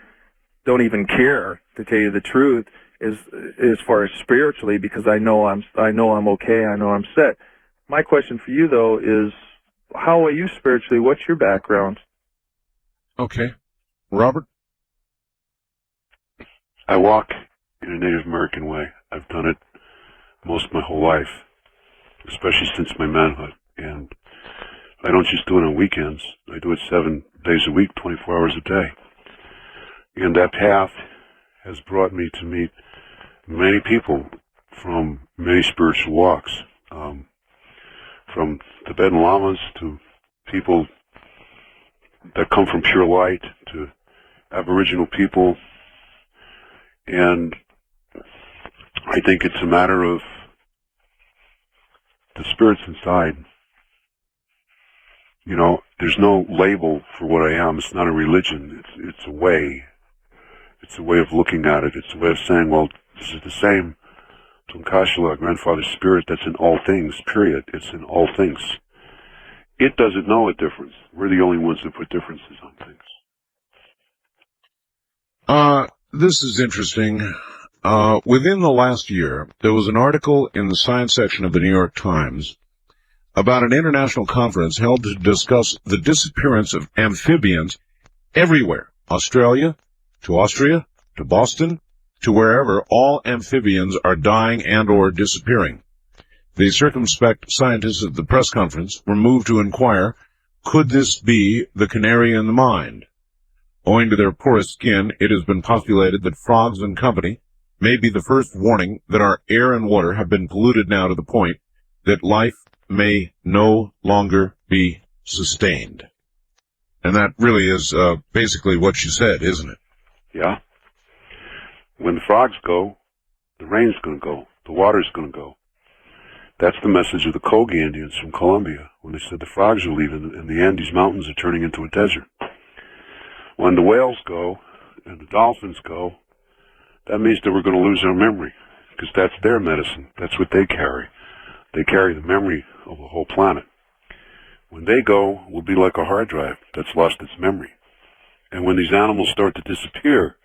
don't even care, to tell you the truth, as far as spiritually, because I know I'm okay. I know I'm set. My question for you though is, how are you spiritually? What's your background? Okay, Robert. I walk in a Native American way. I've done it most of my whole life, especially since my manhood. And I don't just do it on weekends. I do it 7 days a week, 24 hours a day. And that path has brought me to meet many people from many spiritual walks, from Tibetan lamas to people that come from pure light to Aboriginal people. And I think it's a matter of the spirits inside. There's no label for what I am. It's not a religion. It's a way. It's a way of looking at it. It's a way of saying, well, this is the same Tunkashila, grandfather spirit that's in all things, period. It's in all things. It doesn't know a difference. We're the only ones that put differences on things. This is interesting. Within the last year, there was an article in the science section of the New York Times about an international conference held to discuss the disappearance of amphibians everywhere. Australia, to Austria, to Boston, to wherever all amphibians are dying and or disappearing. The circumspect scientists at the press conference were moved to inquire, could this be the canary in the mine? Owing to their porous skin, it has been postulated that frogs and company may be the first warning that our air and water have been polluted now to the point that life may no longer be sustained. And that really is basically what you said, isn't it? Yeah. When the frogs go, the rain's going to go, the water's going to go. That's the message of the Kogi Indians from Colombia, when they said the frogs are leaving and the Andes Mountains are turning into a desert. When the whales go and the dolphins go, that means that we're going to lose our memory, because that's their medicine. That's what they carry. They carry the memory of the whole planet. When they go, we'll be like a hard drive that's lost its memory. And when these animals start to disappear,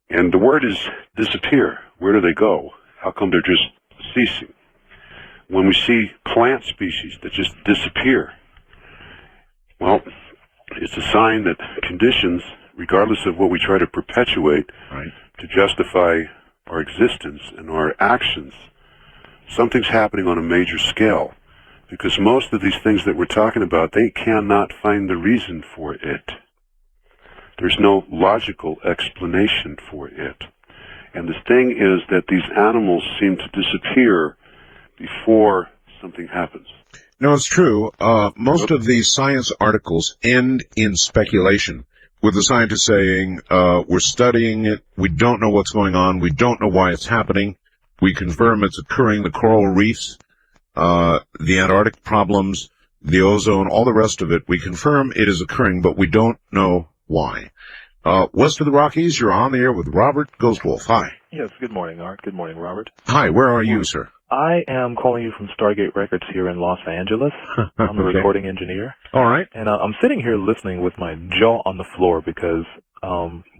and the word is disappear, where do they go? How come they're just ceasing? When we see plant species that just disappear, well, it's a sign that conditions, regardless of what we try to perpetuate to justify our existence and our actions, something's happening on a major scale. Because most of these things that we're talking about, they cannot find the reason for it. There's no logical explanation for it. And the thing is that these animals seem to disappear before something happens. No, it's true. Most of these science articles end in speculation, with the scientists saying, we're studying it, we don't know what's going on, we don't know why it's happening, we confirm it's occurring, the coral reefs, the Antarctic problems, the ozone, all the rest of it, we confirm it is occurring, but we don't know why. West of the Rockies, you're on the air with Robert Ghostwolf. Hi. Yes, good morning, Art. Good morning, Robert. Hi, where are you, sir? I am calling you from Stargate Records here in Los Angeles. I'm a Okay. recording engineer. All right. And I'm sitting here listening with my jaw on the floor because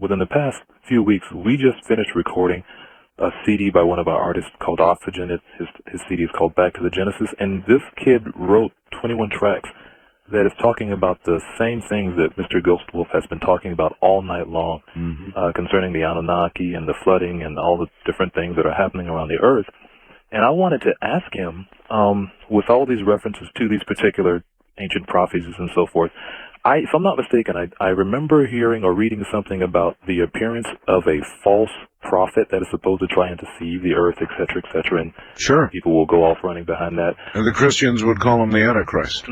within the past few weeks, we just finished recording a CD by one of our artists called Oxygen. His CD is called Back to the Genesis. And this kid wrote 21 tracks that is talking about the same things that Mr. Ghostwolf has been talking about all night long, concerning the Anunnaki and the flooding and all the different things that are happening around the Earth. And I wanted to ask him, with all these references to these particular ancient prophecies and so forth, if I'm not mistaken, I remember hearing or reading something about the appearance of a false prophet that is supposed to try and deceive the Earth, etc., etc., and sure, people will go off running behind that. And the Christians would call him the Antichrist.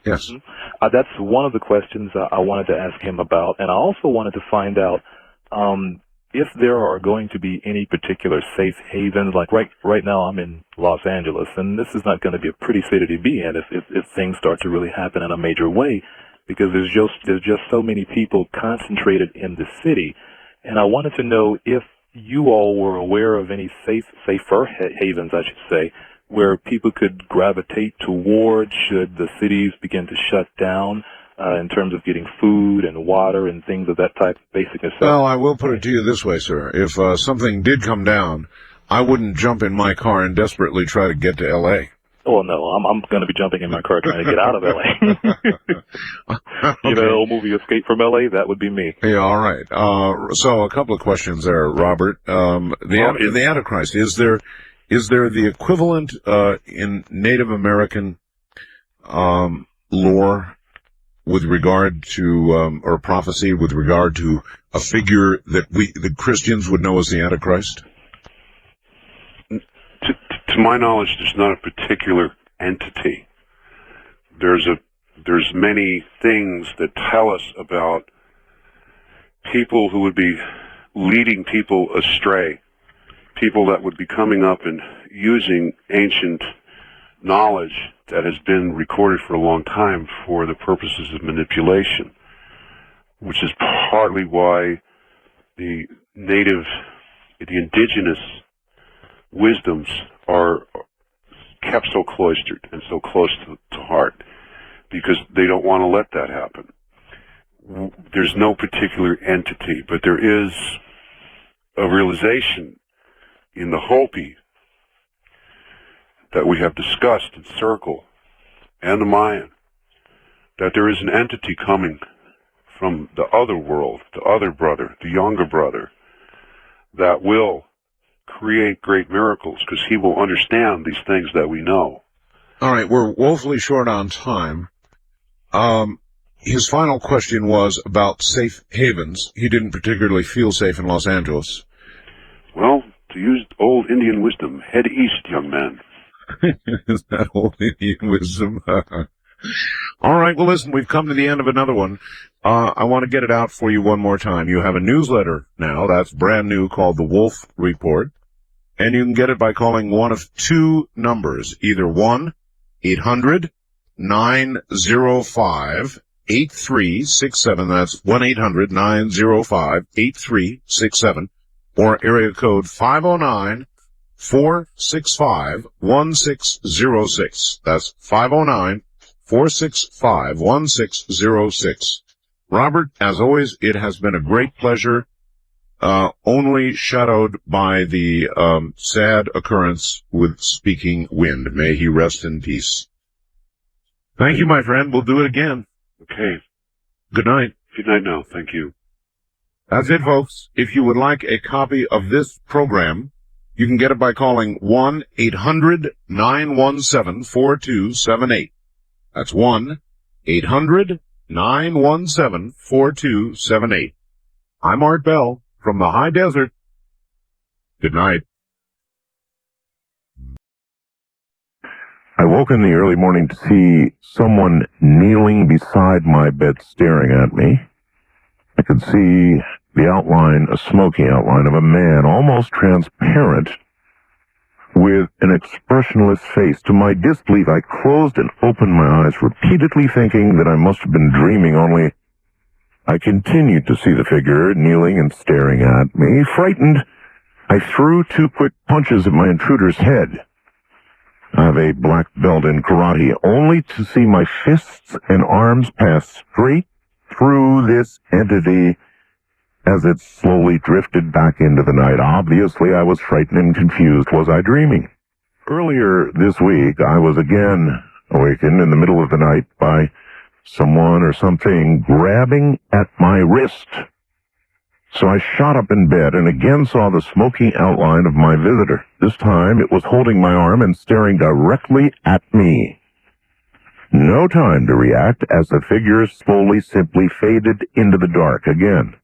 Yes. That's one of the questions I wanted to ask him about, and I also wanted to find out if there are going to be any particular safe havens. Like right now I'm in Los Angeles, and this is not going to be a pretty city to be in if things start to really happen in a major way, because there's just so many people concentrated in the city. And I wanted to know if you all were aware of any safer havens, I should say, where people could gravitate towards should the cities begin to shut down, in terms of getting food and water and things of that type, basic necessities. Well, I will put it to you this way, sir. If something did come down, I wouldn't jump in my car and desperately try to get to L.A. Oh, no, I'm going to be jumping in my car trying to get out of L.A. You know, the old movie Escape from L.A., that would be me. Yeah, all right. So a couple of questions there, Robert. The Antichrist, is there the equivalent in Native American lore with regard to, or prophecy with regard to a figure that the Christians would know as the Antichrist? To my knowledge, there's not a particular entity. There's many things that tell us about people who would be leading people astray, people that would be coming up and using ancient knowledge that has been recorded for a long time for the purposes of manipulation, which is partly why the indigenous wisdoms are kept so cloistered and so close to heart, because they don't want to let that happen. There's no particular entity, but there is a realization in the Hopi that we have discussed in Circle and the Mayan, that there is an entity coming from the other world, the other brother, the younger brother, that will create great miracles, because he will understand these things that we know. All right, we're woefully short on time. His final question was about safe havens. He didn't particularly feel safe in Los Angeles. Well, to use old Indian wisdom, head east, young man. Is that old Indian wisdom? All right, well, listen, we've come to the end of another one. I want to get it out for you one more time. You have a newsletter now that's brand new called The Wolf Report, and you can get it by calling one of two numbers, either 1-800-905-8367, that's 1-800-905-8367, or area code 509-465-1606. That's 509-465-1606. Robert, as always, it has been a great pleasure, only shadowed by the sad occurrence with Speaking Wind. May he rest in peace. Thank you, my friend. We'll do it again. Okay. Good night. Good night now. Thank you. That's it, folks. If you would like a copy of this program, you can get it by calling 1-800-917-4278. That's 1-800-917-4278. I'm Art Bell from the High Desert. Good night. I woke in the early morning to see someone kneeling beside my bed staring at me. I could see the outline, a smoky outline of a man, almost transparent, with an expressionless face. To my disbelief, I closed and opened my eyes, repeatedly thinking that I must have been dreaming, only I continued to see the figure kneeling and staring at me. Frightened, I threw two quick punches at my intruder's head. I have a black belt in karate, only to see my fists and arms pass straight through this entity as it slowly drifted back into the night. Obviously, I was frightened and confused. Was I dreaming? Earlier this week, I was again awakened in the middle of the night by someone or something grabbing at my wrist. So I shot up in bed and again saw the smoky outline of my visitor. This time it was holding my arm and staring directly at me. No time to react as the figure slowly simply faded into the dark again.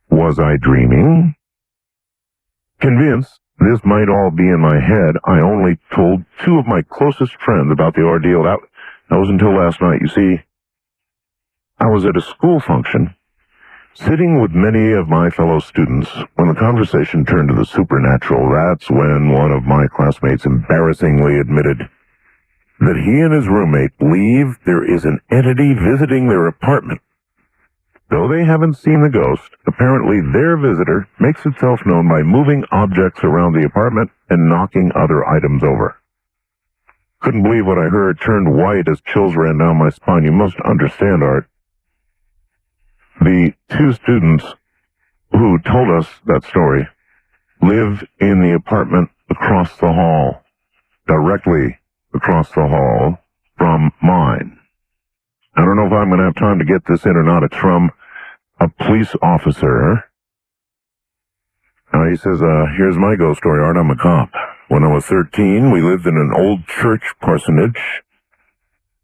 Was I dreaming? Convinced this might all be in my head, I only told two of my closest friends about the ordeal. That was until last night. You see, I was at a school function, sitting with many of my fellow students. When the conversation turned to the supernatural, that's when one of my classmates embarrassingly admitted that he and his roommate believe there is an entity visiting their apartment. Though they haven't seen the ghost, apparently their visitor makes itself known by moving objects around the apartment and knocking other items over. Couldn't believe what I heard, turned white as chills ran down my spine. You must understand, Art. The two students who told us that story live in the apartment across the hall, directly across the hall from mine. I don't know if I'm going to have time to get this in or not. It's from a police officer. He says, here's my ghost story, Art. I'm a cop. When I was 13, we lived in an old church parsonage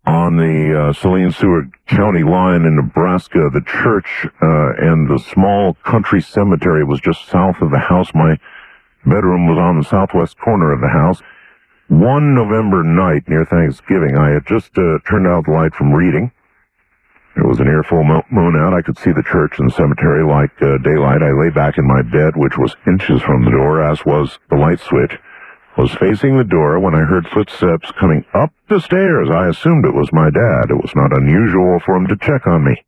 on the Saline-Seward County line in Nebraska. The church and the small country cemetery was just south of the house. My bedroom was on the southwest corner of the house. One November night near Thanksgiving, I had just turned out the light from reading. It was an earful moon out. I could see the church and the cemetery like daylight. I lay back in my bed, which was inches from the door, as was the light switch. Was facing the door when I heard footsteps coming up the stairs. I assumed it was my dad. It was not unusual for him to check on me.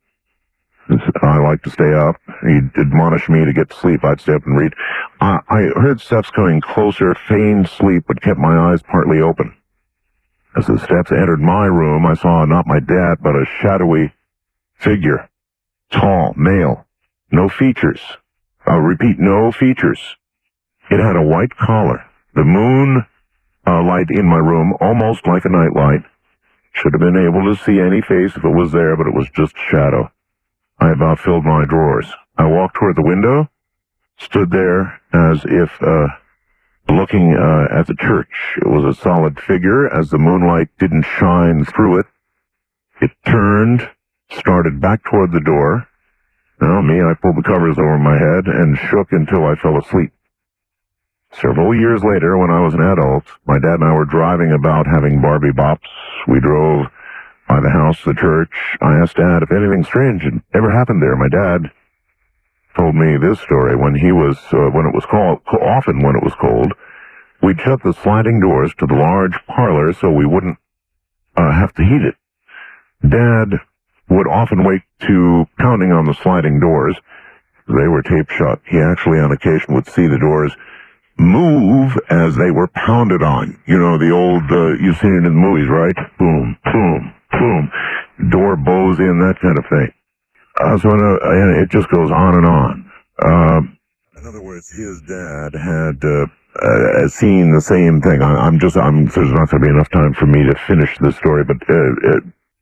I like to stay up. He'd admonish me to get to sleep. I'd stay up and read. I heard steps coming closer, feigned sleep, but kept my eyes partly open. As the steps entered my room, I saw not my dad, but a shadowy figure. Tall, male. No features. I'll repeat, no features. It had a white collar. The moon light in my room, almost like a night light. Should have been able to see any face if it was there, but it was just shadow. I about filled my drawers. I walked toward the window, stood there as if looking at the church. It was a solid figure. As the moonlight didn't shine through it, it turned, started back toward the door. Now, I pulled the covers over my head and shook until I fell asleep. Several years later, when I was an adult, my dad and I were driving about having Barbie bops. We drove by the house, the church. I asked Dad if anything strange had ever happened there. My dad told me this story. When it was cold, we'd shut the sliding doors to the large parlor so we wouldn't have to heat it. Dad would often wake to pounding on the sliding doors. They were taped shut. He actually on occasion would see the doors move as they were pounded on. You know, the old, you've seen it in the movies, right? Boom, boom, boom. Door bows in, that kind of thing. And it just goes on and on. In other words, his dad had seen the same thing. There's not going to be enough time for me to finish this story, but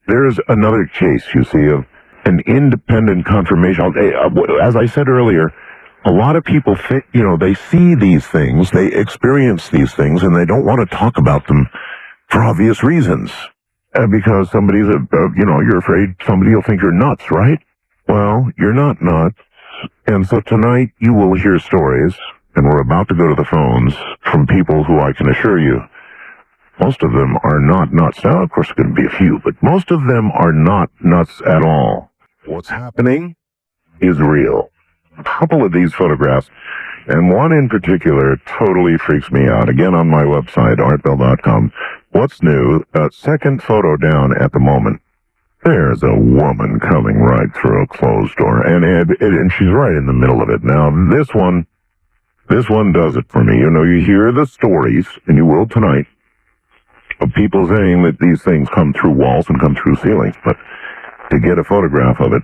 there's another case, you see, of an independent confirmation. As I said earlier, a lot of people think, they see these things, they experience these things, and they don't want to talk about them for obvious reasons. Because you're afraid somebody will think you're nuts, right? Well, you're not nuts. And so tonight you will hear stories, and we're about to go to the phones, from people who I can assure you, most of them are not nuts. Now, of course, there could be a few, but most of them are not nuts at all. What's happening is real. A couple of these photographs, and one in particular totally freaks me out. Again, on my website, artbell.com. What's new? Second photo down at the moment. There's a woman coming right through a closed door, and she's right in the middle of it. Now, this one does it for me. You hear the stories, and you will tonight, of people saying that these things come through walls and come through ceilings, but to get a photograph of it,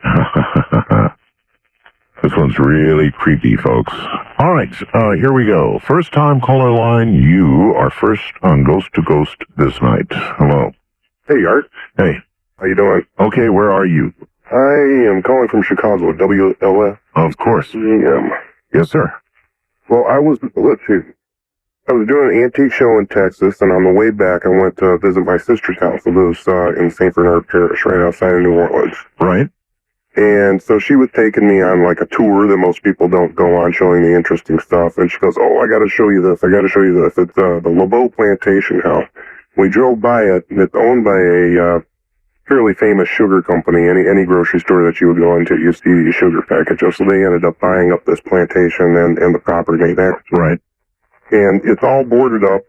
this one's really creepy, folks. All right, here we go. First time caller line, you are first on Ghost to Ghost this night. Hello. Hey, Art. Hey. How you doing? Okay, where are you? I am calling from Chicago, WLF. Of course. Yes, sir. Well, I was doing an antique show in Texas, and on the way back, I went to visit my sister's house, who lives in St. Bernard Parish, right outside of New Orleans. Right. And so she was taking me on like a tour that most people don't go on, showing me interesting stuff. And she goes, "Oh, I got to show you this. I got to show you this. It's the Lebeau Plantation house." We drove by it, and it's owned by a fairly famous sugar company. Any grocery store that you would go into, you see the sugar packages. So they ended up buying up this plantation and the property there. Right. And it's all boarded up.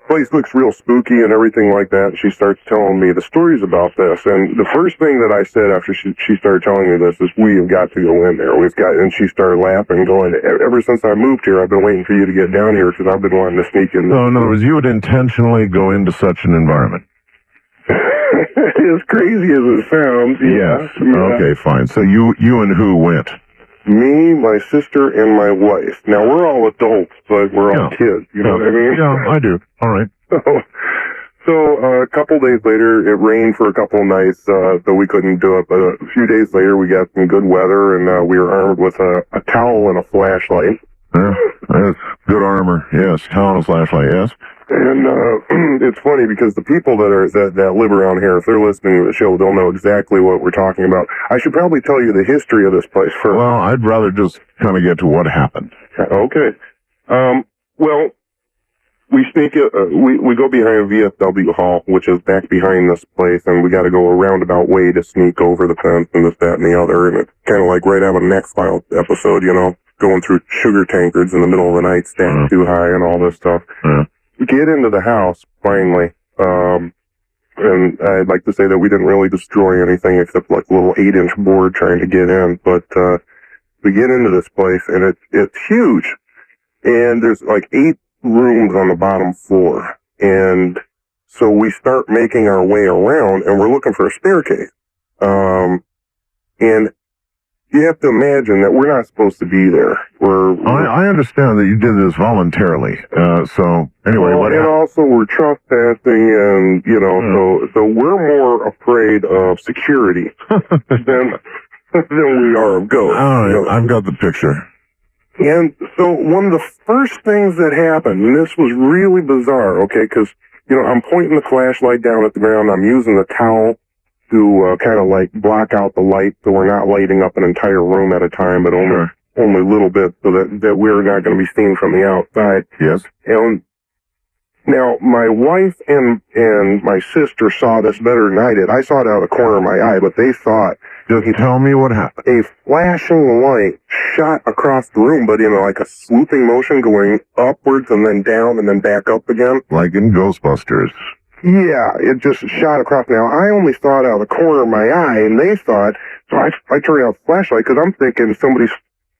Place looks real spooky and everything like that. She starts telling me the stories about this. And the first thing that I said after she started telling me this is, "We have got to go in there. And she started laughing, going, "Ever since I moved here, I've been waiting for you to get down here because I've been wanting to sneak in." So in other words, you would intentionally go into such an environment? As crazy as it sounds. Yes. Yeah. Okay, fine. So you and who went? Me, my sister, and my wife. Now, we're all adults, but we're all kids. You know what I mean? Yeah, I do. All right. So a couple days later, it rained for a couple of nights, so we couldn't do it. But a few days later, we got some good weather, and we were armed with a towel and a flashlight. Yeah, that's good armor. Yes, towel and flashlight, yes. And it's funny because the people that live around here, if they're listening to the show, they'll know exactly what we're talking about. I should probably tell you the history of this place first. Well, I'd rather just kind of get to what happened. Okay. Well, we sneak we go behind VFW Hall, which is back behind this place, and we got to go a roundabout way to sneak over the fence and this, that, and the other. And it's kind of like right out of an X-Files episode, going through sugar tankards in the middle of the night, standing too high, and all this stuff. We get into the house, finally, and I'd like to say that we didn't really destroy anything except like a little 8-inch board trying to get in, but we get into this place, and it's huge, and there's like 8 rooms on the bottom floor, and so we start making our way around, and we're looking for a staircase, and you have to imagine that we're not supposed to be there. I understand that you did this voluntarily. So anyway, and also we're trespassing, and so we're more afraid of security than we are of ghosts. All right, I've got the picture. And so one of the first things that happened, and this was really bizarre, okay, because, you know, I'm pointing the flashlight down at the ground. I'm using the towel to kind of like block out the light so we're not lighting up an entire room at a time, but only a little bit so that we're not going to be seen from the outside. Yes. And now, my wife and my sister saw this better than I did. I saw it out of the corner of my eye, but they saw it. Just tell me what happened. A flashing light shot across the room, but in like a swooping motion going upwards and then down and then back up again. Like in Ghostbusters. Yeah, it just shot across. Now, I only saw it out of the corner of my eye, and they saw it, so I turned out the flashlight, because I'm thinking somebody's,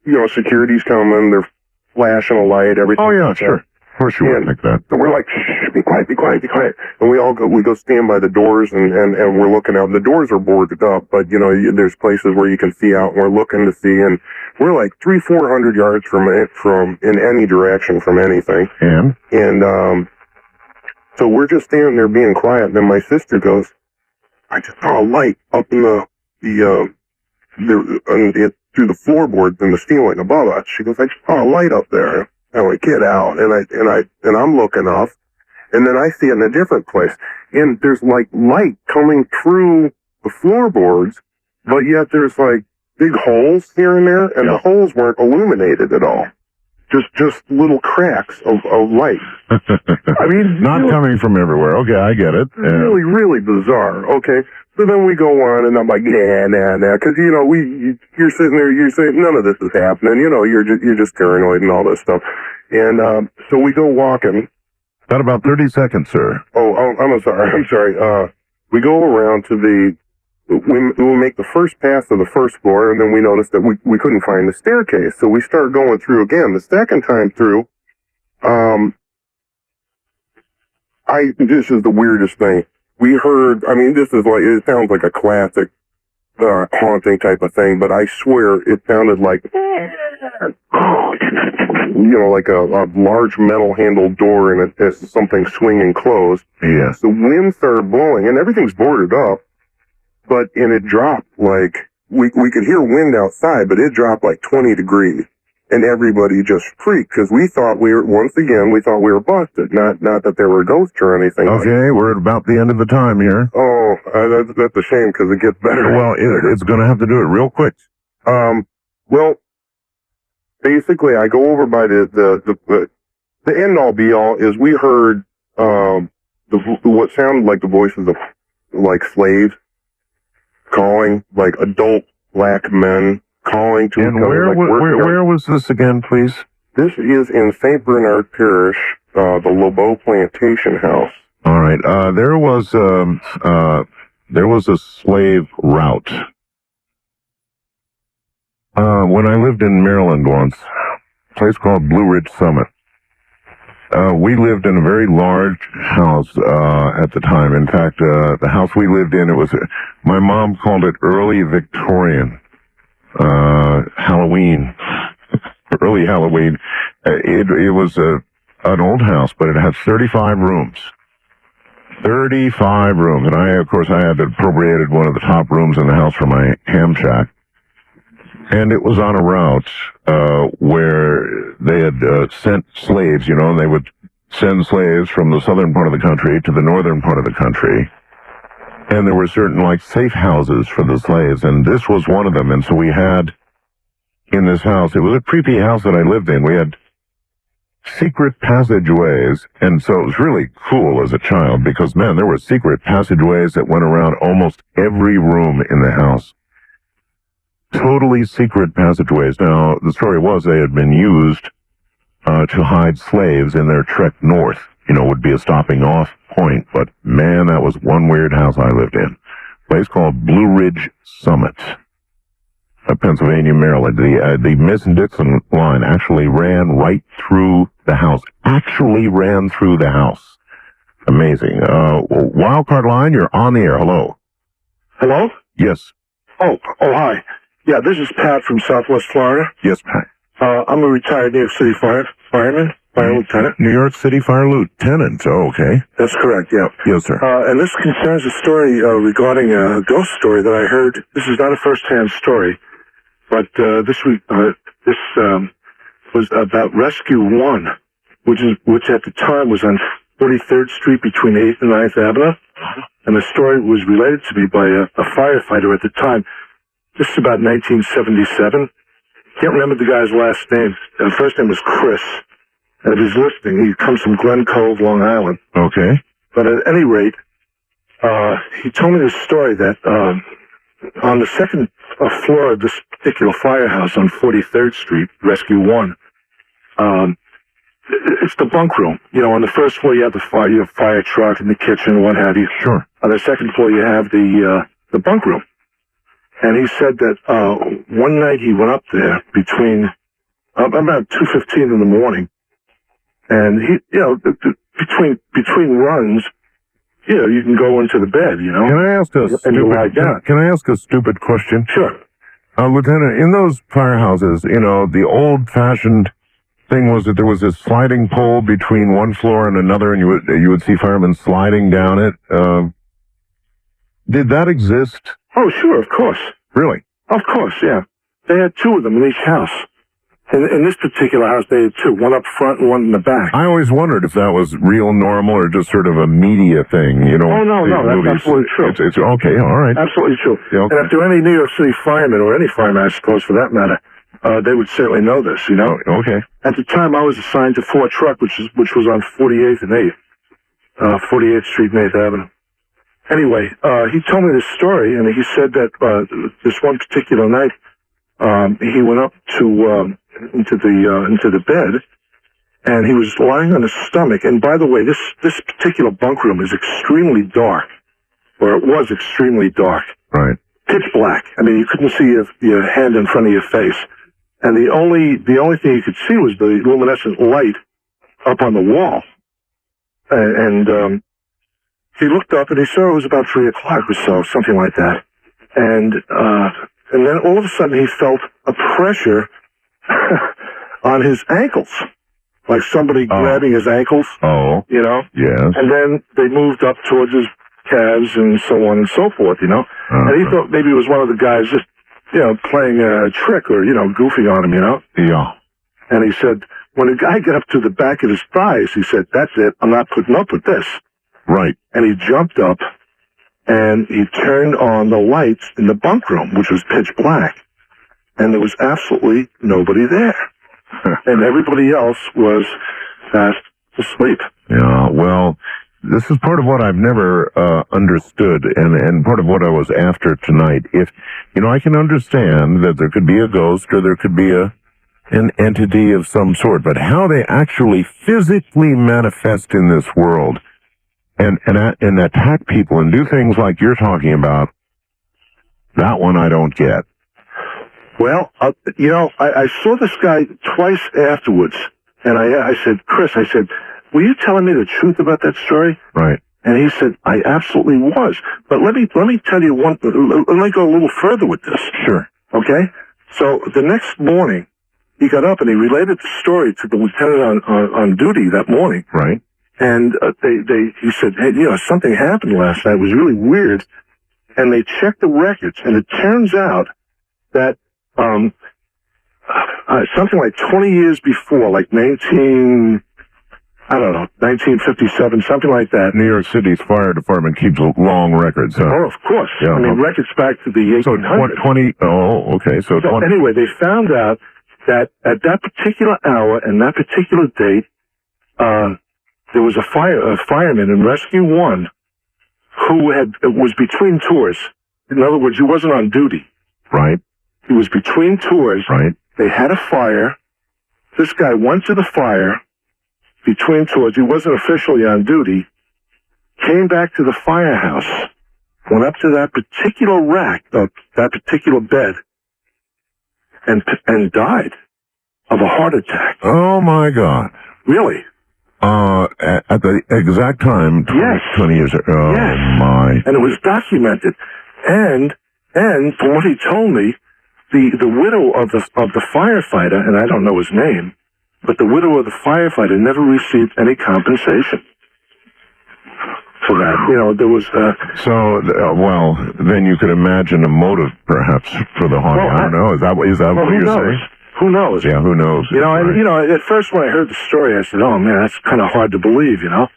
you know, security's coming, they're flashing a light, everything. Oh, yeah, sure. Of course you would like that. So we're like, shh, be quiet, be quiet, be quiet. And we go stand by the doors, and we're looking out. The doors are boarded up, but, you know, there's places where you can see out, and we're looking to see, and we're like 300-400 yards from in any direction from anything. And so we're just standing there being quiet, and then my sister goes, I just saw a light up in through the floorboards in the ceiling above us. She goes, I just saw a light up there. And we get out, and I'm looking up, and then I see it in a different place, and there's like light coming through the floorboards, but yet there's like big holes here and there, and the holes weren't illuminated at all. Just little cracks of light. I mean, not coming from everywhere. Okay, I get it. Really, really bizarre. Okay, so then we go on, and I'm like, nah, because you know you're sitting there, you're saying none of this is happening. You know, you're just paranoid and all this stuff. And so we go walking. Got about 30 seconds, sir. Oh, I'm sorry. We go around to we make the first pass to the first floor, and then we notice that we couldn't find the staircase. So we start going through again. The second time through, this is the weirdest thing. We heard, I mean, this is like, it sounds like a classic haunting type of thing, but I swear it sounded like, you know, like a large metal handled door and it's something swinging closed. Yes. The wind started blowing, and everything's boarded up. And it dropped like, we could hear wind outside, but it dropped like 20 degrees. And everybody just freaked, because we thought we were busted. Not that there were ghosts or anything. Okay, we're at about the end of the time here. Oh, that's a shame, because it gets better. Well, it's going to have to do it real quick. Well, basically, I go over by the end all be all is we heard, what sounded like the voices of, like, slaves. Calling, like adult black men calling to each other. And where was this again, please? This is in St. Bernard Parish, the Lebeau Plantation house. All right. There was a slave route. When I lived in Maryland once, a place called Blue Ridge Summit. We lived in a very large house at the time. In fact, the house we lived in, my mom called it early Victorian Halloween. Early Halloween. It was an old house, but it had 35 rooms. 35 rooms. And of course, I had appropriated one of the top rooms in the house for my ham shack. And it was on a route where they had sent slaves, you know, and they would send slaves from the southern part of the country to the northern part of the country. And there were certain, like, safe houses for the slaves, and this was one of them. And so we had, in this house, it was a creepy house that I lived in. We had secret passageways, and so it was really cool as a child because, man, there were secret passageways that went around almost every room in the house. Totally secret passageways. Now, the story was they had been used to hide slaves in their trek north. You know, would be a stopping off point. But, man, that was one weird house I lived in. A place called Blue Ridge Summit, Pennsylvania, Maryland. The Mason-Dixon line actually ran right through the house. Actually ran through the house. Amazing. Wildcard line, you're on the air. Hello. Hello? Yes. Oh, hi. Yeah, this is Pat from Southwest Florida. Yes, Pat. I'm a retired New York City fireman, fire lieutenant. New York City Fire Lieutenant. Oh, okay. That's correct, yeah. Yes, sir. And this concerns a story regarding a ghost story that I heard. This is not a first-hand story, but this was about Rescue 1, which at the time was on 43rd Street between 8th and 9th Avenue. And the story was related to me by a firefighter at the time. This is about 1977. Can't remember the guy's last name. The first name was Chris. And if he's listening, he comes from Glen Cove, Long Island. Okay. But at any rate, he told me this story that on the second floor of this particular firehouse on 43rd Street, Rescue 1, it's the bunk room. You know, on the first floor you have the fire truck and the kitchen and what have you. Sure. On the second floor you have the bunk room. And he said that one night he went up there between about 2:15 in the morning, and he, you know, between runs, you know, you can go into the bed, you know. Can I ask Can I ask a stupid question? Sure. Lieutenant, in those firehouses, you know, the old-fashioned thing was that there was this sliding pole between one floor and another, and you would see firemen sliding down it. Did that exist? Oh, sure, of course. Really? Of course, yeah. They had two of them in each house. In this particular house, they had two, one up front and one in the back. I always wondered if that was real normal or just sort of a media thing, you know. Oh, no, that's absolutely true. It's okay, all right. Absolutely true. Yeah, okay. And if there are any New York City firemen, or any fireman, I suppose, for that matter, they would certainly know this, you know. Okay. At the time, I was assigned to 4 Truck, which was on 48th and 8th, 48th Street and 8th Avenue. Anyway, he told me this story, and he said that this one particular night, he went up to into the bed, and he was lying on his stomach. And by the way, this particular bunk room is extremely dark, or it was extremely dark. Right. Pitch black. I mean, you couldn't see your hand in front of your face, and the only thing you could see was the luminescent light up on the wall. And he looked up and he saw it was about 3 o'clock or so, something like that. And then all of a sudden he felt a pressure on his ankles, like somebody grabbing his ankles. Oh. You know? Yes. And then they moved up towards his calves and so on and so forth, you know? And he thought maybe it was one of the guys just, you know, playing a trick or, you know, goofing on him, you know? Yeah. And he said, when the guy got up to the back of his thighs, he said, "That's it, I'm not putting up with this." Right. And he jumped up and he turned on the lights in the bunk room, which was pitch black. And there was absolutely nobody there. And everybody else was fast asleep. Yeah, well, this is part of what I've never understood, and part of what I was after tonight. If, you know, I can understand that there could be a ghost or there could be an entity of some sort, but how they actually physically manifest in this world and attack people and do things like you're talking about, that one I don't get. Well, you know, I saw this guy twice afterwards, and I said, "Chris," I said, "were you telling me the truth about that story?" Right. And he said, "I absolutely was. But let me tell you one. Let me go a little further with this." Sure. Okay. So the next morning, he got up and he related the story to the lieutenant on duty that morning. Right. And he said, "Hey, you know, something happened last night. It was really weird." And they checked the records, and it turns out that something like 20 years before, like 1957, something like that. New York City's fire department keeps long records. Huh? Oh, of course. Yeah, I mean, records back to the 1800s. So 20. Oh, okay. So 20. Anyway, they found out that at that particular hour and that particular date, there was a fireman in Rescue 1 who was between tours. In other words, he wasn't on duty. Right. He was between tours. Right. They had a fire. This guy went to the fire between tours. He wasn't officially on duty. Came back to the firehouse. Went up to that particular rack, that particular bed, and died of a heart attack. Oh my God. Really? At the exact time, 20 years ago. Oh yes. My. And it was documented. And from what he told me, the widow of the firefighter, and I don't know his name, but the widow of the firefighter never received any compensation for that. You know, there was well, then you could imagine a motive, perhaps, for the haunting. I don't know. Is that what you're saying? Who knows? Yeah, who knows? You know, and, you know, at first when I heard the story, I said, oh, man, that's kind of hard to believe, you know.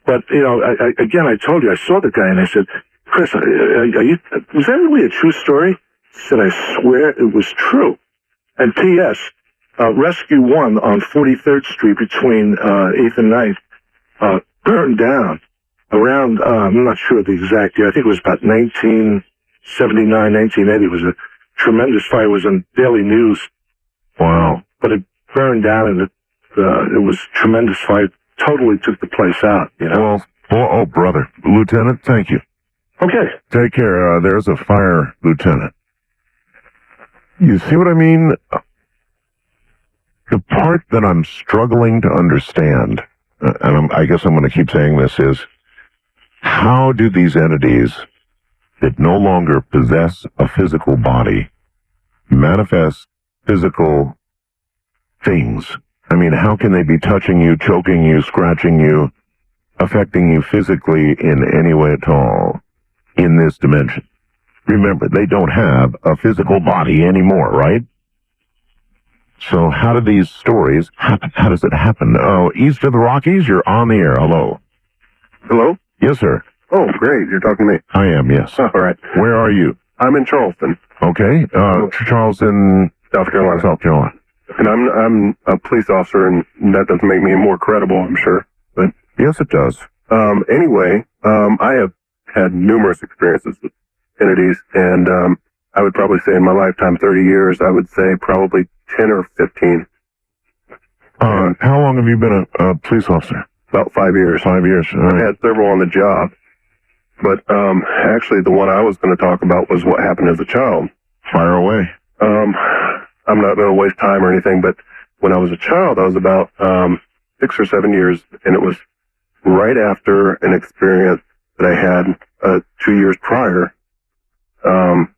But, you know, again, I told you, I saw the guy, and I said, Chris, was that really a true story? He said, I swear it was true. And P.S., Rescue 1 on 43rd Street between 8th and 9th burned down around, I'm not sure the exact year, I think it was about 1979, 1980. It was a tremendous fire. It was on Daily News. Wow. But it burned down, and it was tremendous fire. Totally took the place out, you know. Well, oh, brother. Lieutenant, thank you. Okay. Take care. There's a fire, Lieutenant. You see what I mean? The part that I'm struggling to understand, and I guess I'm going to keep saying this, is how do these entities that no longer possess a physical body manifest physical things? I mean, how can they be touching you, choking you, scratching you, affecting you physically in any way at all in this dimension? Remember, they don't have a physical body anymore, right? So how do these stories happen? How does it happen? Oh, east of the Rockies, you're on the air. Hello. Hello? Yes, sir. Oh, great. You're talking to me. I am, yes. All right. Where are you? I'm in Charleston. Okay. Charleston, South Carolina. South Carolina. And I'm a police officer, and that doesn't make me more credible, I'm sure. But yes, it does. Anyway, I have had numerous experiences with entities, and I would probably say in my lifetime, 30 years, I would say probably 10 or 15. How long have you been a police officer? About 5 years. 5 years. All right. I had several on the job, but actually the one I was going to talk about was what happened as a child. Fire away. I'm not going to waste time or anything, but when I was a child, I was about 6 or 7 years, and it was right after an experience that I had 2 years prior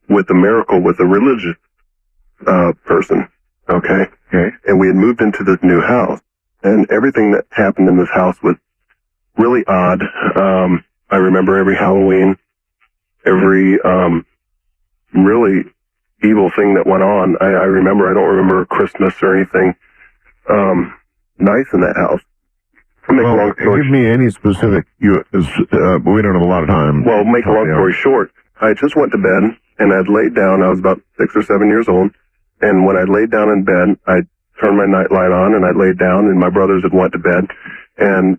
with a miracle with a religious person. Okay? And we had moved into this new house, and everything that happened in this house was really odd. I remember every Halloween, every really evil thing that went on. I remember, I don't remember Christmas or anything nice in that house. Well, give me any specific, we don't have a lot of time. Well, make a long story short, I just went to bed, and I'd laid down. I was about 6 or 7 years old, and when I laid down in bed, I turned my night light on, and I laid down, and my brothers had went to bed, and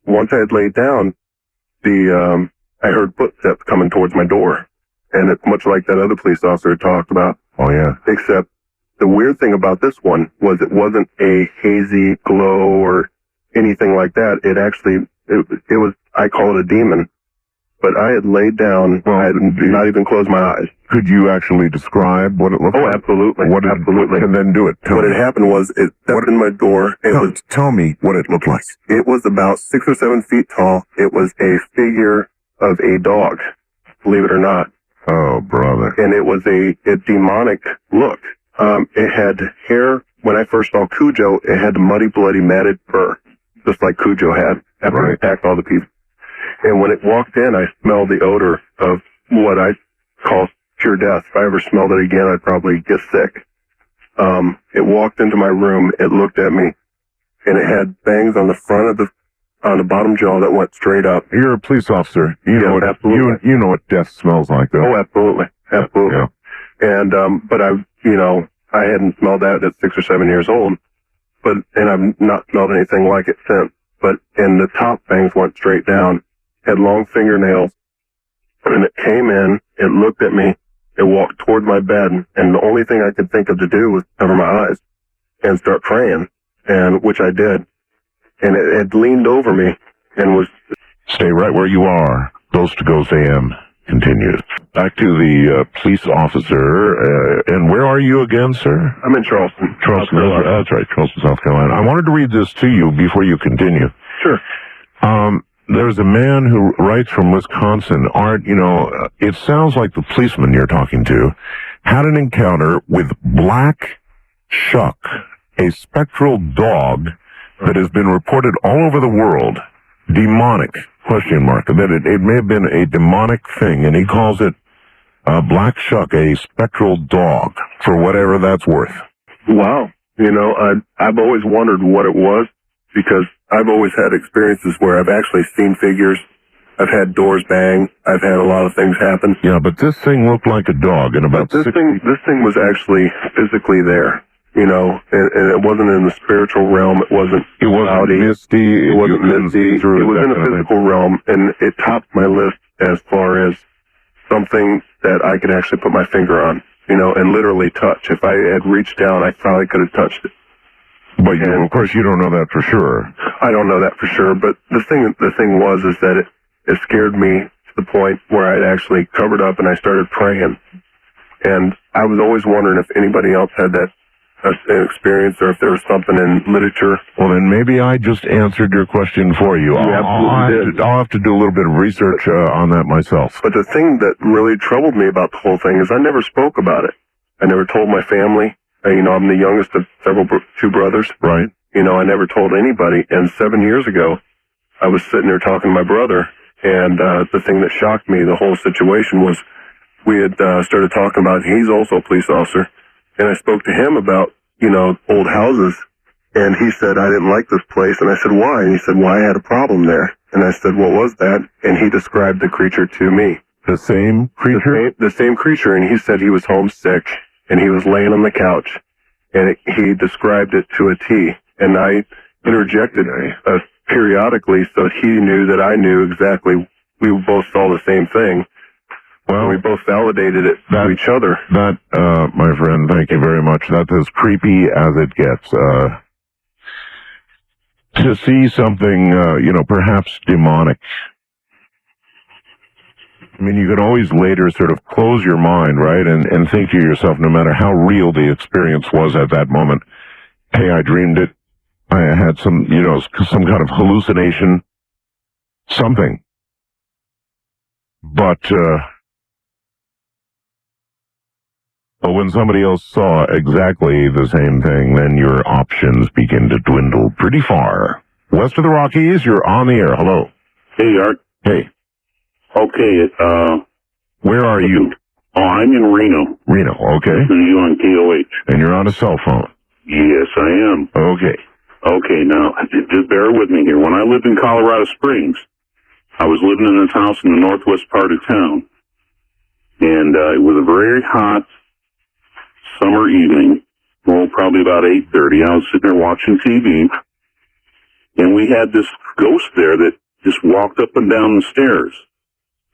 once I had laid down, I heard footsteps coming towards my door, and it's much like that other police officer had talked about. Oh, yeah. Except the weird thing about this one was it wasn't a hazy glow or anything like that. It actually, it was, I call it a demon. But I had laid down, I had not even closed my eyes. Could you actually describe what it looked like? Oh, absolutely. Absolutely. And then do it. What had happened was it stepped in my door. Tell me what it looked like. It was about 6 or 7 feet tall. It was a figure of a dog, believe it or not. Oh, brother. And it was a demonic look. It had hair. When I first saw Cujo, it had muddy, bloody, matted fur, just like Cujo had after he attacked all the people. And when it walked in, I smelled the odor of what I call pure death. If I ever smelled it again, I'd probably get sick. It walked into my room, it looked at me, and it had bangs on the front of on the bottom jaw that went straight up. You're a police officer. You know what, you know what death smells like, though. Oh, absolutely. Absolutely. Yeah. And, but I hadn't smelled that at 6 or 7 years old, and I've not smelled anything like it since. And the top bangs went straight down, had long fingernails, and it came in, it looked at me, it walked toward my bed, and the only thing I could think of to do was cover my eyes and start praying, and which I did. And it had leaned over me and was... Stay right where you are. Ghost to Ghost AM continues. Back to the police officer. And where are you again, sir? I'm in Charleston. Charleston, that's right, Charleston, South Carolina. I wanted to read this to you before you continue. Sure. There's a man who writes from Wisconsin. Art, it sounds like the policeman you're talking to had an encounter with Black Shuck, a spectral dog that has been reported all over the world. Demonic, ? That it may have been a demonic thing, and he calls it a black shuck, a spectral dog, for whatever that's worth. Wow. You know, I've always wondered what it was, because I've always had experiences where I've actually seen figures. I've had doors bang. I've had a lot of things happen. Yeah, but this thing looked like a dog, and about this thing was actually physically there. You know, and it wasn't in the spiritual realm. It wasn't cloudy. Misty. It wasn't misty. It was in the physical realm, and it topped my list as far as something that I could actually put my finger on, you know, and literally touch. If I had reached down, I probably could have touched it. But of course, you don't know that for sure. I don't know that for sure. But the thing was that it scared me to the point where I'd actually covered up and I started praying. And I was always wondering if anybody else had that experience, or if there was something in literature. Well, then maybe I just answered your question for you. I'll have to do a little bit of research on that myself. But the thing that really troubled me about the whole thing is I never spoke about it. I never told my family. You know, I'm the youngest of two brothers. Right. You know, I never told anybody. And 7 years ago, I was sitting there talking to my brother, and the thing that shocked me, the whole situation, was we had started talking about, he's also a police officer, and I spoke to him about, you know, old houses, and he said, I didn't like this place, and I said, why? And he said, well, I had a problem there. And I said, what was that? And he described the creature to me. The same creature? The same creature, and he said he was homesick, and he was laying on the couch, and he described it to a T, and I interjected periodically so he knew that I knew exactly. We both saw the same thing. Well, we both validated it to each other. That, my friend, thank you very much. That's as creepy as it gets. To see something, you know, perhaps demonic. I mean, you can always later sort of close your mind, right, and think to yourself, no matter how real the experience was at that moment, hey, I dreamed it. I had some, you know, some kind of hallucination, something. But, when somebody else saw exactly the same thing, then your options begin to dwindle pretty far. West of the Rockies, you're on the air. Hello. Hey, Art. Hey. Okay, where are you? Oh, I'm in Reno. Reno, okay. Listening to you on KOH. And you're on a cell phone? Yes, I am. Okay. Okay, now, just bear with me here. When I lived in Colorado Springs, I was living in this house in the northwest part of town, and it was a very hot summer evening, well, probably about 8:30. I was sitting there watching TV, and we had this ghost there that just walked up and down the stairs.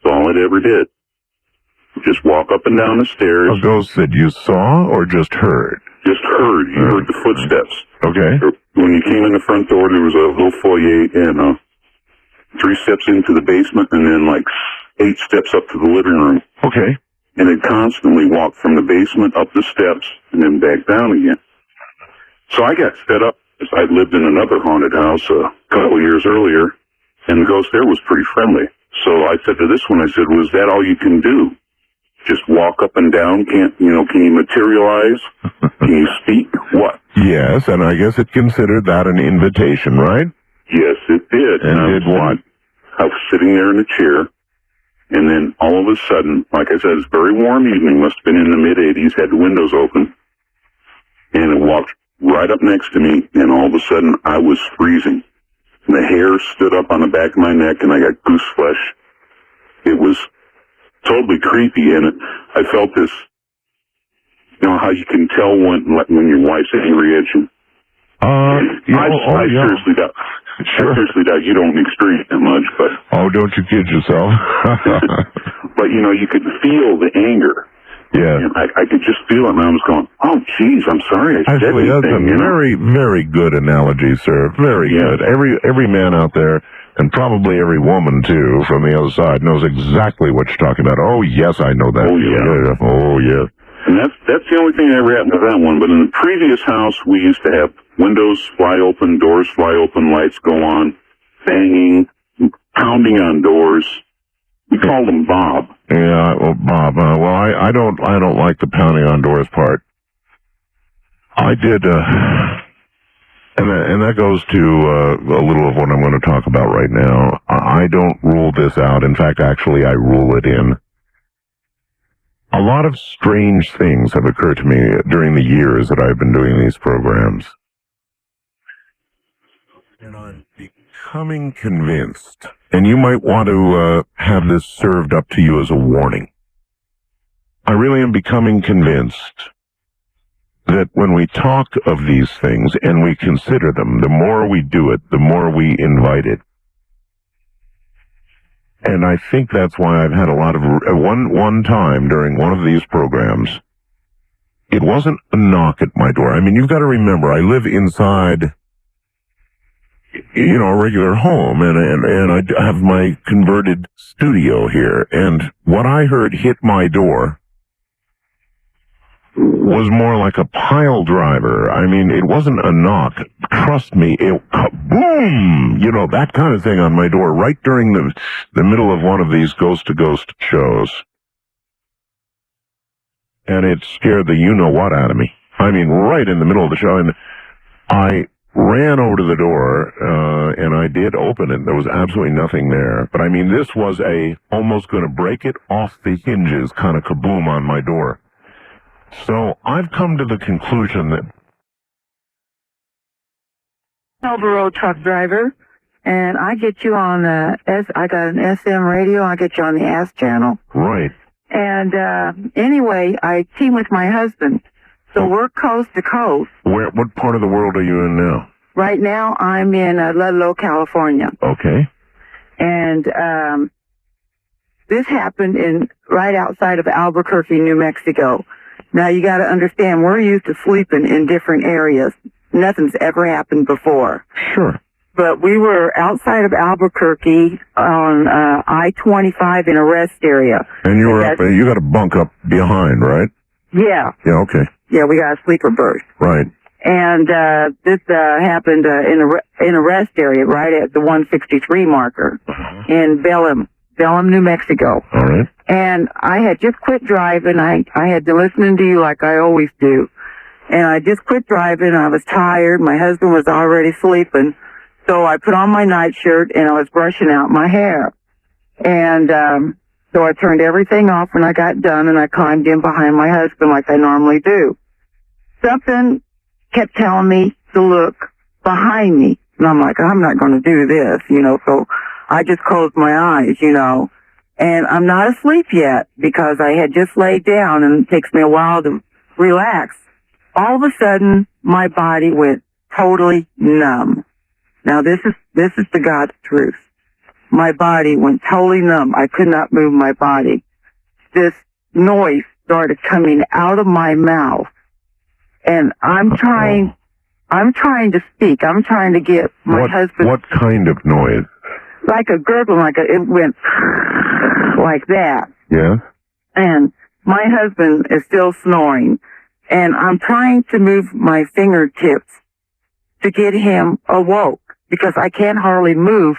That's all it ever did. Just walk up and down the stairs. A ghost that you saw or just heard? Just heard. You heard the footsteps. Okay. When you came in the front door, there was a little foyer and 3 steps into the basement and then like 8 steps up to the living room. Okay. And it constantly walked from the basement up the steps and then back down again. So I got fed up because I'd lived in another haunted house a couple of years earlier, and the ghost there was pretty friendly. So I said to this one, I said, was that all you can do? Just walk up and down? Can you materialize? Can you speak? What? Yes, and I guess it considered that an invitation, right? Yes, it did. And did what? I was sitting there in a chair, and then all of a sudden, like I said, it's a very warm evening, must have been in the mid-80s, had the windows open, and it walked right up next to me, and all of a sudden, I was freezing. And the hair stood up on the back of my neck, and I got goose flesh. It was totally creepy, and I felt this, how you can tell when your wife's angry at you. I seriously doubt. Sure. I seriously doubt you don't experience that much, but... Oh, don't you kid yourself. But, you could feel the anger. Yeah. And I could just feel it, and I was going, oh, geez, I'm sorry I said Actually, that's anything, a very, very good analogy, sir. Very good. Every man out there, and probably every woman, too, from the other side, knows exactly what you're talking about. Oh, yes, I know that. Oh, yeah. Oh, yeah. And that's the only thing that ever happened to that one. But in the previous house, we used to have windows fly open, doors fly open, lights go on, banging, pounding on doors. We called him Bob. Yeah, well, Bob. I don't like the pounding on doors part. I did, and that goes to a little of what I'm going to talk about right now. I don't rule this out. In fact, actually, I rule it in. A lot of strange things have occurred to me during the years that I've been doing these programs. And I'm becoming convinced, and you might want to have this served up to you as a warning. I really am becoming convinced that when we talk of these things and we consider them, the more we do it, the more we invite it. And I think that's why I've had a lot of, one time during one of these programs, it wasn't a knock at my door. I mean, you've got to remember, I live inside, a regular home, and I have my converted studio here, and what I heard hit my door was more like a pile driver. I mean, it wasn't a knock. Trust me, it boom, that kind of thing on my door right during the middle of one of these ghost-to-ghost shows. And it scared the you-know-what out of me. I mean, right in the middle of the show. And I ran over to the door, and I did open it. There was absolutely nothing there. But I mean, this was almost going to break it off the hinges kind of kaboom on my door. So I've come to the conclusion that Lebeau truck driver, and I get you on I got an SM radio. I get you on the Ask channel. Right. And anyway, I team with my husband, so we're coast to coast. What part of the world are you in now? Right now, I'm in Lebeau, California. Okay. And this happened right outside of Albuquerque, New Mexico. Now, you got to understand, we're used to sleeping in different areas. Nothing's ever happened before. Sure. But we were outside of Albuquerque on I-25 in a rest area. And you were you got a bunk up behind, right? Yeah. Yeah, okay. Yeah, we got a sleeper berth. Right. And this happened in a rest area right at the 163 marker in Bellum, New Mexico. All right. And I had just quit driving. I had been listening to you like I always do. And I just quit driving. I was tired. My husband was already sleeping. So I put on my nightshirt and I was brushing out my hair. And so I turned everything off when I got done and I climbed in behind my husband like I normally do. Something kept telling me to look behind me. And I'm like, I'm not going to do this, so I just closed my eyes, and I'm not asleep yet because I had just laid down and it takes me a while to relax. All of a sudden, my body went totally numb. Now this is the God's truth. My body went totally numb. I could not move my body. This noise started coming out of my mouth. And I'm trying to speak. I'm trying to get my husband. What kind of noise? Like a gurgle, it went like that. Yeah. And my husband is still snoring. And I'm trying to move my fingertips to get him awoke because I can't hardly move,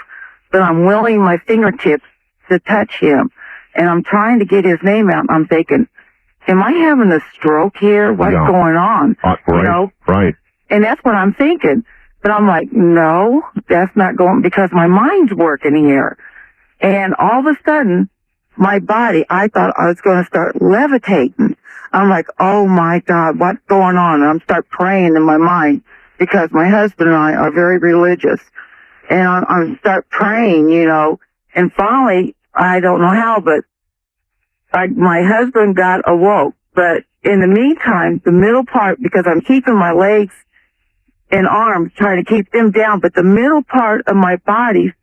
but I'm willing my fingertips to touch him. And I'm trying to get his name out. I'm thinking, am I having a stroke here? What's going on? Right, right. And that's what I'm thinking. But I'm like, no, that's not going, because my mind's working here. And all of a sudden, my body, I thought I was going to start levitating. I'm like, oh my God, what's going on? And I'm start praying in my mind because my husband and I are very religious. And I start praying, and finally, I don't know how, but my husband got awoke. But in the meantime, the middle part, because I'm keeping my legs and arms, trying to keep them down, but the middle part of my body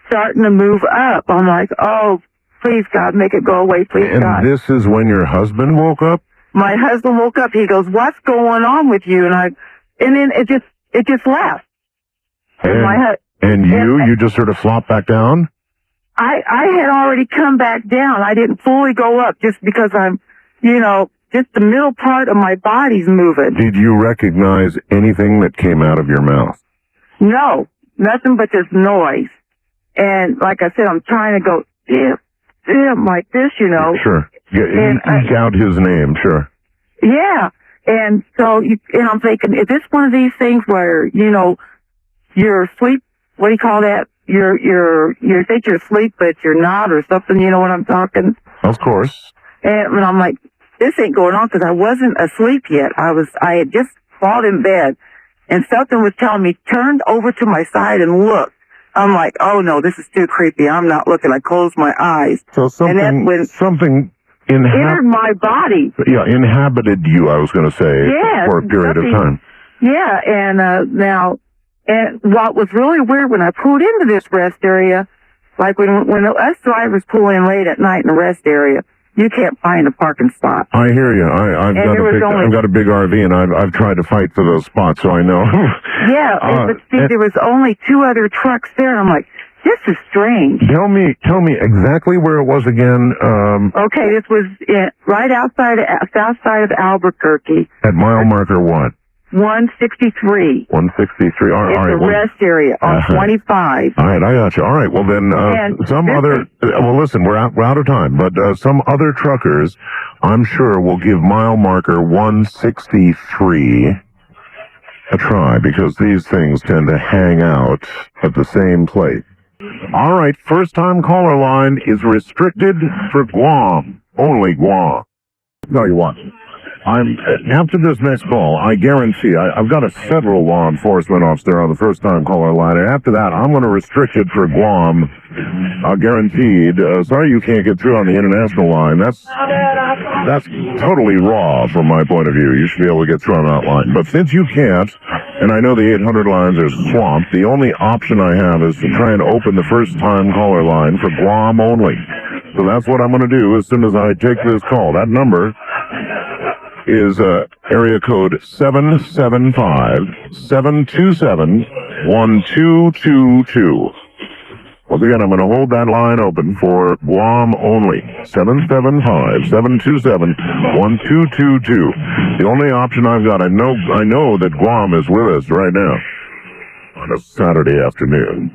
starting to move up. I'm like, oh, please, God, make it go away, please, God. And this is when your husband woke up? My husband woke up. He goes, what's going on with you? And then it just left. And you just sort of flopped back down? I had already come back down. I didn't fully go up just because I'm, just the middle part of my body's moving. Did you recognize anything that came out of your mouth? No, nothing but this noise. And like I said, I'm trying to go, like this, Sure. Eke out his name, sure. Yeah. And so, and I'm thinking, is this one of these things where, you're asleep? What do you call that? You think you're asleep, but you're not, or something, you know what I'm talking? Of course. And I'm like, this ain't going on, because I wasn't asleep yet. I had just fallen in bed, and something was telling me, turned over to my side and look. I'm like, oh no, this is too creepy. I'm not looking. I closed my eyes. So something entered my body. Yeah, inhabited you, I was going to say, Yes, for a period of time. Yeah, and what was really weird when I pulled into this rest area, like when us drivers pull in late at night in the rest area, you can't find a parking spot. I hear you. I've got a big RV, and I've tried to fight for those spots, so I know. Yeah, but see, there was only 2 other trucks there, and I'm like, this is strange. Tell me exactly where it was again. Okay, this was right outside, south side of Albuquerque. At mile marker what? 163. 163. All right. It's a rest area on 25. All right, I got you. All right, well then, well listen, we're out of time, but some other truckers, I'm sure, will give mile marker 163 a try, because these things tend to hang out at the same place. All right, first time caller line is restricted for Guam. Only Guam. No, you want. After this next call, I guarantee, I've got a federal law enforcement officer on the first time caller line, and after that, I'm going to restrict it for Guam. Guaranteed. Sorry you can't get through on the international line. That's totally raw from my point of view. You should be able to get through on that line. But since you can't, and I know the 800 lines are swamped, the only option I have is to try and open the first time caller line for Guam only. So that's what I'm going to do as soon as I take this call. That number is area code 775-727-1222. Once again, I'm going to hold that line open for Guam only. 775-727-1222. The only option I've got, I know that Guam is with us right now on a Saturday afternoon.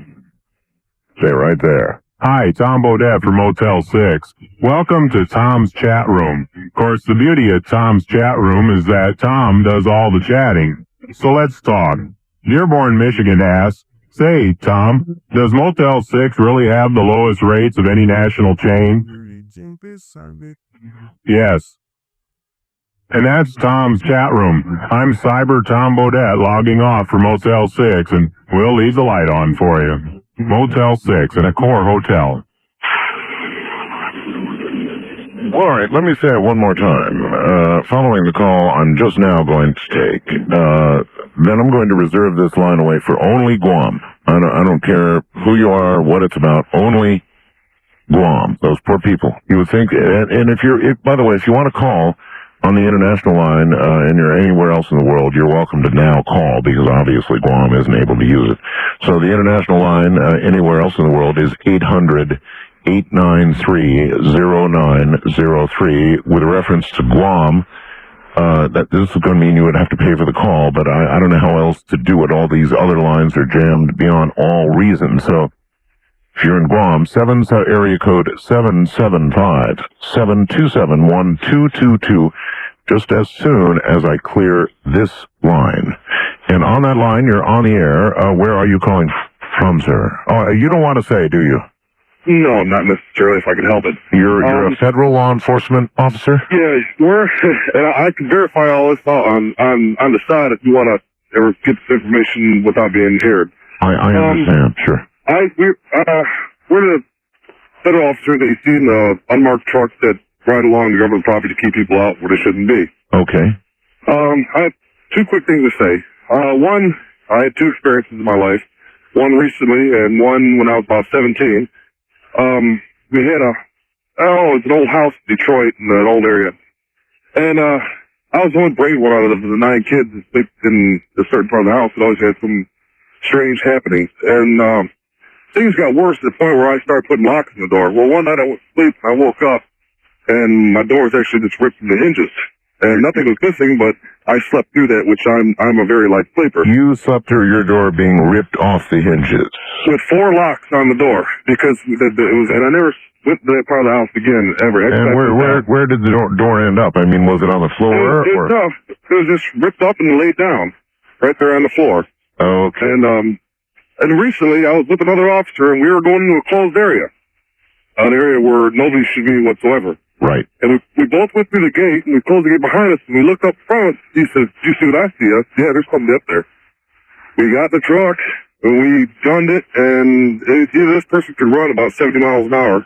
Stay right there. Hi, Tom Bodette from Motel 6. Welcome to Tom's chat room. Of course, the beauty of Tom's chat room is that Tom does all the chatting. So let's talk. Dearborn, Michigan asks, say, Tom, does Motel 6 really have the lowest rates of any national chain? Yes. And that's Tom's chat room. I'm Cyber Tom Bodette logging off for Motel 6, and we'll leave the light on for you. Motel 6 at a core hotel. All right, let me say it one more time. Following the call I'm just now going to take, then I'm going to reserve this line away for only Guam. I don't care who you are, what it's about, only Guam. Those poor people. You would think, and by the way, if you want to call on the international line, and you're anywhere else in the world, you're welcome to now call, because obviously Guam isn't able to use it. So the international line, anywhere else in the world, is 800-893-0903. With reference to Guam, that this is going to mean you would have to pay for the call, but I don't know how else to do it. All these other lines are jammed beyond all reason. So if you're in Guam, area code 775-727-1222, just as soon as I clear this line. And on that line, you're on the air. Where are you calling from, sir? Oh, you don't want to say, do you? No, not necessarily, if I can help it. You're a federal law enforcement officer? Yeah, and I can verify all this on the side if you want to ever get this information without being heard. I understand, sure. We're the federal officer that you see in the unmarked trucks that ride along the government property to keep people out where they shouldn't be. Okay. I have 2 quick things to say. One, I had 2 experiences in my life. One recently and one when I was about 17. We had it's an old house in Detroit in an old area. And, I was the one brave one out of the 9 kids that lived in a certain part of the house that always had some strange happenings. And, things got worse to the point where I started putting locks in the door. Well, one night I went to sleep and I woke up and my door was actually just ripped from the hinges. And nothing was missing, but I slept through that, which I'm a very light sleeper. You slept through your door being ripped off the hinges. With 4 locks on the door, because and I never went to that part of the house again, ever. And where did the door end up? I mean, was it on the floor? No, it was just ripped up and laid down, right there on the floor. Okay. And recently I was with another officer and we were going into a closed area. An area where nobody should be whatsoever. Right. And we both went through the gate, and we closed the gate behind us, and we looked up front. He says, "Do you see what I see?" I said, "Yeah, there's something up there." We got the truck, and we gunned it, and either this person could run about 70 miles an hour,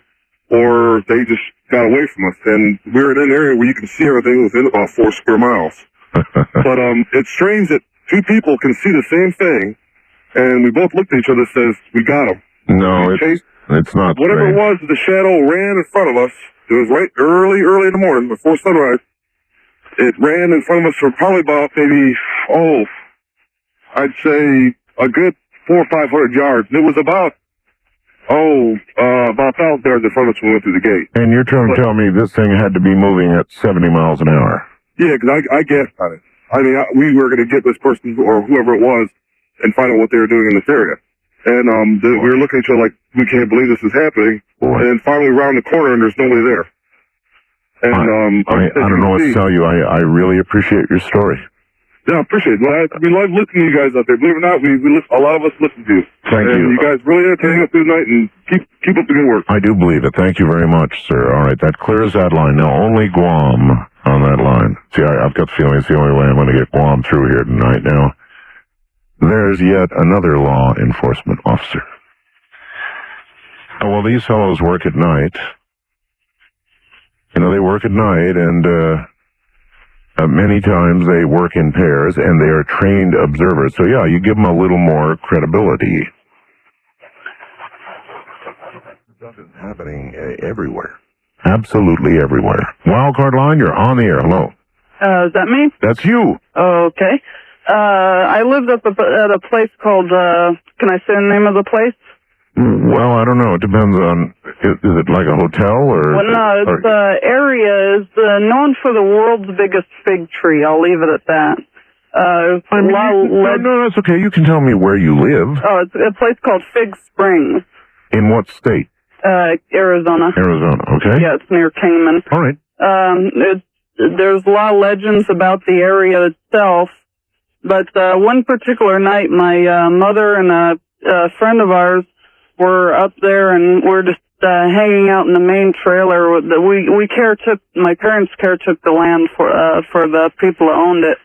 or they just got away from us. And we were in an area where you can see everything within about 4 square miles. But it's strange that two people can see the same thing, and we both looked at each other and says, "We got him." No, it's not. Whatever strange. it was, the shadow ran in front of us. It was right early in the morning, before sunrise. It ran in front of us for probably about maybe, I'd say a good 400 or 500 yards. And it was about 1,000 yards in front of us when we went through the gate. And you're trying to tell me this thing had to be moving at 70 miles an hour? Yeah, because I guessed on it. I mean, we were going to get this person or whoever it was and find out what they were doing in this area. And we were looking at each other like, we can't believe this is happening. Boy. And finally around the corner, and there's nobody there. And I don't know what to tell you. I really appreciate your story. Yeah, I appreciate it. Well, we love listening to you guys out there. Believe it or not, a lot of us listen to you. Thank you. You guys really entertain us through the night, and keep up the good work. I do believe it. Thank you very much, sir. All right, that clears that line. Now, only Guam on that line. See, I've got the feeling it's the only way I'm going to get Guam through here tonight. Now, there's yet another law enforcement officer. Oh, well, these fellows work at night. You know, they work at night, and many times they work in pairs, and they are trained observers. So, yeah, you give them a little more credibility. Stuff is happening everywhere. Absolutely everywhere. Wildcard line, you're on the air. Hello. Is that me? That's you. Okay. I lived up at a place called, can I say the name of the place? Well, I don't know. It depends on, is it like a hotel or? Well, no, the area is known for the world's biggest fig tree. I'll leave it at that. No, that's okay. You can tell me where you live. Oh, it's a place called Fig Springs. In what state? Arizona. Arizona, okay. Yeah, it's near Cayman. All right. There's a lot of legends about the area itself, but one particular night, my mother and a friend of ours were up there, and we're just hanging out in the main trailer. My parents caretook the land for the people who owned it,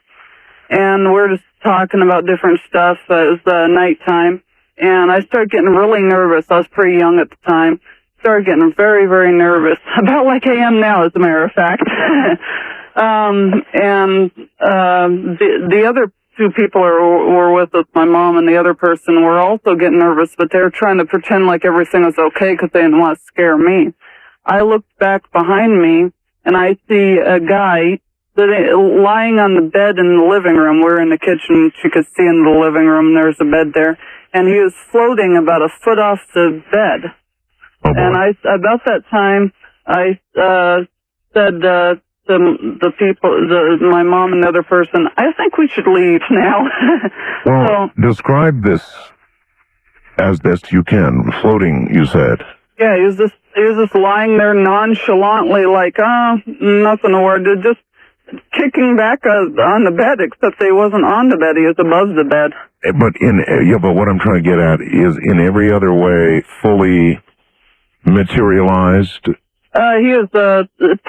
and we're just talking about different stuff. It was nighttime, and I started getting really nervous. I was pretty young at the time. Started getting very, very nervous, about like I am now, as a matter of fact. The other two people were with us, my mom and the other person, were also getting nervous, but they were trying to pretend like everything was okay because they didn't want to scare me. I looked back behind me, and I see a guy lying on the bed in the living room. We're in the kitchen. You could see in the living room there's a bed there. And he was floating about a foot off the bed. Oh, and about that time, I said the people, my mom and the other person, I think we should leave now. Well, describe this as best you can. Floating, you said. Yeah, he was just lying there nonchalantly, like, nothing to worry, just kicking back on the bed, except he wasn't on the bed, he was above the bed. But what I'm trying to get at is, in every other way, fully materialized. He was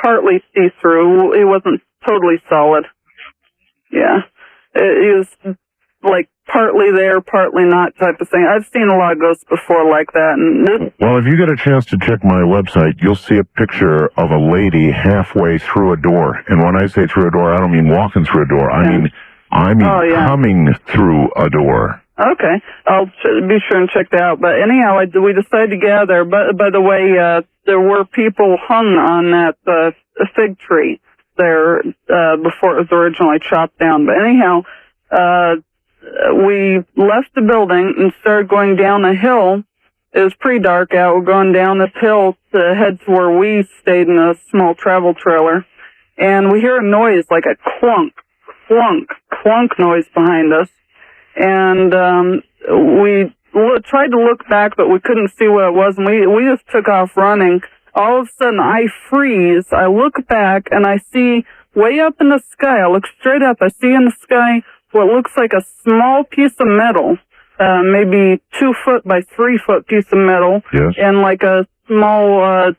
partly see-through. He wasn't totally solid. Yeah, he was like partly there, partly not type of thing. I've seen a lot of ghosts before like that. And well, if you get a chance to check my website, you'll see a picture of a lady halfway through a door. And when I say through a door, I don't mean walking through a door. I mean coming through a door. Okay, I'll be sure and check that out. But anyhow, we decided to get out of there. But by the way, there were people hung on that fig tree there before it was originally chopped down. But anyhow, we left the building and started going down a hill. It was pretty dark out. We're going down this hill to head to where we stayed in a small travel trailer. And we hear a noise like a clunk, clunk, clunk noise behind us. And we tried to look back, but we couldn't see what it was, and we just took off running. All of a sudden, I freeze. I look back, and I see way up in the sky. I look straight up. I see in the sky what looks like a small piece of metal, maybe 2 foot by 3 foot piece of metal, yes, and like a small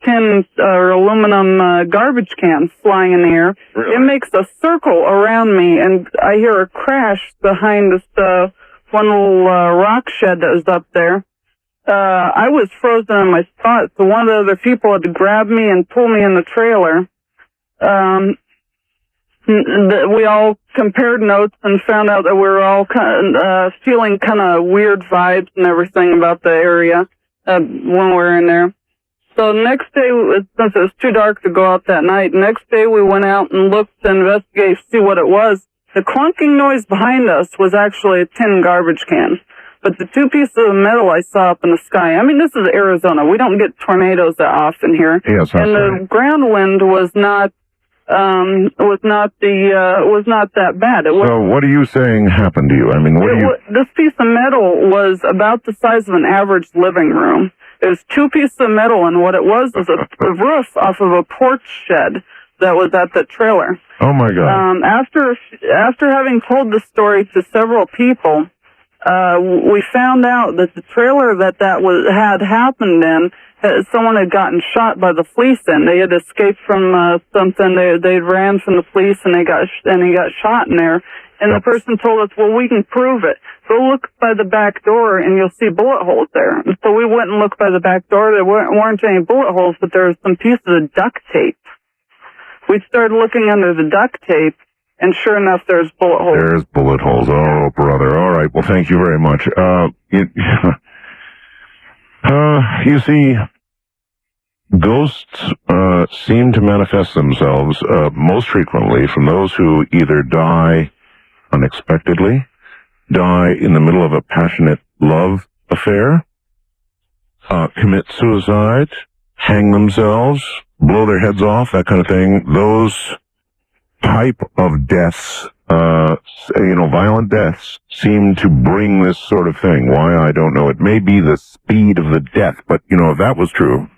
tin or aluminum garbage can flying in the air. Really? It makes a circle around me, and I hear a crash behind this one little rock shed that was up there. I was frozen in my spot, so one of the other people had to grab me and pull me in the trailer. We all compared notes and found out that we were all feeling kind of weird vibes and everything about the area when we were in there. So next day, since it was too dark to go out that night, next day we went out and looked to investigate to see what it was. The clunking noise behind us was actually a tin garbage can. But the two pieces of metal I saw up in the sky, I mean, this is Arizona. We don't get tornadoes that often here. Yes, and the ground wind was not that bad. So what are you saying happened to you? I mean, This piece of metal was about the size of an average living room. It was two pieces of metal, and what it was a roof off of a porch shed that was at the trailer. Oh my God! After having told the story to several people, we found out that the trailer that had happened in, someone had gotten shot by the police in. They had escaped from something. They ran from the police and he got shot in there. And the person told us, well, we can prove it. Go look by the back door and you'll see bullet holes there. And so we went and looked by the back door. There weren't any bullet holes, but there were some pieces of duct tape. We started looking under the duct tape, and sure enough, there's bullet holes. There's bullet holes. Oh, brother. All right. Well, thank you very much. You see, ghosts seem to manifest themselves most frequently from those who either die unexpectedly, die in the middle of a passionate love affair, commit suicide, hang themselves, blow their heads off, that kind of thing. Those type of deaths, violent deaths, seem to bring this sort of thing. Why, I don't know. It may be the speed of the death, but, if that was true,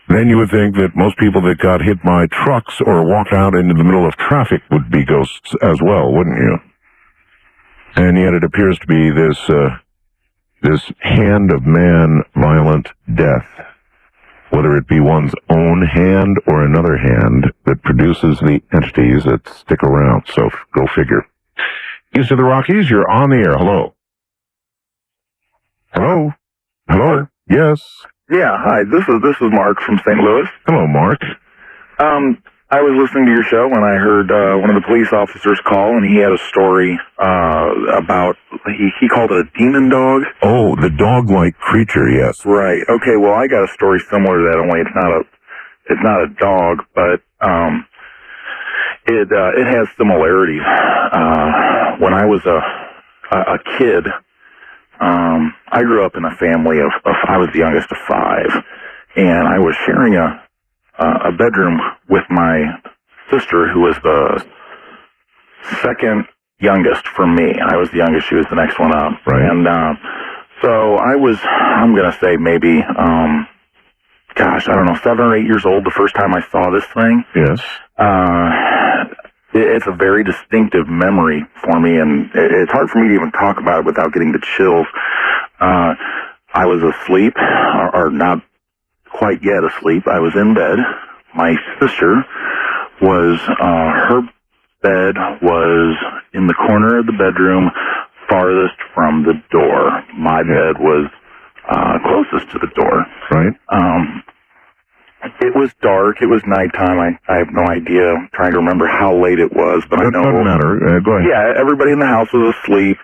then you would think that most people that got hit by trucks or walked out into the middle of traffic would be ghosts as well, wouldn't you? And yet it appears to be this hand of man violent death, whether it be one's own hand or another hand, that produces the entities that stick around. So go figure. East of the Rockies, you're on the air. Hello. Hello? Hello? Yes. Yeah, hi. This is Mark from St. Louis. Hello, Mark. I was listening to your show and I heard one of the police officers call, and he had a story about he called it a demon dog. Oh, the dog-like creature, yes. Right. Okay. Well, I got a story similar to that. Only it's not a dog, but it has similarities. When I was a kid, I grew up in a family of I was the youngest of 5, and I was sharing a bedroom with my sister, who was the second youngest from me. I was the youngest, she was the next one up. Right. And so I'm going to say maybe, I don't know, 7 or 8 years old the first time I saw this thing. Yes. It's a very distinctive memory for me, and it's hard for me to even talk about it without getting the chills. I was asleep, or not quite yet asleep. I was in bed. My sister was, her bed was in the corner of the bedroom farthest from the door. My bed was closest to the door. Right. It was dark. It was nighttime. I have no idea. I'm trying to remember how late it was, but I know. Doesn't matter. Go ahead. Yeah, everybody in the house was asleep.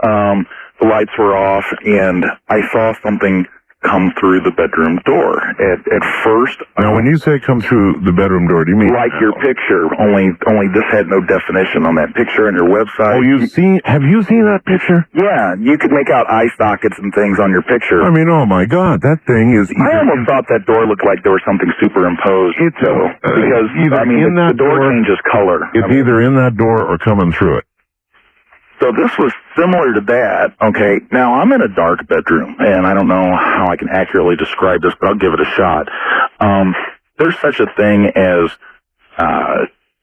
The lights were off, and I saw something come through the bedroom door. At first. Now, when you say come through the bedroom door, do you mean like your picture? Only this had no definition on that picture on your website. Oh, have you seen that picture? Yeah, you could make out eye sockets and things on your picture. I mean, oh my God, that thing is. I almost thought that door looked like there was something superimposed. Because the door changes color. It's either in that door or coming through it. So this was similar to that. Okay, now I'm in a dark bedroom, and I don't know how I can accurately describe this, but I'll give it a shot. There's such a thing as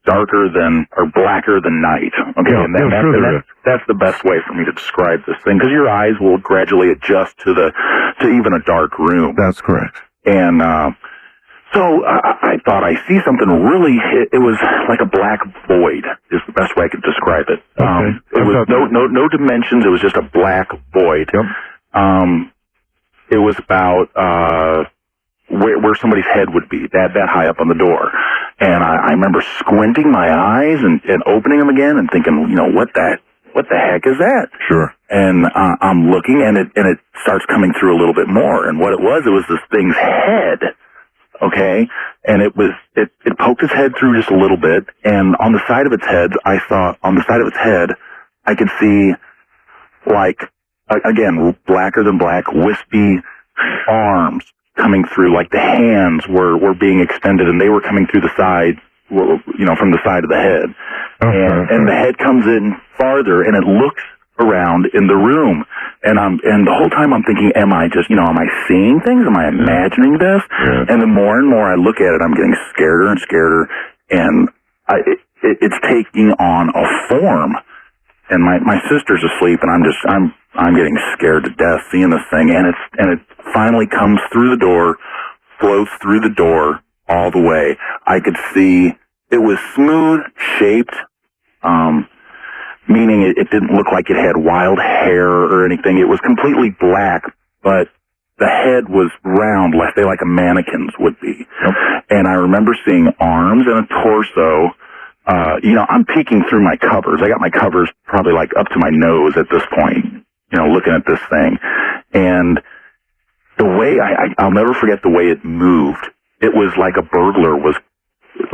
darker than or blacker than night. Okay, Yeah, and yeah, sure there is. that's the best way for me to describe this thing, because your eyes will gradually adjust to even a dark room. That's correct. And so I thought I see something really. It was like a black void is the best way I could describe it. It was no dimensions. It was just a black void. Yep. It was about where somebody's head would be, that high up on the door. And I remember squinting my eyes and opening them again and thinking, what the heck is that? Sure. And I'm looking, and it starts coming through a little bit more. And what it was this thing's head. Okay, and it poked its head through just a little bit, and on the side of its head, I could see, like, again, blacker than black, wispy arms coming through, like the hands were being extended, and they were coming through the side, from the side of the head. And the head comes in farther, and it looks around in the room, and the whole time I'm thinking, am I seeing things? Am I imagining this? Yeah. And the more and more I look at it, I'm getting scareder and scareder, and it's taking on a form. And my sister's asleep, and I'm getting scared to death seeing this thing, and it finally comes through the door, floats through the door all the way. I could see it was smooth shaped, meaning it didn't look like it had wild hair or anything. It was completely black, but the head was round, like a mannequin's would be. Yep. And I remember seeing arms and a torso. I'm peeking through my covers. I got my covers probably like up to my nose at this point, looking at this thing. And the way I'll never forget the way it moved. It was like a burglar was,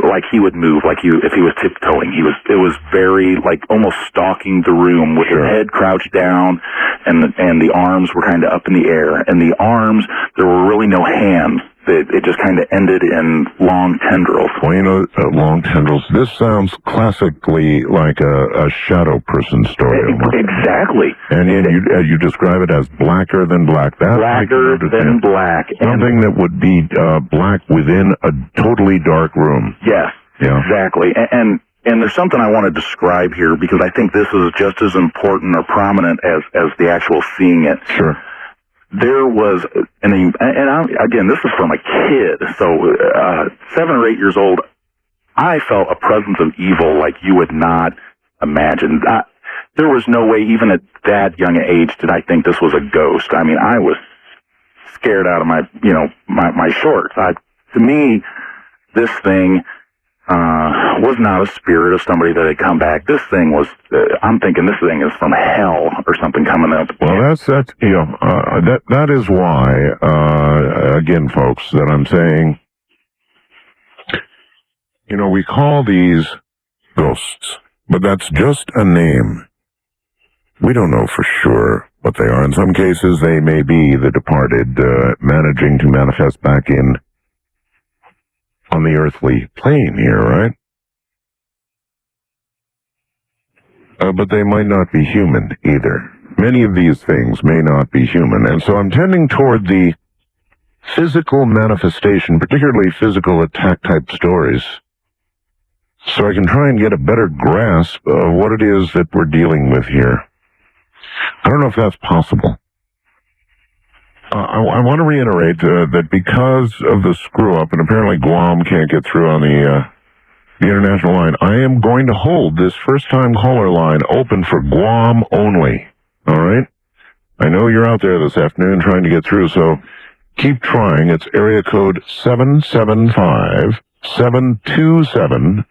like he would move, if he was tiptoeing. It was very, like, almost stalking the room with his head crouched down, and the arms were kind of up in the air. And the arms, there were really no hands. It just kind of ended in long tendrils. Well, long tendrils. This sounds classically like a shadow person story. Exactly. And you describe it as blacker than black. That's blacker than black. Something that would be black within a totally dark room. Yes. Yeah. Exactly. And there's something I want to describe here, because I think this is just as important or prominent as the actual seeing it. Sure. There was, again, this is from a kid, so 7 or 8 years old. I felt a presence of evil like you would not imagine. There was no way, even at that young age, did I think this was a ghost. I mean, I was scared out of my shorts. To me, this thing was not a spirit of somebody that had come back. This thing was, I'm thinking this thing is from hell or something coming up. Well, that is why, again, folks, that I'm saying, we call these ghosts, but that's just a name. We don't know for sure what they are. In some cases, they may be the departed, managing to manifest back on the earthly plane here, right? But they might not be human either. Many of these things may not be human, and so I'm tending toward the physical manifestation, particularly physical attack type stories, so I can try and get a better grasp of what it is that we're dealing with here. I don't know if that's possible. I want to reiterate that because of the screw-up, and apparently Guam can't get through on the international line, I am going to hold this first-time caller line open for Guam only. All right? I know you're out there this afternoon trying to get through, so keep trying. It's area code 775-727-1222.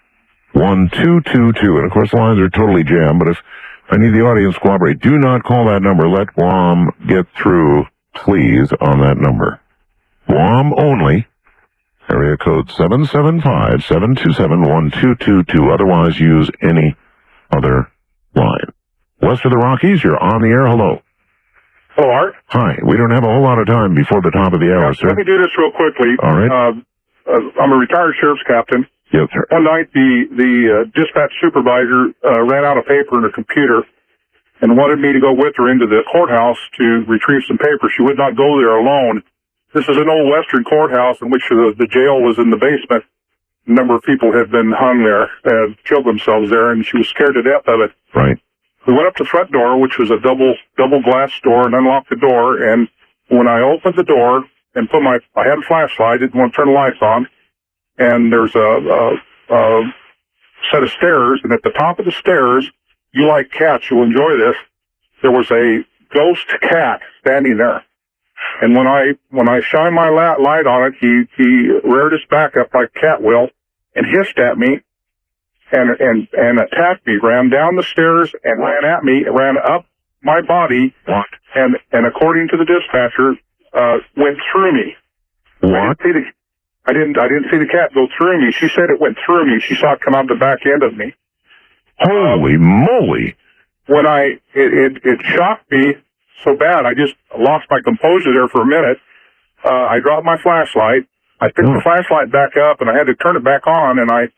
And, of course, the lines are totally jammed, but if I need the audience to cooperate, do not call that number. Let Guam get through, please, on that number. Guam only, area code 775-727-1222. Otherwise, use any other line. West of the Rockies, you're on the air. Hello. Hello, Art. Hi. We don't have a whole lot of time before the top of the hour, sir. Let me do this real quickly. All right. I'm a retired sheriff's captain. Yes, sir. One night, the dispatch supervisor ran out of paper and a computer and wanted me to go with her into the courthouse to retrieve some papers. She would not go there alone. This is an old western courthouse in which the jail was in the basement. number of people had been hung there and killed themselves there, and she was scared to death of it. Right. We went up to the front door, which was a double glass door, and unlocked the door. And when I opened the door and I had a flashlight, didn't want to turn the lights on, and there's a set of stairs, and at the top of the stairs, you like cats, you'll enjoy this. There was a ghost cat standing there. And when I shine my light on it, he reared his back up like a cat will and hissed at me and attacked me, ran down the stairs and ran at me, ran up my body, and according to the dispatcher, went through me. What? I didn't see the cat go through me. She said it went through me. She saw it come out the back end of me. Holy moly! When it shocked me so bad, I just lost my composure there for a minute. I dropped my flashlight. I picked the flashlight back up, and I had to turn it back on, and I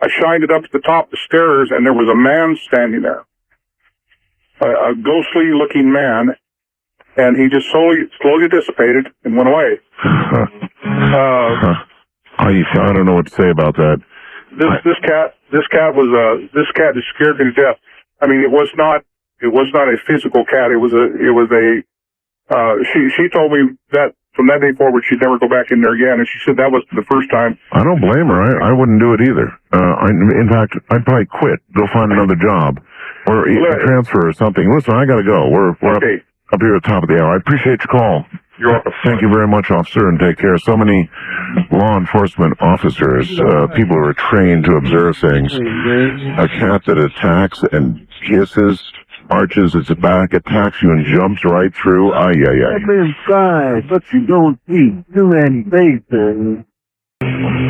shined it up to the top of the stairs, and there was a man standing there. A ghostly-looking man, and he just slowly dissipated and went away. I don't know what to say about that. This cat just scared me to death. I mean, it was not a physical cat. She told me that from that day forward she'd never go back in there again, and she said that was the first time. I don't blame her. I wouldn't do it either. In fact, I'd probably quit. Go find another job or transfer or something. Listen, I gotta go. We're okay. up here at the top of the hour. I appreciate your call. You're welcome. Thank you very much, officer, and take care. So many law enforcement officers, people who are trained to observe things. A cat that attacks and hisses, arches its back, attacks you, and jumps right through. Ay. Step inside, but you don't see too many faces.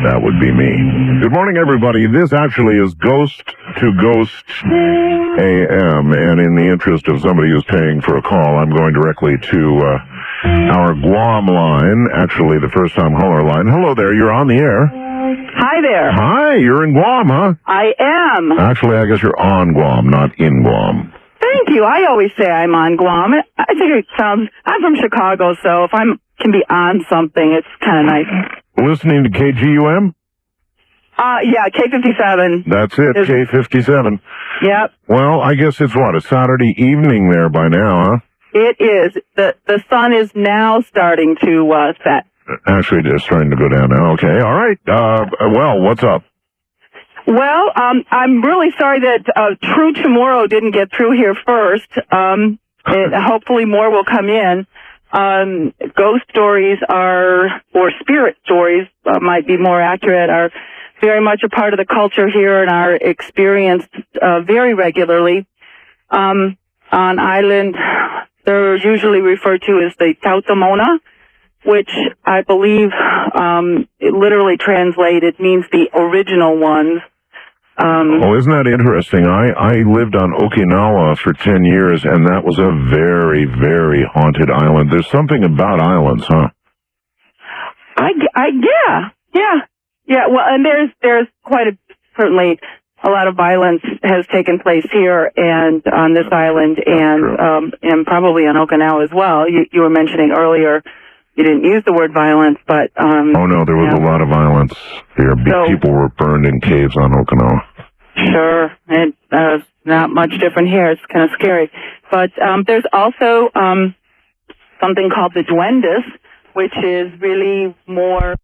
That would be me. Good morning, everybody. This actually is Ghost to Ghost AM, and in the interest of somebody who's paying for a call, I'm going directly to our Guam line, actually the first-time caller line. Hello there, you're on the air. Hi there. Hi, you're in Guam, huh? I am. Actually, I guess you're on Guam, not in Guam. Thank you. I always say I'm on Guam. I think it sounds, I'm from Chicago, so if can be on something, it's kind of nice. Listening to KGUM? Yeah, K57. That's it, K57. Yep. Well, I guess it's a Saturday evening there by now, huh? It is. The sun is now starting to set. Actually, just starting to go down now. Okay, all right. Well, what's up? Well, I'm really sorry that True Tomorrow didn't get through here first. Hopefully more will come in. Ghost stories or spirit stories, might be more accurate, are very much a part of the culture here and are experienced very regularly. On island, they're usually referred to as the Tautamona, which I believe, it literally translated means the original ones. Well, isn't that interesting? I lived on Okinawa for 10 years, and that was a very, very haunted island. There's something about islands, huh? Yeah. Well, and there's certainly a lot of violence has taken place here and on this island, and probably on Okinawa as well. You were mentioning earlier, you didn't use the word violence, but oh no, there was a lot of violence there. People were burned in caves on Okinawa. Sure, and not much different here. It's kind of scary, but there's also something called the duendes, which is really more